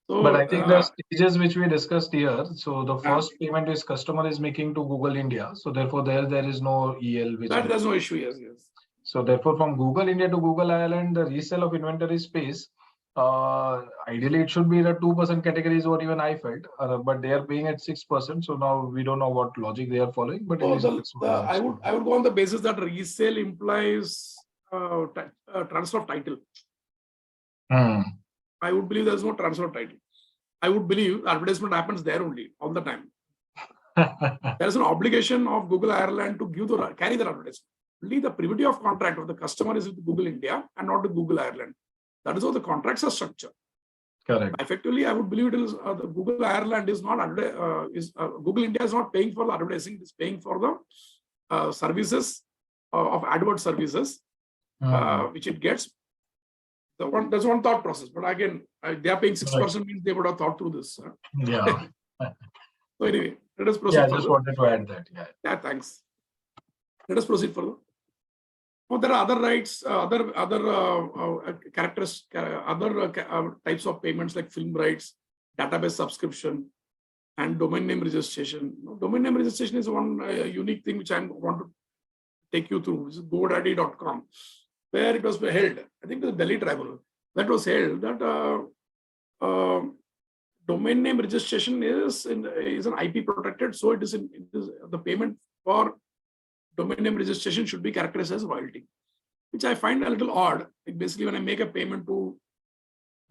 So,
but I think the stages which we discussed here, so the first payment is customer is making to Google India. So therefore there is no EL.
There's no issue, yes.
So therefore from Google India to Google Ireland, the resale of inventory space, ideally it should be the 2% categories or even I felt, but they are paying at 6%. So now we don't know what logic they are following. But
I would go on the basis that resale implies transfer of title. I would believe there's no transfer of title. I would believe advertisement happens there only all the time. There is an obligation of Google Ireland to carry the advertisement. Only the privity of contract of the customer is with Google India and not with Google Ireland. That is how the contracts are structured.
Correct.
Effectively, I would believe it is the Google Ireland is not Google India is not paying for the advertising. It is paying for the services of AdWords services, which it gets That's one thought process. But again, they are paying 6% means they would have thought through this.
Yeah.
So anyway, let us proceed.
Yeah, I just wanted to add that. Yeah.
Yeah, thanks. Let us proceed further. Now, there are other rights, other characters, other types of payments like film rights, database subscription, and domain name registration. Domain name registration is one unique thing which I want to take you through, which is godaddy.com, where it was held. I think the Delhi tribunal that was held that domain name registration is an IP protected, so it is the payment for domain name registration should be characterized as royalty, which I find a little odd. Like basically, when I make a payment to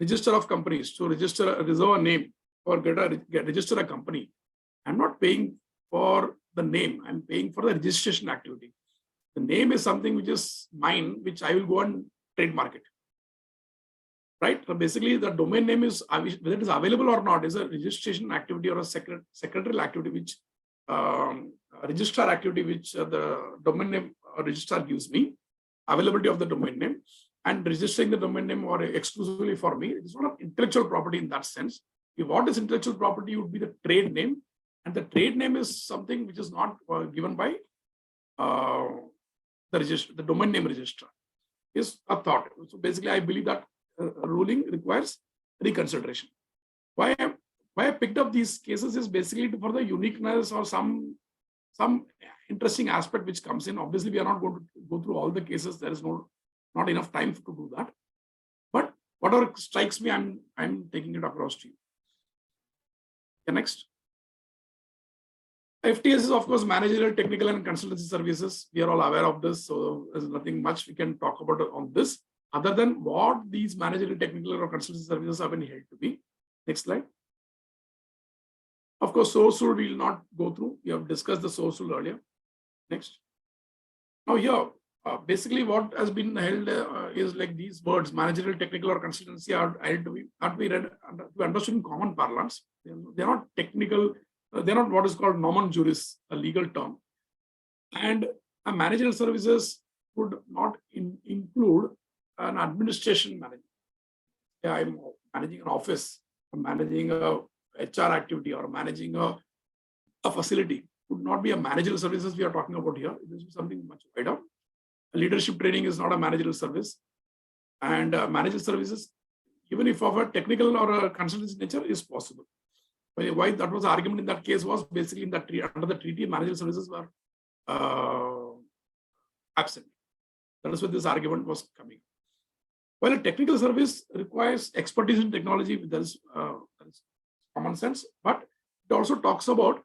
register of companies to reserve a name or register a company, I'm not paying for the name. I'm paying for the registration activity. The name is something which is mine, which I will go and trademark it. Right? So basically, the domain name is whether it is available or not is a registration activity or a secretarial activity, which registrar activity, which the domain name registrar gives me, availability of the domain name, and registering the domain name or exclusively for me. It's not an intellectual property in that sense. If what is intellectual property would be the trade name, and the trade name is something which is not given by the domain name registrar. Is a thought. So basically, I believe that ruling requires reconsideration. Why I picked up these cases is basically for the uniqueness or some interesting aspect which comes in. Obviously, we are not going to go through all the cases. There is not enough time to do that. But whatever strikes me, I'm taking it across to you. Okay, next. FTS is, of course, managerial, technical, and consultancy services. We are all aware of this, so there's nothing much we can talk about on this, other than what these managerial, technical, or consultancy services have been held to be. Next slide. Of course, source rule we will not go through. We have discussed the source rule earlier. Next. Now here, basically what has been held is like these words, managerial, technical, or consultancy are held to be read to be understood in common parlance. They're not technical. They're not what is called nomen juris, a legal term. And a managerial services would not include an administration manager. Yeah, I'm managing an office, I'm managing a HR activity, or managing a facility. Would not be a managerial services we are talking about here. This is something much wider. Leadership training is not a managerial service. And managerial services, even if of a technical or a consultancy nature, is possible. Why that was the argument in that case was basically in that under the treaty, managerial services were absent. That is where this argument was coming. While a technical service requires expertise in technology, that is common sense, but it also talks about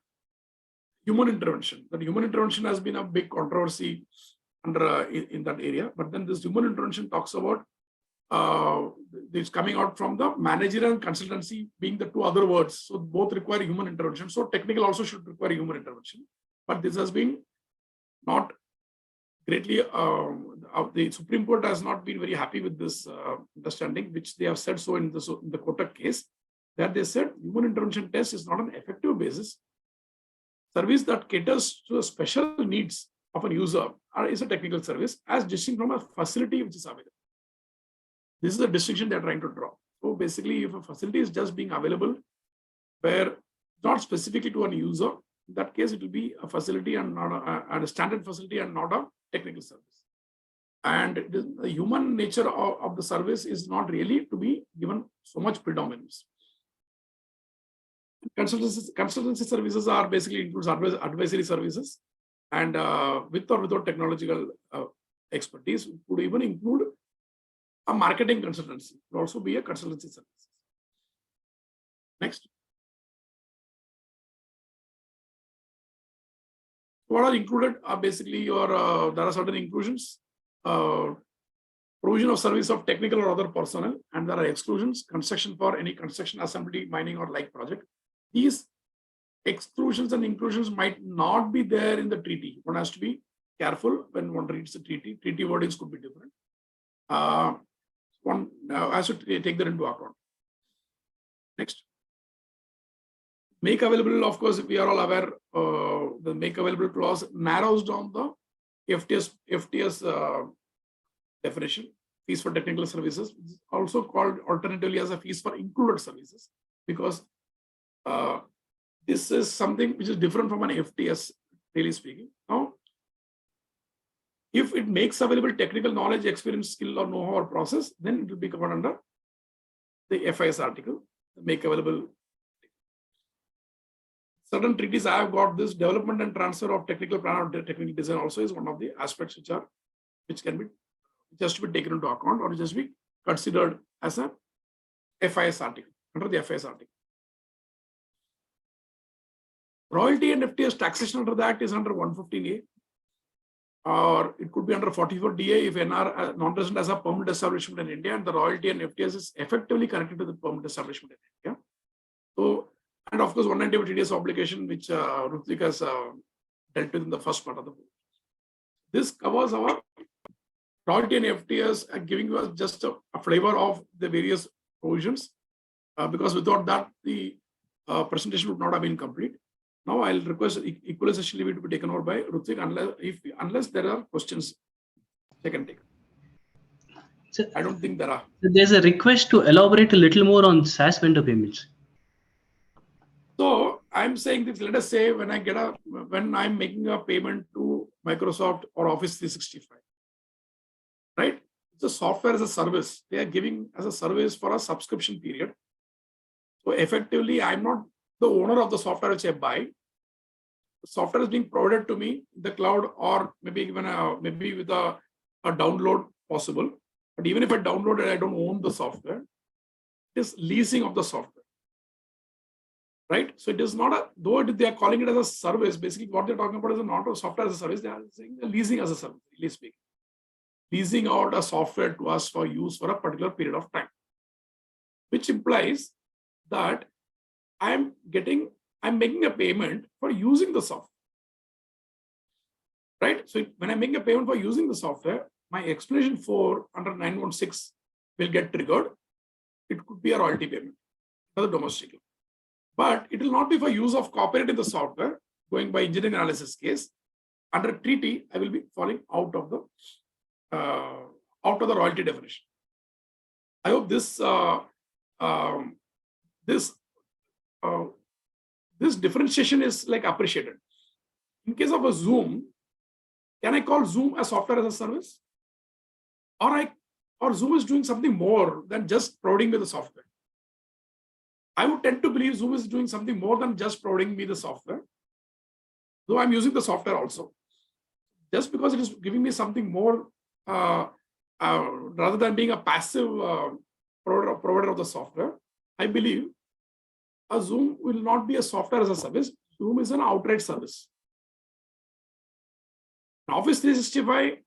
human intervention. That human intervention has been a big controversy under in that area. But then this human intervention talks about it's coming out from the managerial and consultancy being the two other words. So both require human intervention. So technical also should require human intervention. But this has been not greatly, the Supreme Court has not been very happy with this understanding, which they have said so in the Kotak case, that they said human intervention test is not an effective basis. Service that caters to the special needs of a user is a technical service as distinct from a facility which is available. This is the distinction they're trying to draw. So basically, if a facility is just being available where not specifically to a user, in that case, it will be a facility and not a standard facility and not a technical service. And the human nature of the service is not really to be given so much predominance. Consultancy services are basically includes advisory services, and with or without technological expertise, would even include a marketing consultancy. It would also be a consultancy service. Next. What are included are basically there are certain inclusions, provision of service of technical or other personnel, and there are exclusions, construction for any construction, assembly, mining, or like project. These exclusions and inclusions might not be there in the treaty. One has to be careful when one reads the treaty. Treaty wordings could be different. One has to take that into account. Next. Make available, of course, we are all aware, the make available clause narrows down the FTS definition. fees for technical services, which is also called alternatively as a fees for included services, because this is something which is different from an FTS, really speaking. Now, if it makes available technical knowledge, experience, skill, or know-how or process, then it will be covered under the FIS article, make available. Certain treaties I have got this development and transfer of technical plan or technical design also is one of the aspects which can be just to be taken into account or just be considered as a FIS article, under the FIS article. Royalty and FTS taxation under the Act is under 115A, or it could be under 44DA if NR non-resident has a permanent establishment in India and the royalty and FTS is effectively connected to the permanent establishment in India. So, and of course, 190 TDS obligation, which Rutvik has dealt with in the first part of the book. This covers our royalty and FTS, giving us just a flavor of the various provisions, because without that, the presentation would not have been complete. Now I'll request equalization levy to be taken over by Rutvik, unless there are questions they can take.
So,
I don't think there are.
There's a request to elaborate a little more on SaaS vendor payments.
So I'm saying this, let us say when I'm making a payment to Microsoft or Office 365, right? It's a software as a service. They are giving as a service for a subscription period. So effectively, I'm not the owner of the software which I buy. The software is being provided to me in the cloud, or maybe even maybe with a download possible. But even if I download it, I don't own the software. It is leasing of the software, right? So it is not though they are calling it as a service. Basically, what they're talking about is not a software as a service. They are saying they're leasing as a service. Really speaking, leasing out a software to us for use for a particular period of time, which implies that I'm making a payment for using the software, right? So when I'm making a payment for using the software, my explanation 4 under 916 will get triggered. It could be a royalty payment for the domestic law, but it will not be for use of copyright in the software. Going by engineering analysis case, under treaty, I will be falling out of the royalty definition. I hope this differentiation is like appreciated. In case of a Zoom, can I call Zoom a software as a service? Or Zoom is doing something more than just providing me the software? I would tend to believe Zoom is doing something more than just providing me the software, though I'm using the software also. Just because it is giving me something more, rather than being a passive provider of the software, I believe a Zoom will not be a software as a service. Zoom is an outright service. In Office 365,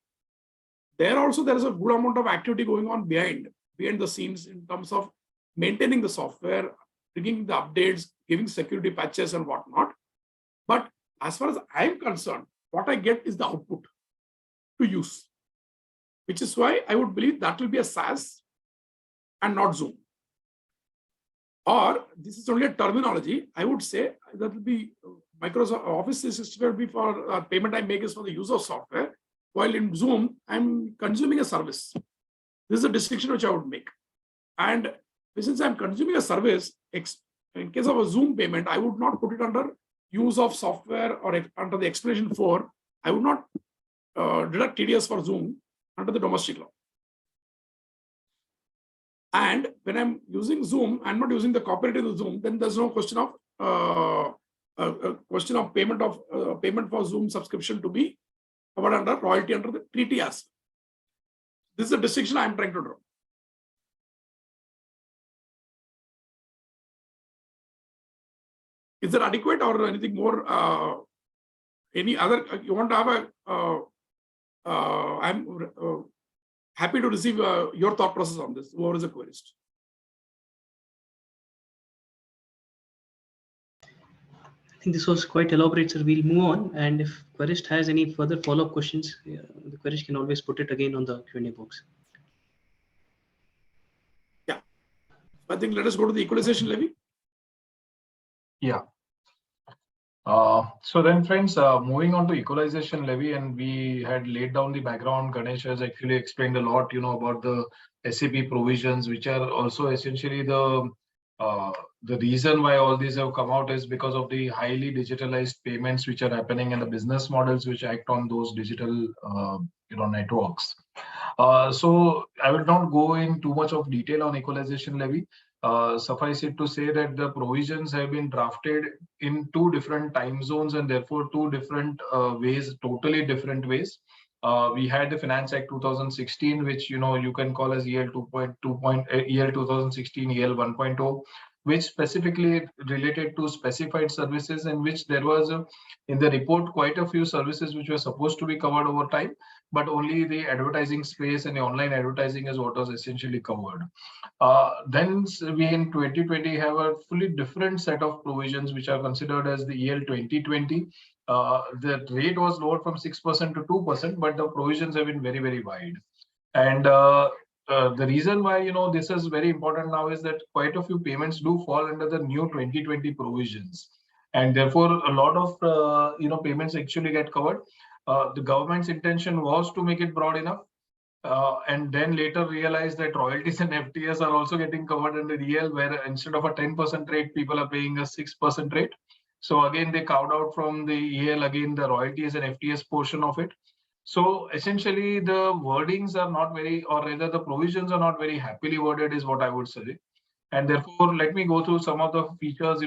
there is a good amount of activity going on behind the scenes in terms of maintaining the software, bringing the updates, giving security patches and whatnot. But as far as I'm concerned, what I get is the output to use, which is why I would believe that will be a SaaS and not Zoom. Or this is only a terminology. I would say that will be Microsoft Office 365 will be for payment I make is for the use of software, while in Zoom, I'm consuming a service. This is a distinction which I would make. And since I'm consuming a service, in case of a Zoom payment, I would not put it under use of software or under the explanation 4. I would not deduct TDS for Zoom under the domestic law. And when I'm using Zoom, I'm not using the copyright in the Zoom, then there's no question of payment for Zoom subscription to be covered under royalty under the treaty aspect. This is a distinction I'm trying to draw. Is that adequate or anything more? Any other you want to have I'm happy to receive your thought process on this, whoever is a querist.
I think this was quite elaborate, sir. We'll move on. And if querist has any further follow-up questions, the querist can always put it again on the Q&A box.
Yeah. I think let us go to the equalization levy.
Yeah. So then, friends, moving on to equalization levy, and we had laid down the background. Ganesh has actually explained a lot, about the SAP provisions, which are also essentially uh, the reason why all these have come out is because of the highly digitalized payments which are happening and the business models which act on those digital, networks. So I will not go in too much of detail on equalization levy. Suffice it to say that the provisions have been drafted in two different time zones and therefore two different ways, totally different ways. We had the Finance Act 2016, which you can call as EL 2.2. EL 2016 EL 1.0, which specifically related to specified services, in which there was in the report quite a few services which were supposed to be covered over time, but only the advertising space and the online advertising is what was essentially covered. Then we in 2020 have a fully different set of provisions which are considered as the EL 2020. The rate was lowered from 6% to 2%, but the provisions have been very, very wide. And the reason why this is very important now is that quite a few payments do fall under the new 2020 provisions, and therefore a lot of payments actually get covered. The government's intention was to make it broad enough, and then later realized that royalties and FTS are also getting covered under EL, where instead of a 10% rate, people are paying a 6% rate. So again, they carved out from the EL again the royalties and FTS portion of it. So essentially, the wordings are not very, or rather, the provisions are not very happily worded, is what I would say. And therefore, let me go through some of the features.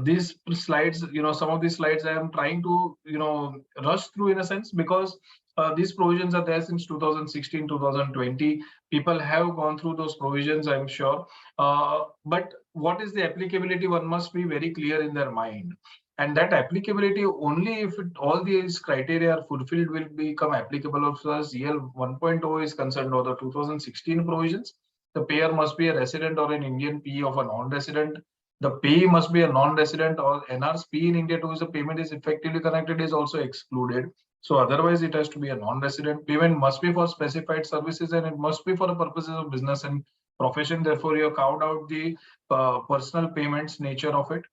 These slides, some of these slides I am trying to, rush through in a sense, because these provisions are there since 2016, 2020. People have gone through those provisions, I'm sure. But what is the applicability? One must be very clear in their mind. And that applicability, only if all these criteria are fulfilled, will become applicable. As far as EL 1.0 is concerned, or the 2016 provisions, the payer must be a resident or an Indian PE of a non-resident. The payee must be a non-resident, or NR's PE in India to which the payment is effectively connected is also excluded. So otherwise, it has to be a non-resident. Payment must be for specified services, and it must be for the purposes of business and profession. Therefore, you have carved out the personal payments nature of it.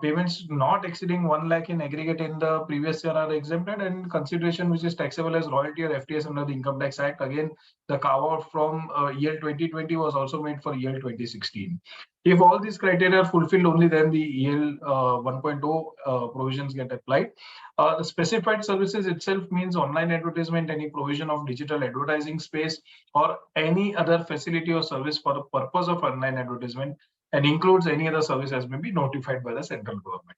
Payments not exceeding 1 lakh in aggregate in the previous year are exempted, and consideration which is taxable as royalty or FTS under the Income Tax Act. Again, the carve out from EL 2020 was also made for EL 2016. If all these criteria are fulfilled, only then the EL 1.0 provisions get applied. The specified services itself means online advertisement, any provision of digital advertising space, or any other facility or service for the purpose of online advertisement, and includes any other service as may be notified by the central government.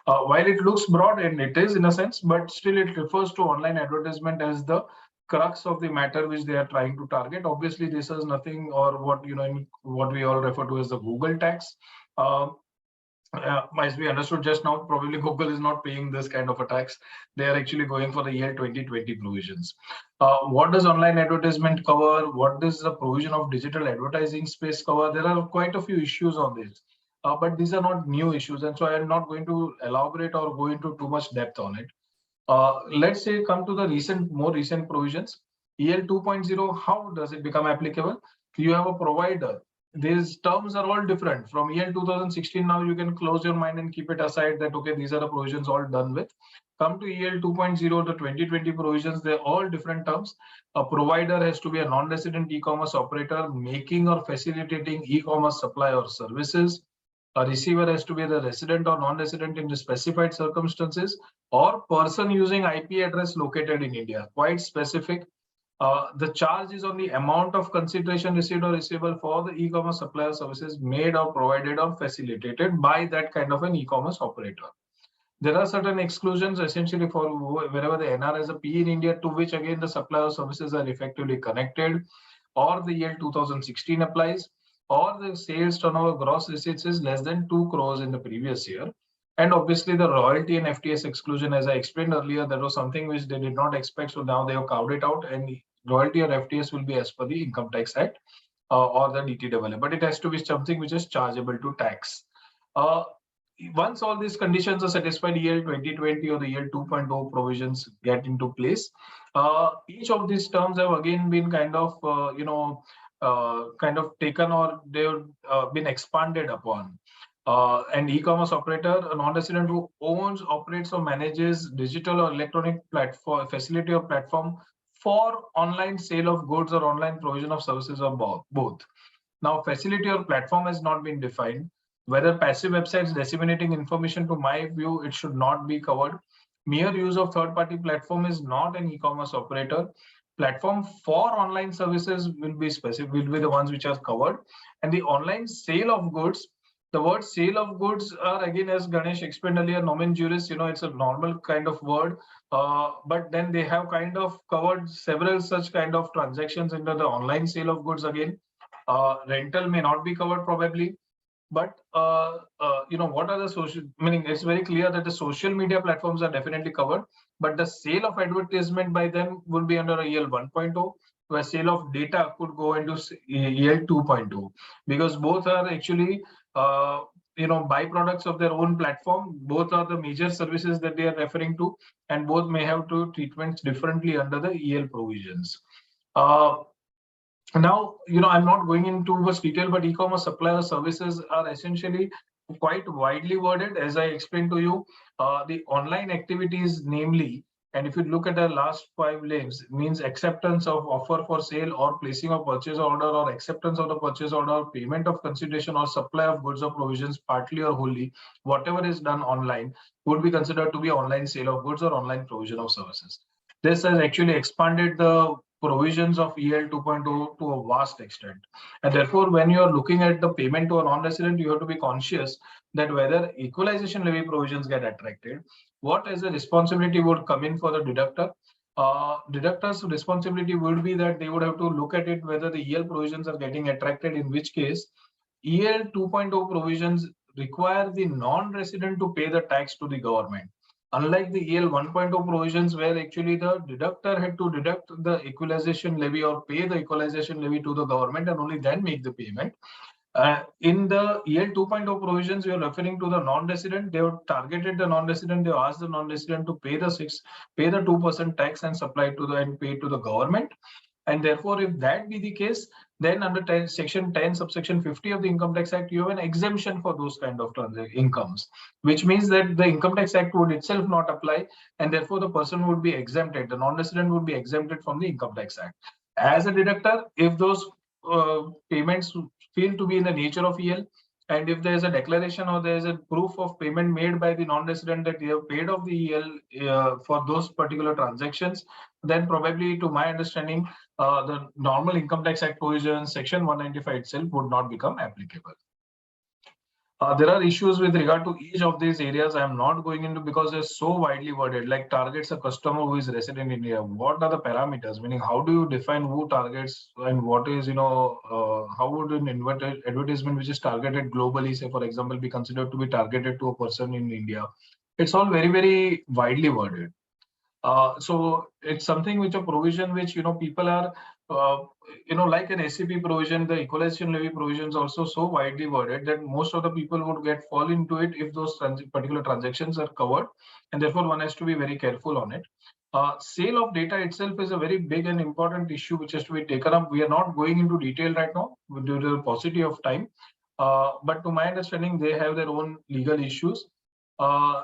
While it looks broad, and it is in a sense, but still it refers to online advertisement as the crux of the matter which they are trying to target. Obviously, this is nothing, or what what we all refer to as the Google tax. As we understood just now, probably Google is not paying this kind of a tax. They are actually going for the year 2020 provisions. What does online advertisement cover? What does the provision of digital advertising space cover? There are quite a few issues on this, but these are not new issues, and so I am not going to elaborate or go into too much depth on it. Let's say come to the more recent provisions. EL 2.0, how does it become applicable? You have a provider. These terms are all different. From EL 2016, now you can close your mind and keep it aside that, okay, these are the provisions all done with. Come to EL 2.0, the 2020 provisions, they're all different terms. A provider has to be a non-resident e-commerce operator making or facilitating e-commerce supply or services. A receiver has to be the resident or non-resident in the specified circumstances, or person using IP address located in India. Quite specific. The charge is on the amount of consideration received or receivable for the e-commerce supplier services made or provided or facilitated by that kind of an e-commerce operator. There are certain exclusions essentially for wherever the NR has a P in India, to which again the supplier services are effectively connected, or the year 2016 applies, or the sales turnover gross receipts is less than 2 crores in the previous year. And obviously the royalty and FTS exclusion, as I explained earlier, that was something which they did not expect. So now they have carved it out, and royalty or FTS will be as per the Income Tax Act or the DTAA, but it has to be something which is chargeable to tax. Once all these conditions are satisfied, EL 2020 or the EL 2.0 provisions get into place. Each of these terms have again been kind of, taken, or they've been expanded upon. An e-commerce operator, a non-resident who owns, operates, or manages digital or electronic platform facility or platform for online sale of goods or online provision of services or both. Now, facility or platform has not been defined. Whether passive websites disseminating information, to my view, it should not be covered. Mere use of third-party platform is not an e-commerce operator. Platform for online services will be specific, will be the ones which are covered. And the online sale of goods, the word sale of goods are, again, as Ganesh explained earlier, nomen juris, it's a normal kind of word. But then they have kind of covered several such kind of transactions into the online sale of goods again. Rental may not be covered probably, but what are the social, meaning it's very clear that the social media platforms are definitely covered, but the sale of advertisement by them will be under EL 1.0, where sale of data could go into EL 2.0, because both are actually byproducts of their own platform. Both are the major services that they are referring to, and both may have to treatments differently under the EL provisions. Now, I'm not going into much detail, but e-commerce supplier services are essentially quite widely worded. As I explained to you, the online activities, namely, and if you look at the last 5 lanes, means acceptance of offer for sale or placing of purchase order or acceptance of the purchase order, payment of consideration or supply of goods or provisions, partly or wholly, whatever is done online would be considered to be online sale of goods or online provision of services. This has actually expanded the provisions of EL 2.0 to a vast extent. And therefore, when you are looking at the payment to a non-resident, you have to be conscious that whether equalization levy provisions get attracted, what as a responsibility would come in for the deductor. Deductor's responsibility would be that they would have to look at it whether the EL provisions are getting attracted, in which case EL 2.0 provisions require the non-resident to pay the tax to the government. Unlike the EL 1.0 provisions, where actually the deductor had to deduct the equalization levy or pay the equalization levy to the government and only then make the payment. In the EL 2.0 provisions, you are referring to the non-resident. They have targeted the non-resident. They have asked the non-resident to pay the 2% tax and supply to and pay to the government. And therefore, if that be the case, then under section 10, subsection 50 of the Income Tax Act, you have an exemption for those kind of incomes, which means that the Income Tax Act would itself not apply, and therefore the person would be exempted. The non-resident would be exempted from the Income Tax Act. As a deductor, if those payments feel to be in the nature of EL, and if there is a declaration or there is a proof of payment made by the non-resident that they have paid off the EL for those particular transactions, then probably, to my understanding, the normal Income Tax Act provision, section 195 itself would not become applicable. There are issues with regard to each of these areas. I am not going into because they're so widely worded, like targets a customer who is resident in India. What are the parameters? Meaning, how do you define who targets and what is, how would an advertisement which is targeted globally, say, for example, be considered to be targeted to a person in India? It's all very, very widely worded. So it's something which a provision which, people are, like an SCP provision, the equalization levy provisions also so widely worded that most of the people would fall into it if those particular transactions are covered. And therefore, one has to be very careful on it. Sale of data itself is a very big and important issue which has to be taken up. We are not going into detail right now due to the paucity of time. But to my understanding, they have their own legal issues.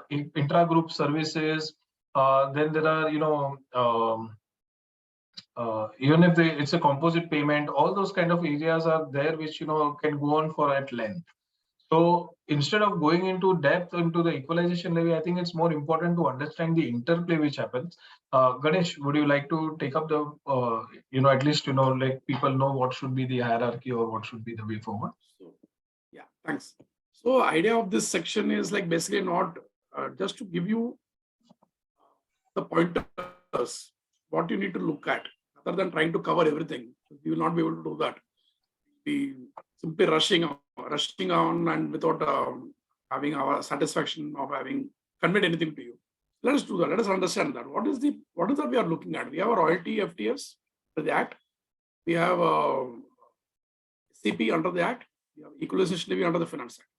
Intra-group services, then there are, even if it's a composite payment, all those kind of areas are there which, can go on for at length. So instead of going into depth into the equalization levy, I think it's more important to understand the interplay which happens. Ganesh, would you like to take up the, at least, like people know what should be the hierarchy or what should be the way forward?
So, yeah, thanks. So idea of this section is like basically not just to give you the pointers, what you need to look at, rather than trying to cover everything. We will not be able to do that. Be simply rushing on and without having our satisfaction of having conveyed anything to you. Let us do that. Let us understand that. What is that we are looking at? We have a royalty FTFs under the Act. We have CP under the Act. We have equalization levy under the Finance Act.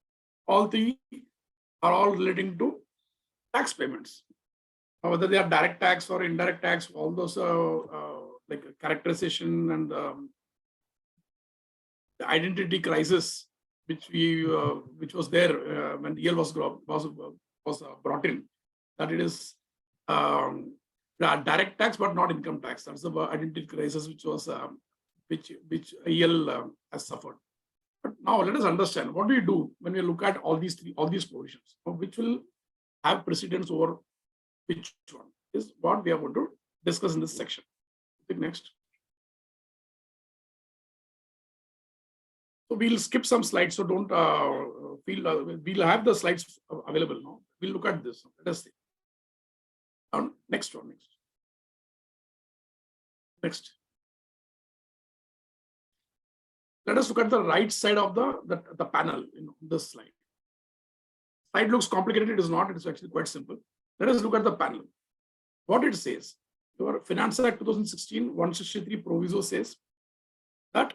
All three are all relating to tax payments. Whether they are direct tax or indirect tax, all those like characterization and the identity crisis which was there when EL was brought in, that it is direct tax but not income tax. That's the identity crisis which was which EL has suffered. But now let us understand what do we do when we look at all these provisions, which will have precedence over which one is what we are going to discuss in this section. Next. So we'll skip some slides, so don't feel we'll have the slides available now. We'll look at this. Let us see. Next one. Next. Let us look at the right side of the panel in this slide. Slide looks complicated. It is not. It is actually quite simple. Let us look at the panel. What it says. Your Finance Act 2016 163 proviso says that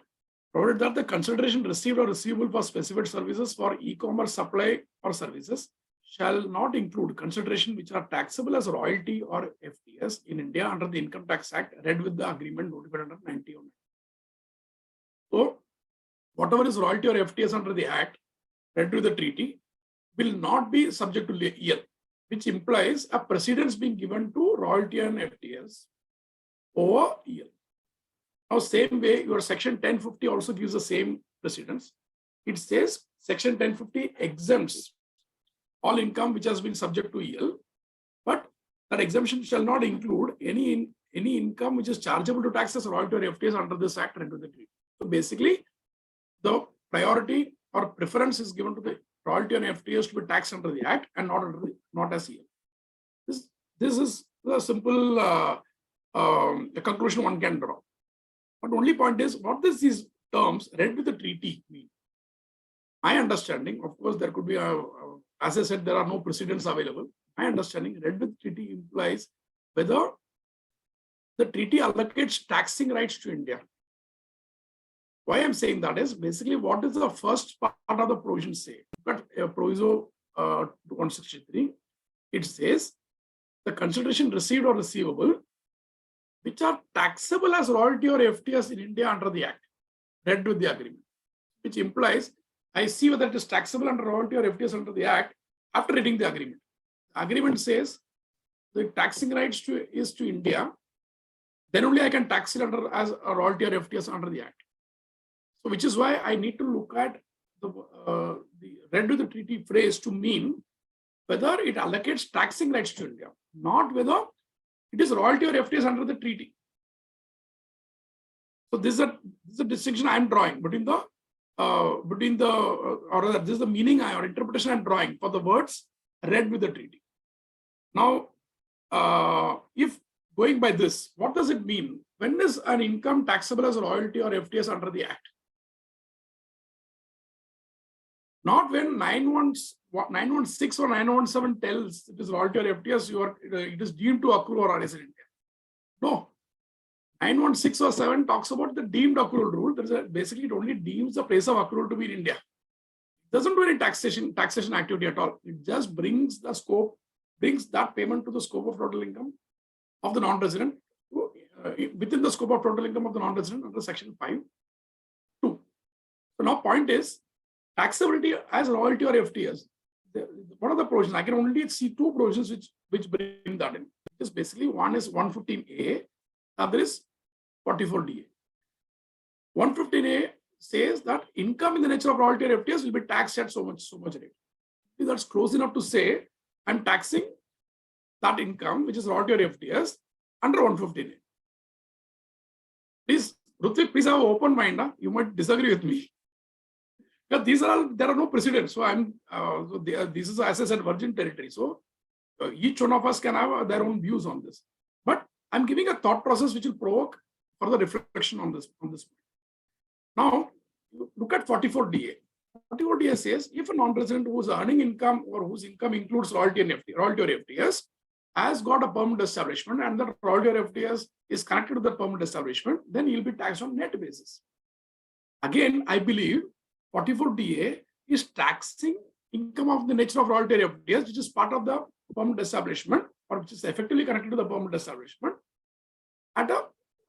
provided that the consideration received or receivable for specified services for e-commerce supply or services shall not include consideration which are taxable as royalty or FTS in India under the Income Tax Act, read with the agreement notified under 9009. So, whatever is royalty or FTS under the Act, read with the treaty, will not be subject to EL, which implies a precedence being given to royalty and FTS over EL. Now, same way, your section 1050 also gives the same precedence. It says section 1050 exempts all income which has been subject to EL, but that exemption shall not include any income which is chargeable to taxes, royalty or FTS under this act and into the treaty. So basically, the priority or preference is given to the royalty and FTS to be taxed under the act and not as EL. This is the simple the conclusion one can draw. But the only point is, what does these terms read with the treaty mean? My understanding, of course, there could be as I said, there are no precedents available. My understanding, read with treaty implies whether the treaty allocates taxing rights to India. Why I'm saying that is basically what does the first part of the provision say? But proviso 163, it says the consideration received or receivable which are taxable as royalty or FTS in India under the Act, read with the agreement, which implies I see whether it is taxable under royalty or FTS under the Act after reading the agreement. The agreement says the taxing rights is to India, then only I can tax it under as a royalty or FTS under the Act. So, which is why I need to look at the read with the treaty phrase to mean whether it allocates taxing rights to India, not whether it is royalty or FTS under the treaty. So this is a distinction I am drawing between the or this is the meaning or interpretation I am drawing for the words read with the treaty. Now, if going by this, what does it mean? When is an income taxable as royalty or FTS under the Act? Not when 916 or 917 tells it is royalty or FTS, it is deemed to accrue or arise in India. No. 916 or 7 talks about the deemed accrual rule. Basically, it only deems the place of accrual to be in India. It doesn't do any taxation activity at all. It just brings that payment to the scope of total income of the non-resident, within the scope of total income of the non-resident under section 5.2. So now point is, taxability as royalty or FTS. What are the provisions? I can only see two provisions which bring that in. It's basically one is 115A, other is 44DA. 115A says that income in the nature of royalty or FTS will be taxed at so much rate. That's close enough to say I'm taxing that income, which is royalty or FTS, under 115A. Please, Rutvik, please have an open mind. You might disagree with me. But there are no precedents. So this is, as I said, virgin territory. So each one of us can have their own views on this. But I'm giving a thought process which will provoke further reflection on this. Now, look at 44DA. 44DA says if a non-resident who is earning income or whose income includes royalty or FTS has got a permanent establishment and the royalty or FTS is connected to the permanent establishment, then he will be taxed on net basis. Again, I believe 44DA is taxing income of the nature of royalty or FTS, which is part of the permanent establishment or which is effectively connected to the permanent establishment at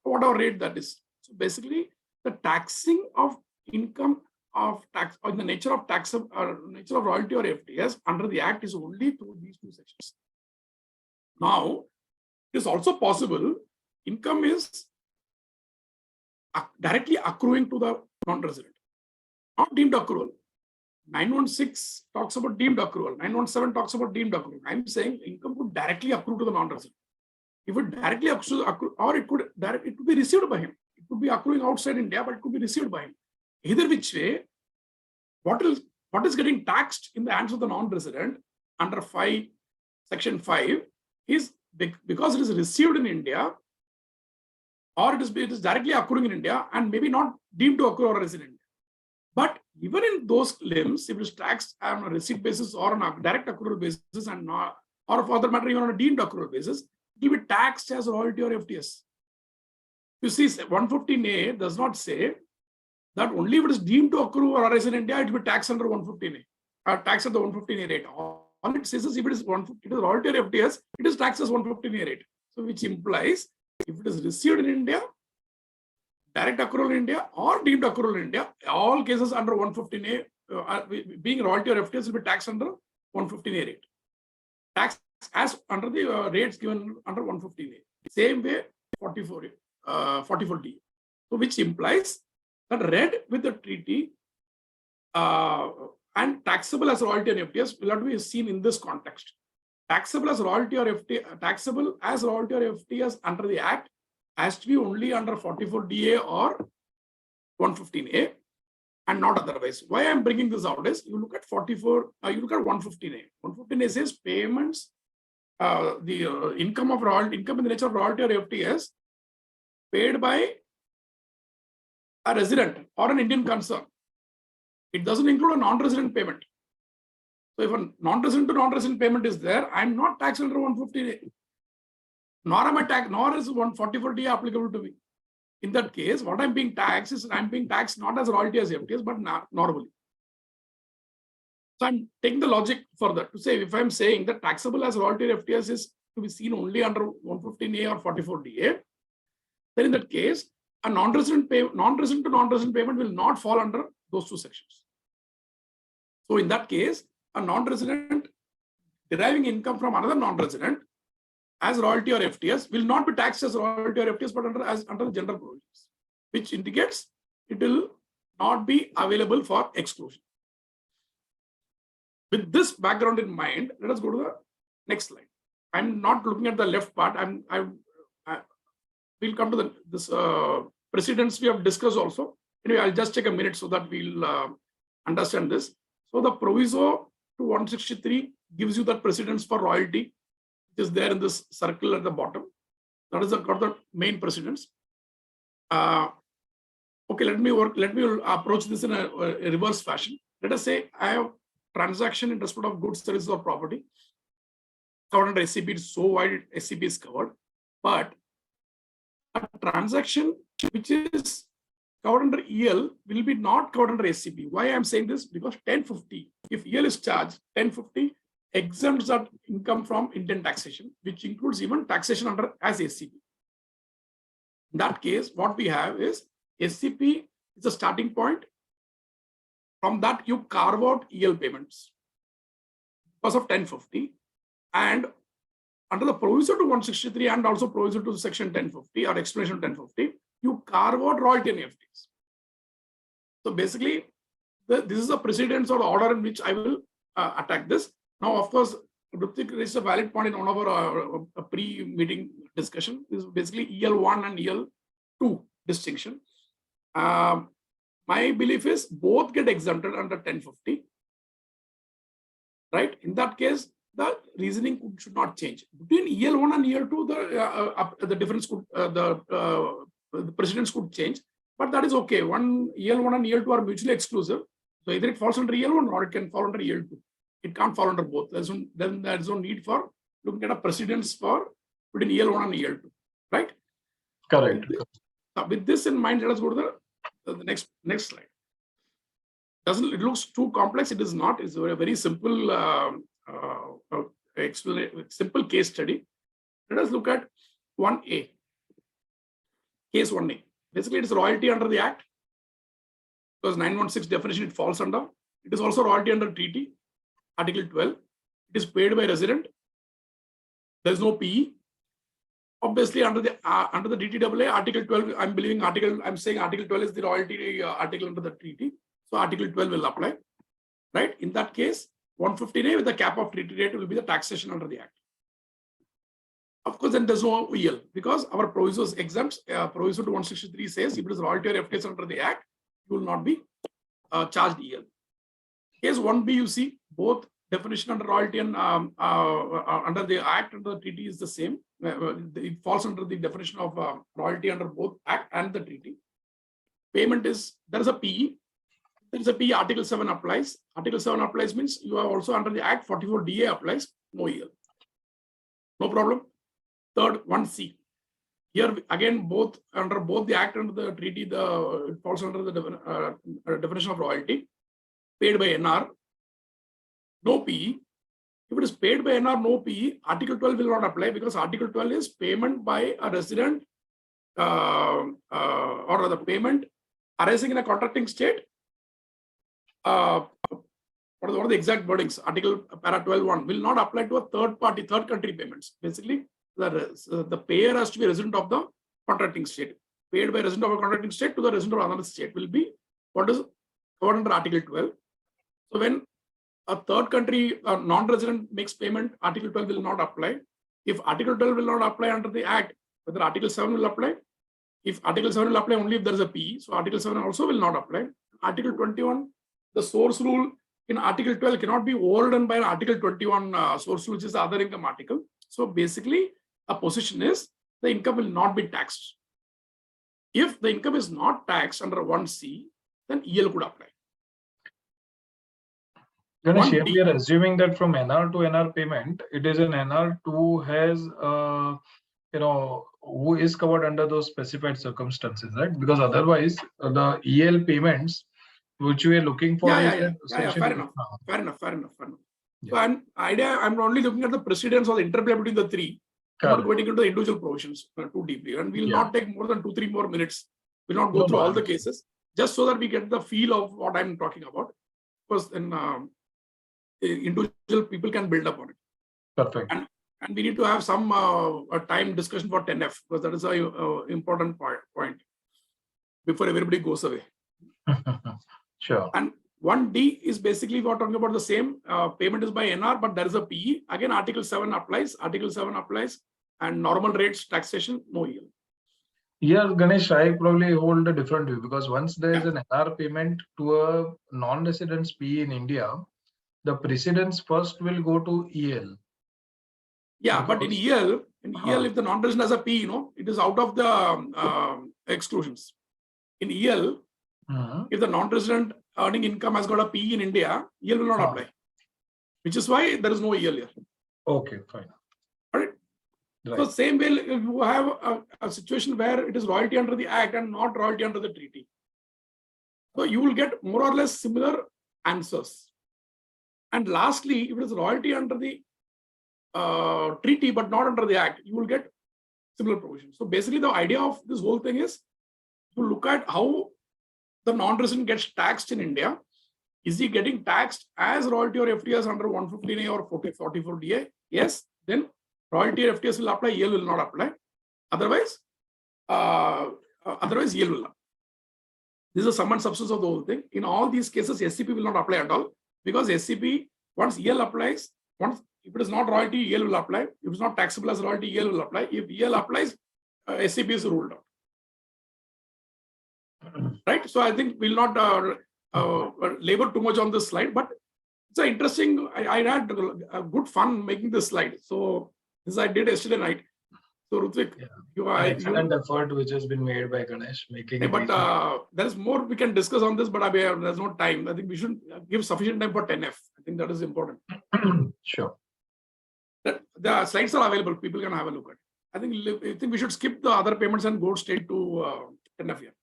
whatever rate that is. So basically, the taxing of income of tax or in the nature of tax or nature of royalty or FTS under the Act is only through these two sections. Now, it is also possible income is directly accruing to the non-resident, not deemed accrual. 916 talks about deemed accrual. 917 talks about deemed accrual. I'm saying income could directly accrue to the non-resident. If it directly accrues, or it could be received by him. It could be accruing outside India, but it could be received by him. Either which way, what is getting taxed in the hands of the non-resident under section 5 is because it is received in India, or it is directly accruing in India and maybe not deemed to accrue or reside in India. But even in those limbs, if it is taxed on a receipt basis or on a direct accrual basis, and not, or for that matter, even on a deemed accrual basis, it will be taxed as royalty or FTS. You see, 115A does not say that only if it is deemed to accrue or arise in India, it will be taxed under 115A, taxed at the 115A rate. All it says is if it is royalty or FTS, it is taxed as 115A rate. So which implies if it is received in India, direct accrual in India or deemed accrual in India, all cases under 115A being royalty or FTS will be taxed under 115A rate. Tax as under the rates given under 115A. Same way 44D. So which implies that read with the treaty and taxable as royalty and FTS will have to be seen in this context. Taxable as royalty or FTS under the Act has to be only under 44DA or 115A and not otherwise. Why I'm bringing this out is you look at 115A. 115A says payments, the income in the nature of royalty or FTS paid by a resident or an Indian concern. It doesn't include a non-resident payment. So if a non-resident to non-resident payment is there, I'm not taxed under 115A. Nor is 144D applicable to me. In that case, what I'm being taxed is I'm being taxed not as royalty as FTS, but normally. So I'm taking the logic further to say if I'm saying that taxable as royalty or FTS is to be seen only under 115A or 44DA, then in that case, a non-resident to non-resident payment will not fall under those two sections. So in that case, a non-resident deriving income from another non-resident as royalty or FTS will not be taxed as royalty or FTS, but under the general provisions, which indicates it will not be available for exclusion. With this background in mind, let us go to the next slide. I'm not looking at the left part. We'll come to this precedents we have discussed also. Anyway, I'll just take a minute so that we'll understand this. So the proviso to 163 gives you the precedents for royalty, which is there in this circle at the bottom. That is got the main precedents. Okay, let me approach this in a reverse fashion. Let us say I have transaction in respect of goods, services, or property covered under SCP. It's so wide, SCP is covered, but a transaction which is covered under EL will be not covered under SCP. Why I'm saying this? Because 1050, if EL is charged, 1050 exempts that income from Indian taxation, which includes even taxation under as SCP. In that case, what we have is SCP is a starting point. From that, you carve out EL payments because of 1050, and under the proviso to 163 and also proviso to section 1050 or explanation 1050, you carve out royalty and FTs. So basically, this is a precedence or the order in which I will attack this. Now, of course, Rutvik raised a valid point in one of our pre-meeting discussion. This is basically EL1 and EL2 distinction. My belief is both get exempted under 1050, right? In that case, the reasoning should not change. Between EL1 and EL2, the difference could, the precedence could change, but that is okay. EL1 and EL2 are mutually exclusive. So either it falls under EL1 or it can fall under EL2. It can't fall under both. Then there's no need for looking at a precedence for between EL1 and EL2, right?
Correct.
With this in mind, let us go to the next slide. It looks too complex? It is not. It's a very simple simple case study. Let us look at 1A. Case 1A. Basically, it is royalty under the Act. because 916 definition it falls under. It is also royalty under treaty, Article 12. It is paid by resident. There is no PE. Obviously, under the DTAA, Article 12, I'm saying Article 12 is the royalty article under the treaty. So Article 12 will apply, right? In that case, 115A with the cap of treaty rate will be the taxation under the Act. Of course, then there's no EL because our provisos exempts. Proviso to 163 says if it is royalty or FTS under the Act, you will not be charged EL. Case 1B, you see both definition under royalty and under the Act and the treaty is the same. It falls under the definition of royalty under both Act and the treaty. Payment is, there is a PE. There is a PE, Article 7 applies. Article 7 applies means you are also under the Act, 44DA applies, no EL. No problem. Third, 1C. Here again, both under both the Act and the treaty, it falls under the definition of royalty. Paid by NR, no PE. If it is paid by NR, no PE, Article 12 will not apply because Article 12 is payment by a resident or the payment arising in a contracting state. What are the exact wordings? Article para 12.1 will not apply to a third party, third country payments. Basically, the payer has to be a resident of the contracting state. Paid by resident of a contracting state to the resident of another state will be what is covered under Article 12. So when a third country non-resident makes payment, Article 12 will not apply. If Article 12 will not apply under the Act, whether Article 7 will apply. If Article 7 will apply only if there is a PE, so Article 7 also will not apply. Article 21, the source rule in Article 12 cannot be overridden by an Article 21 source rule, which is the other income article. So basically, a position is the income will not be taxed. If the income is not taxed under 1C, then EL could apply.
Ganesh, here we are assuming that from NR to NR payment, it is an NR who has, who is covered under those specified circumstances, right? Because otherwise, the EL payments, which we are looking for,
fair enough.
Yeah.
So I'm only looking at the precedence or the interplay between the three. I'm not going into the individual provisions too deeply, and we'll not take more than 2-3 more minutes. We'll not go through all the cases, just so that we get the feel of what I'm talking about. Because then individual people can build up on it.
Perfect.
And we need to have some time discussion for 10F, because that is an important point before everybody goes away.
Sure.
And 1D is basically we're talking about the same. Payment is by NR, but there is a PE. Again, Article 7 applies. Article 7 applies, and normal rates taxation, no EL.
Yeah, Ganesh, I probably hold a different view because once there is an NR payment to a non-resident's PE in India, the precedence first will go to EL.
Yeah, because, but in EL, if the non-resident has a PE, it is out of the exclusions. In EL, if the non-resident earning income has got a PE in India, EL will not apply, which is why there is no EL here.
Okay, fine.
All right. So same way, if you have a situation where it is royalty under the Act and not royalty under the treaty, so you will get more or less similar answers. And lastly, if it is royalty under the treaty but not under the Act, you will get similar provisions. So basically, the idea of this whole thing is to look at how the non-resident gets taxed in India. Is he getting taxed as royalty or FTS under 115A or 44DA? Yes, then royalty or FTS will apply, EL will not apply. Otherwise, EL will not. This is the sum and substance of the whole thing. In all these cases, SCP will not apply at all, because SCP, once EL applies, if it is not royalty, EL will apply. If it's not taxable as royalty, EL will apply. If EL applies, SCP is ruled out. Right? So I think we'll not labor too much on this slide, but it's an interesting, I had a good fun making this slide. So this I did yesterday night. So Rutvik,
excellent effort which has been made by Ganesh making it.
But there's more we can discuss on this, but there's no time. I think we should give sufficient time for 10F. I think that is important.
Sure.
The slides are available. People can have a look at it. I think we should skip the other payments and go straight to 10F here.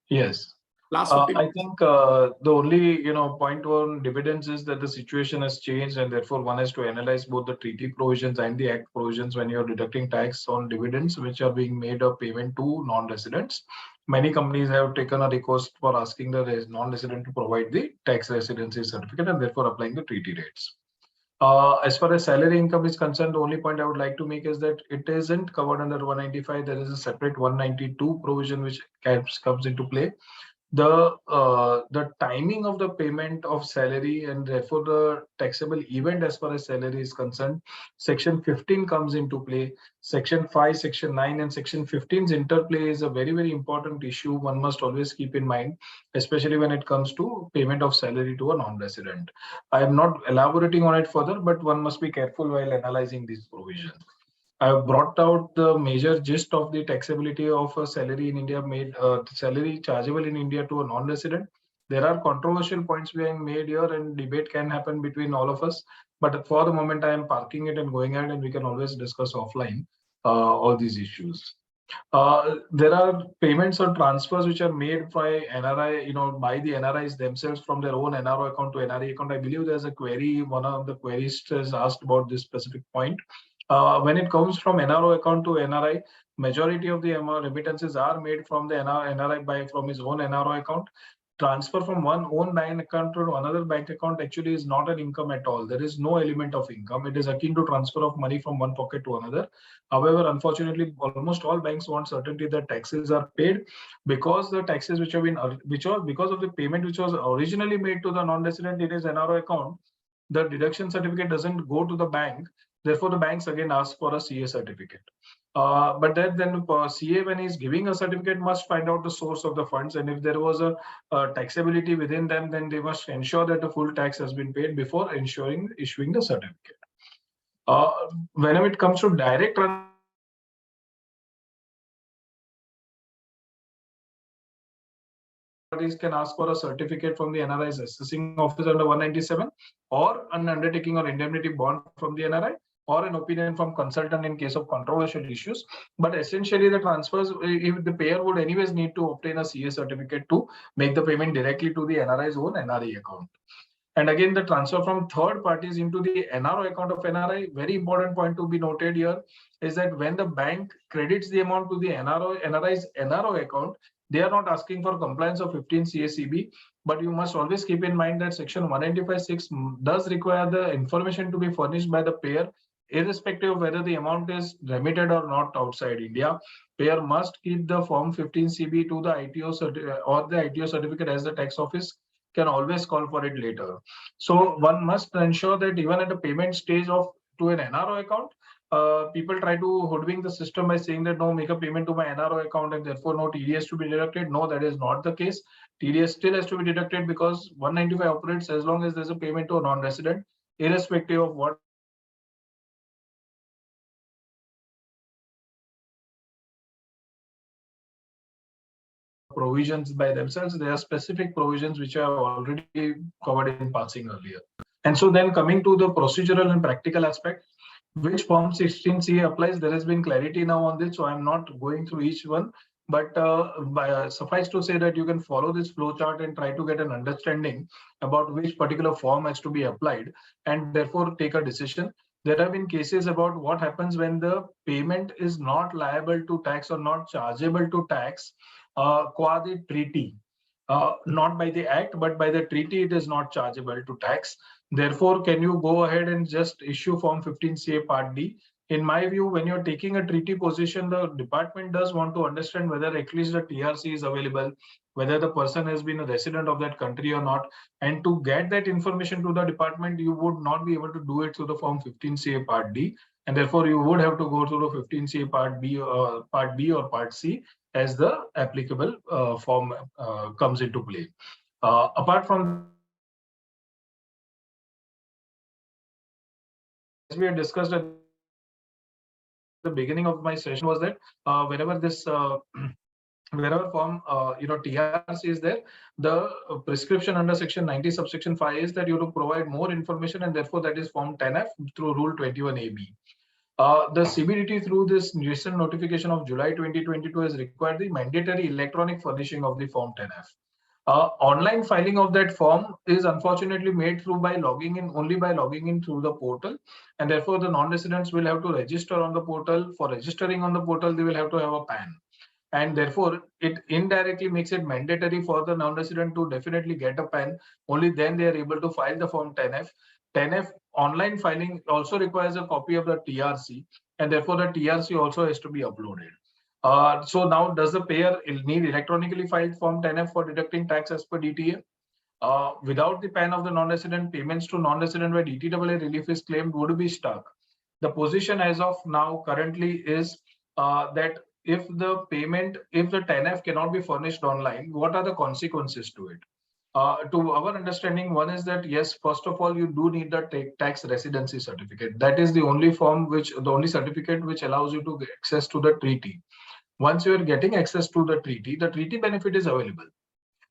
Yes.
Last 15
I think the only point on dividends is that the situation has changed, and therefore one has to analyze both the treaty provisions and the act provisions when you're deducting tax on dividends which are being made a payment to non-residents. Many companies have taken a request for asking the non-resident to provide the tax residency certificate and therefore applying the treaty rates. As far as salary income is concerned, the only point I would like to make is that it isn't covered under 195. There is a separate 192 provision which comes into play. The timing of the payment of salary and therefore the taxable event as far as salary is concerned, section 15 comes into play. Section 5, section 9 and section 15's interplay is a very, very important issue one must always keep in mind, especially when it comes to payment of salary to a non-resident. I am not elaborating on it further, but one must be careful while analyzing these provisions. I have brought out the major gist of the taxability of a salary in India salary chargeable in India to a non-resident. There are controversial points being made here and debate can happen between all of us. But for the moment, I am parking it and going ahead and we can always discuss offline all these issues. There are payments or transfers which are made by NRI, by the NRIs themselves from their own NRO account to NRI account. I believe there's a query, one of the queries has asked about this specific point. When it comes from NRO account to NRI, majority of the remittances are made from the NRI from his own NRO account. Transfer from one own bank account to another bank account actually is not an income at all. There is no element of income. It is akin to transfer of money from one pocket to another. However, unfortunately, almost all banks want certainty that taxes are paid because the taxes which have been because of the payment which was originally made to the non-resident in his NRO account, the deduction certificate doesn't go to the bank. Therefore, the banks again ask for a CA certificate. But then CA, when he's giving a certificate, must find out the source of the funds. And if there was a taxability within them, then they must ensure that the full tax has been paid before issuing the certificate. Whenever it comes to direct parties can ask for a certificate from the NRI's assessing office under 197 or an undertaking or indemnity bond from the NRI or an opinion from consultant in case of controversial issues. But essentially the transfers, if the payer would anyways need to obtain a CA certificate to make the payment directly to the NRI's own NRI account. And again, the transfer from third parties into the NRO account of NRI, very important point to be noted here is that when the bank credits the amount to the NRI's NRO account, they are not asking for compliance of 15 CACB, but you must always keep in mind that section 195(6) does require the information to be furnished by the payer, irrespective of whether the amount is remitted or not outside India. Payer must keep the form 15 CB to the ITO or the ITO certificate as the tax office can always call for it later. So one must ensure that even at the payment stage to an NRO account, people try to hoodwink the system by saying that no, make a payment to my NRO account and therefore no TDS to be deducted. No, that is not the case. TDS still has to be deducted because 195 operates as long as there's a payment to a non-resident, irrespective of what provisions by themselves. There are specific provisions which are already covered in passing earlier. And so then coming to the procedural and practical aspect, which Form 16CA applies, there has been clarity now on this, so I'm not going through each one. But suffice to say that you can follow this flow chart and try to get an understanding about which particular form has to be applied and therefore take a decision. There have been cases about what happens when the payment is not liable to tax or not chargeable to tax qua the treaty. Not by the act, but by the treaty, it is not chargeable to tax. Therefore, can you go ahead and just issue Form 15CA Part D? In my view, when you're taking a treaty position, the department does want to understand whether at least the TRC is available, whether the person has been a resident of that country or not. And to get that information to the department, you would not be able to do it through the Form 15CA Part D. And therefore, you would have to go through the 15CA Part B or Part C as the applicable form comes into play. Apart from, as we had discussed at the beginning of my session, was that whenever this wherever form TRC is there, the prescription under section 90 subsection 5 is that you have to provide more information, and therefore that is Form 10F through Rule 21AB. The CBDT through this recent notification of July 2022 has required the mandatory electronic furnishing of the Form 10F. Online filing of that form is unfortunately made through by logging in only by logging in through the portal, and therefore the non-residents will have to register on the portal. For registering on the portal, they will have to have a PAN, and therefore it indirectly makes it mandatory for the non-resident to definitely get a PAN. Only then they are able to file the form 10F. 10F online filing also requires a copy of the TRC, and therefore the TRC also has to be uploaded. So now, does the payer need electronically filed form 10F for deducting tax as per DTA? Without the PAN of the non-resident, payments to non-resident where DTAA relief is claimed would be stuck. The position as of now currently is that if the 10F cannot be furnished online, what are the consequences to it? To our understanding, one is that yes, first of all, you do need the tax residency certificate. That is the only the only certificate which allows you to get access to the treaty. Once you are getting access to the treaty benefit is available.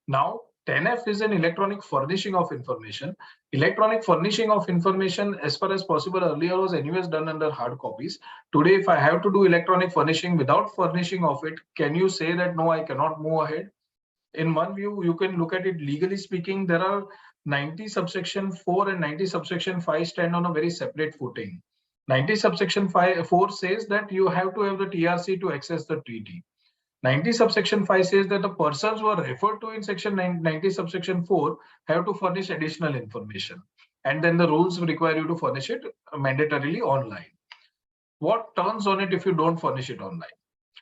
Now, 10F is an electronic furnishing of information. Electronic furnishing of information, as far as possible, earlier was anyways done under hard copies. Today, if I have to do electronic furnishing without furnishing of it, can you say that no, I cannot move ahead? In one view, you can look at it legally speaking. There are 90 subsection 4 and 90 subsection 5 stand on a very separate footing. 90 subsection 4 says that you have to have the TRC to access the treaty. 90 subsection 5 says that the persons who are referred to in section 90 subsection 4 have to furnish additional information. And then the rules require you to furnish it mandatorily online. What turns on it if you don't furnish it online?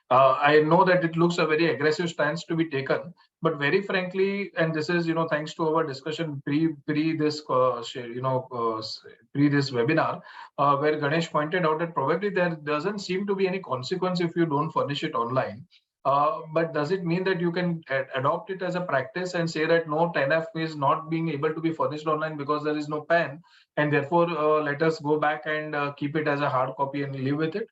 I know that it looks a very aggressive stance to be taken, but very frankly, and this is, thanks to our discussion pre this webinar, where Ganesh pointed out that probably there doesn't seem to be any consequence if you don't furnish it online. But does it mean that you can adopt it as a practice and say that no, 10F is not being able to be furnished online because there is no PAN, and therefore let us go back and keep it as a hard copy and live with it?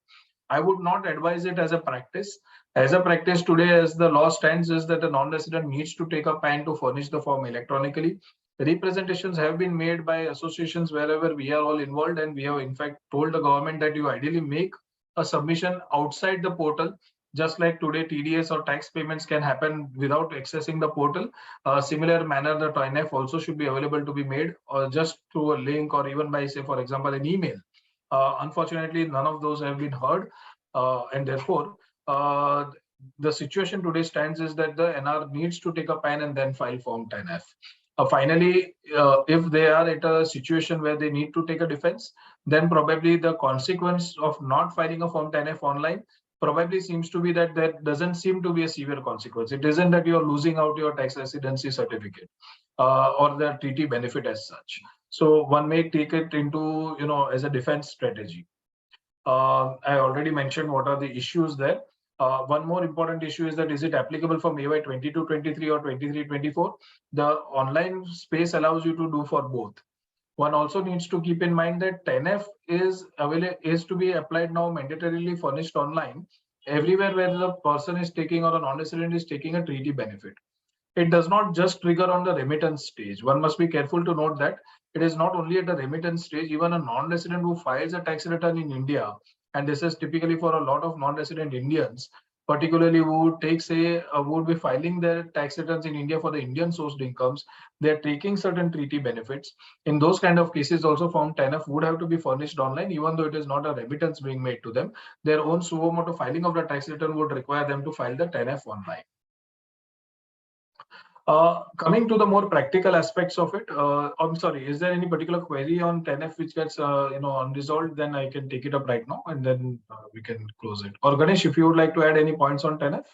I would not advise it as a practice. As a practice today, as the law stands, is that a non-resident needs to take a PAN to furnish the form electronically. Representations have been made by associations wherever we are all involved, and we have in fact told the government that you ideally make a submission outside the portal. Just like today, TDS or tax payments can happen without accessing the portal. Similar manner, the TINF also should be available to be made, or just through a link, or even by, say, for example, an email. Unfortunately, none of those have been heard, and therefore, the situation today stands is that the NR needs to take a PAN and then file Form 10F. Finally, if they are at a situation where they need to take a defense, then probably the consequence of not filing a Form 10F online probably seems to be that there doesn't seem to be a severe consequence. It isn't that you're losing out your tax residency certificate or the TT benefit as such. So one may take it into, as a defense strategy. I already mentioned what are the issues there. One more important issue is that is it applicable from AY 22-23 or 23-24? The online space allows you to do for both. One also needs to keep in mind that 10F is to be applied now mandatorily furnished online everywhere where the person is taking or a non-resident is taking a treaty benefit. It does not just trigger on the remittance stage. One must be careful to note that it is not only at the remittance stage. Even a non-resident who files a tax return in India, and this is typically for a lot of non-resident Indians, particularly who would be filing their tax returns in India for the Indian sourced incomes, they're taking certain treaty benefits. In those kind of cases, also Form 10F would have to be furnished online, even though it is not a remittance being made to them. Their own suo motu filing of the tax return would require them to file the 10F online. Coming to the more practical aspects of it, I'm sorry, is there any particular query on 10F which gets unresolved? Then I can take it up right now and then we can close it. Or Ganesh, if you would like to add any points on 10F?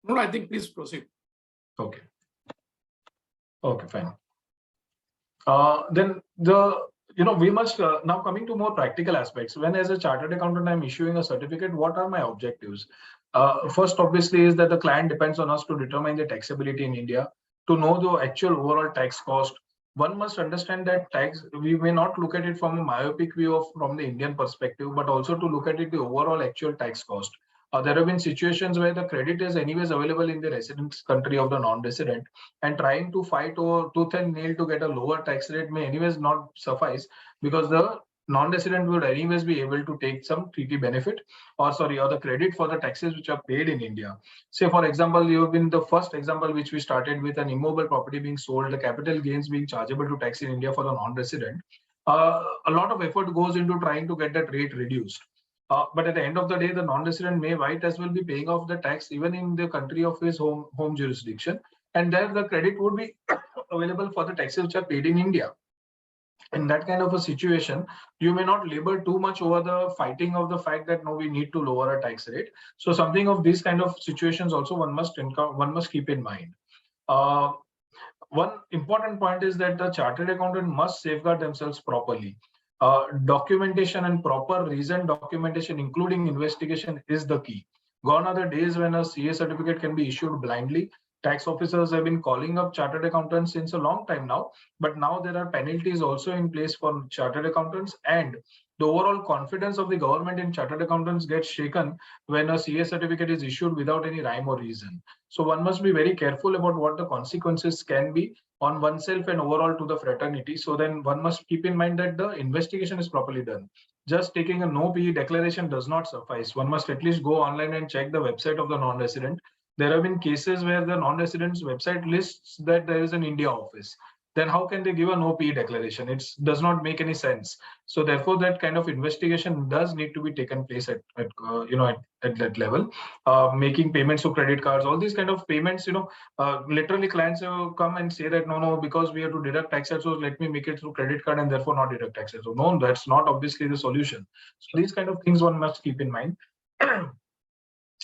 No, I think please proceed.
Okay. Okay, fine. Then we must now coming to more practical aspects. When as a chartered accountant, I'm issuing a certificate, what are my objectives? First, obviously, is that the client depends on us to determine the taxability in India, to know the actual overall tax cost. One must understand that tax, we may not look at it from a myopic view from the Indian perspective, but also to look at it the overall actual tax cost. There have been situations where the credit is anyways available in the residence country of the non-resident, and trying to fight over tooth and nail to get a lower tax rate may anyways not suffice, because the non-resident would anyways be able to take some treaty benefit, or the credit for the taxes which are paid in India. Say, for example, you have been the first example which we started with, an immobile property being sold, the capital gains being chargeable to tax in India for the non-resident. A lot of effort goes into trying to get that rate reduced. But at the end of the day, the non-resident may might as well be paying off the tax even in the country of his home jurisdiction, and there the credit would be available for the taxes which are paid in India. In that kind of a situation, you may not labor too much over the fighting of the fact that no, we need to lower a tax rate. So something of these kind of situations also one must keep in mind. One important point is that the chartered accountant must safeguard themselves properly. Documentation and proper reason documentation, including investigation, is the key. Gone are the days when a CA certificate can be issued blindly. Tax officers have been calling up chartered accountants since a long time now, but now there are penalties also in place for chartered accountants, and the overall confidence of the government in chartered accountants gets shaken when a CA certificate is issued without any rhyme or reason. So one must be very careful about what the consequences can be on oneself and overall to the fraternity. So then one must keep in mind that the investigation is properly done. Just taking a no PE declaration does not suffice. One must at least go online and check the website of the non-resident. There have been cases where the non-resident's website lists that there is an India office. Then how can they give a no PE declaration? It does not make any sense. So therefore, that kind of investigation does need to be taken place at that level. Making payments to credit cards, all these kind of payments, literally clients come and say that no, because we have to deduct taxes, so let me make it through credit card and therefore not deduct taxes. So no, that's not obviously the solution. So these kind of things one must keep in mind.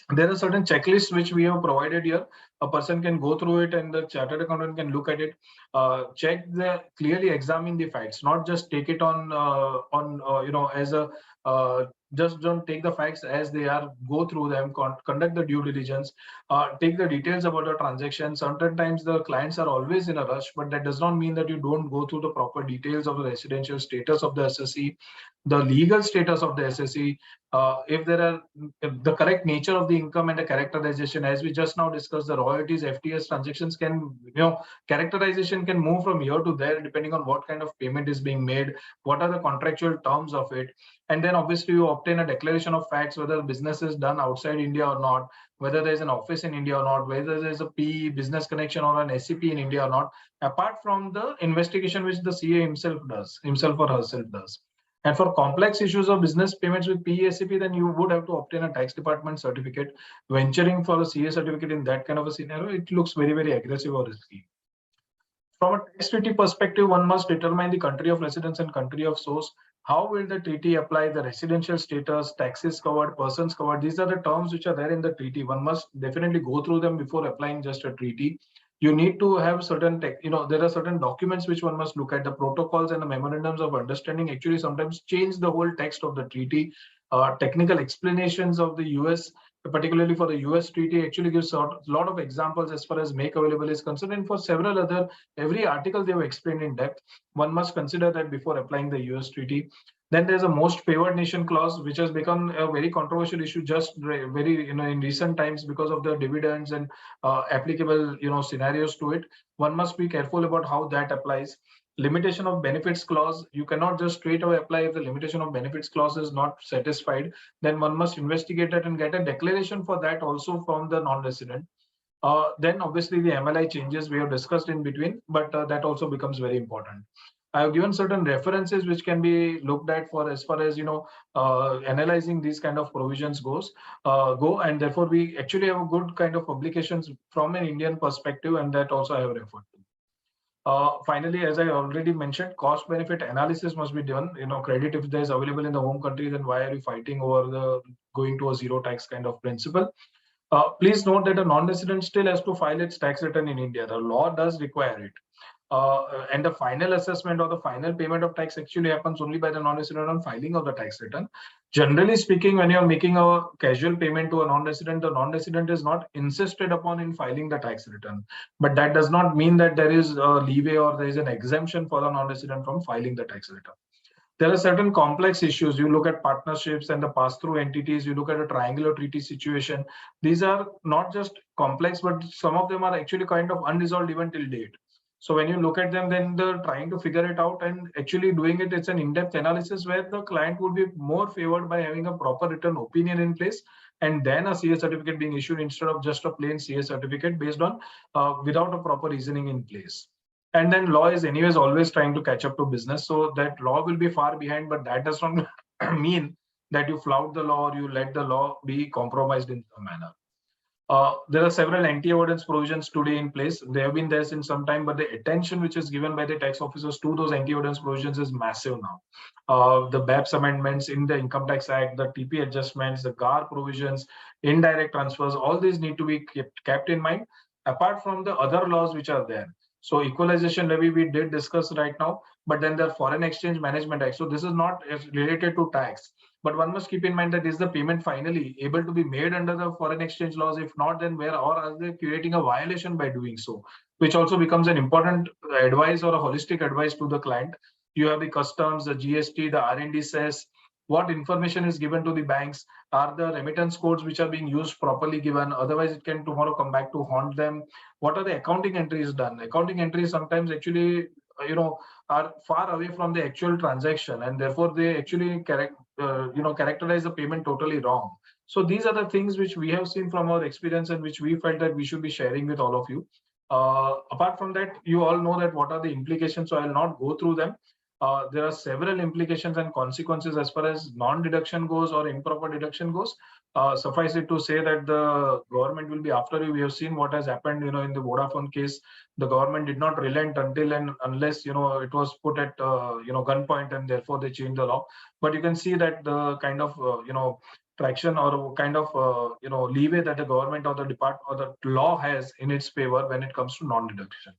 There are certain checklists which we have provided here. A person can go through it and the chartered accountant can look at it, clearly examine the facts, not just take it as a, just don't take the facts as they are, go through them, conduct the due diligence, take the details about the transaction. Sometimes the clients are always in a rush, but that does not mean that you don't go through the proper details of the residential status of the SSE, the legal status of the SSE, if the correct nature of the income and the characterization, as we just now discussed, the royalties, FTS transactions can, characterization can move from here to there depending on what kind of payment is being made, what are the contractual terms of it. And then obviously you obtain a declaration of facts, whether the business is done outside India or not, whether there's an office in India or not, whether there's a PE business connection or an SCP in India or not, apart from the investigation which the CA himself or herself does. And for complex issues of business payments with PESCP, then you would have to obtain a tax department certificate. Venturing for a CA certificate in that kind of a scenario, it looks very, very aggressive or risky. From a tax treaty perspective, one must determine the country of residence and country of source. How will the treaty apply? The residential status, taxes covered, persons covered. These are the terms which are there in the treaty. One must definitely go through them before applying just a treaty. You need to have certain, there are certain documents which one must look at. The protocols and the memorandums of understanding actually sometimes change the whole text of the treaty. Technical explanations of the US, particularly for the US treaty, actually gives a lot of examples as far as make available is concerned. And for several other, every article they have explained in depth. One must consider that before applying the US treaty. Then there's a most favored nation clause, which has become a very controversial issue just very, in recent times because of the dividends and applicable, scenarios to it. One must be careful about how that applies. Limitation of benefits clause, you cannot just straight away apply if the limitation of benefits clause is not satisfied. Then one must investigate that and get a declaration for that also from the non-resident. Then obviously the MLI changes we have discussed in between, but that also becomes very important. I have given certain references which can be looked at for as far as analyzing these kind of provisions and therefore we actually have a good kind of publications from an Indian perspective, and that also I have referred to. Finally, as I already mentioned, cost benefit analysis must be done. Credit if there is available in the home country, then why are you fighting over the going to a zero tax kind of principle? Please note that a non-resident still has to file its tax return in India. The law does require it. And the final assessment or the final payment of tax actually happens only by the non-resident on filing of the tax return. Generally speaking, when you're making a casual payment to a non-resident, the non-resident is not insisted upon in filing the tax return. But that does not mean that there is a leeway or there is an exemption for the non-resident from filing the tax return. There are certain complex issues. You look at partnerships and the pass-through entities, you look at a triangular treaty situation. These are not just complex, but some of them are actually kind of unresolved even till date. So when you look at them, then they're trying to figure it out and actually doing it, it's an in-depth analysis where the client would be more favored by having a proper written opinion in place and then a CA certificate being issued instead of just a plain CA certificate based on without a proper reasoning in place. And then law is anyways always trying to catch up to business. So that law will be far behind, but that does not mean that you flout the law or you let the law be compromised in some manner. There are several anti-avoidance provisions today in place. They have been there since some time, but the attention which is given by the tax officers to those anti-avoidance provisions is massive now. The BAPS amendments in the Income Tax Act, the TP adjustments, the GAR provisions, indirect transfers, all these need to be kept in mind, apart from the other laws which are there. So equalization levy we did discuss right now, but then the Foreign Exchange Management Act. So this is not related to tax. But one must keep in mind that is the payment finally able to be made under the foreign exchange laws? If not, then where or are they creating a violation by doing so? Which also becomes an important advice or a holistic advice to the client. You have the customs, the GST, the R&D cess. What information is given to the banks? Are the remittance codes which are being used properly given? Otherwise, it can tomorrow come back to haunt them. What are the accounting entries done? Accounting entries sometimes actually, are far away from the actual transaction, and therefore they actually characterize the payment totally wrong. So these are the things which we have seen from our experience and which we felt that we should be sharing with all of you. Apart from that, you all know that what are the implications, so I'll not go through them. There are several implications and consequences as far as non-deduction goes or improper deduction goes. Suffice it to say that the government will be after you. We have seen what has happened, in the Vodafone case. The government did not relent until and unless, it was put at, gunpoint, and therefore they changed the law. But you can see that the kind of, traction or kind of, leeway that the government or the department or the law has in its favor when it comes to non-deduction.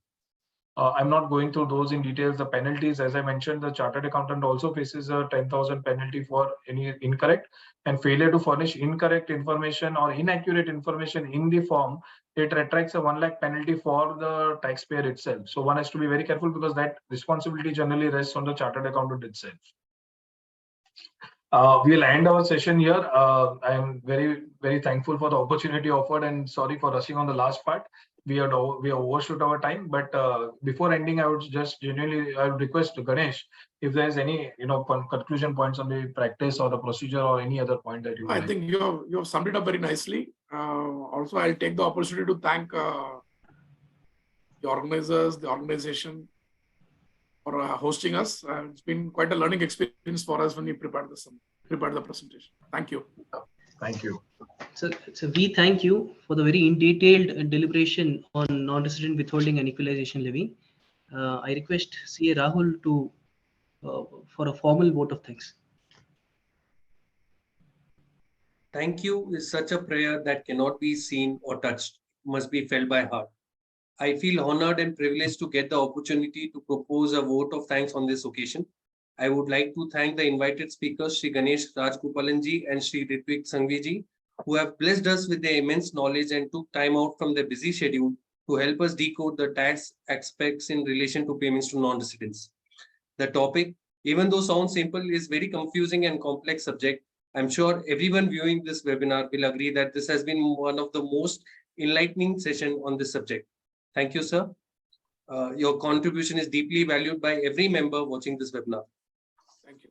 I'm not going through those in details. The penalties, as I mentioned, the chartered accountant also faces a 10,000 penalty for any incorrect and failure to furnish incorrect information or inaccurate information in the form. It attracts a 1 lakh penalty for the taxpayer itself. So one has to be very careful because that responsibility generally rests on the chartered accountant itself. We'll end our session here. I am very, very thankful for the opportunity offered and sorry for rushing on the last part. We have overshoot our time, but before ending, I would just I would request Ganesh if there is any conclusion points on the practice or the procedure or any other point that you.
I think you have summed it up very nicely. Also, I'll take the opportunity to thank the organizers, the organization for hosting us. It's been quite a learning experience for us when we prepared the presentation. Thank you.
Thank you.
So we thank you for the very in-detailed deliberation on non-resident withholding and equalization levy. I request CA Rahul to for a formal vote of thanks.
Thank you is such a prayer that cannot be seen or touched, must be felt by heart. I feel honored and privileged to get the opportunity to propose a vote of thanks on this occasion. I would like to thank the invited speakers, Shri Ganesh Rajgopalan ji and Shri Rutvik Sanghvi ji, who have blessed us with their immense knowledge and took time out from their busy schedule to help us decode the tax aspects in relation to payments to non-residents. The topic, even though sounds simple, is very confusing and complex subject. I'm sure everyone viewing this webinar will agree that this has been one of the most enlightening sessions on this subject. Thank you, sir. Your contribution is deeply valued by every member watching this webinar.
Thank you.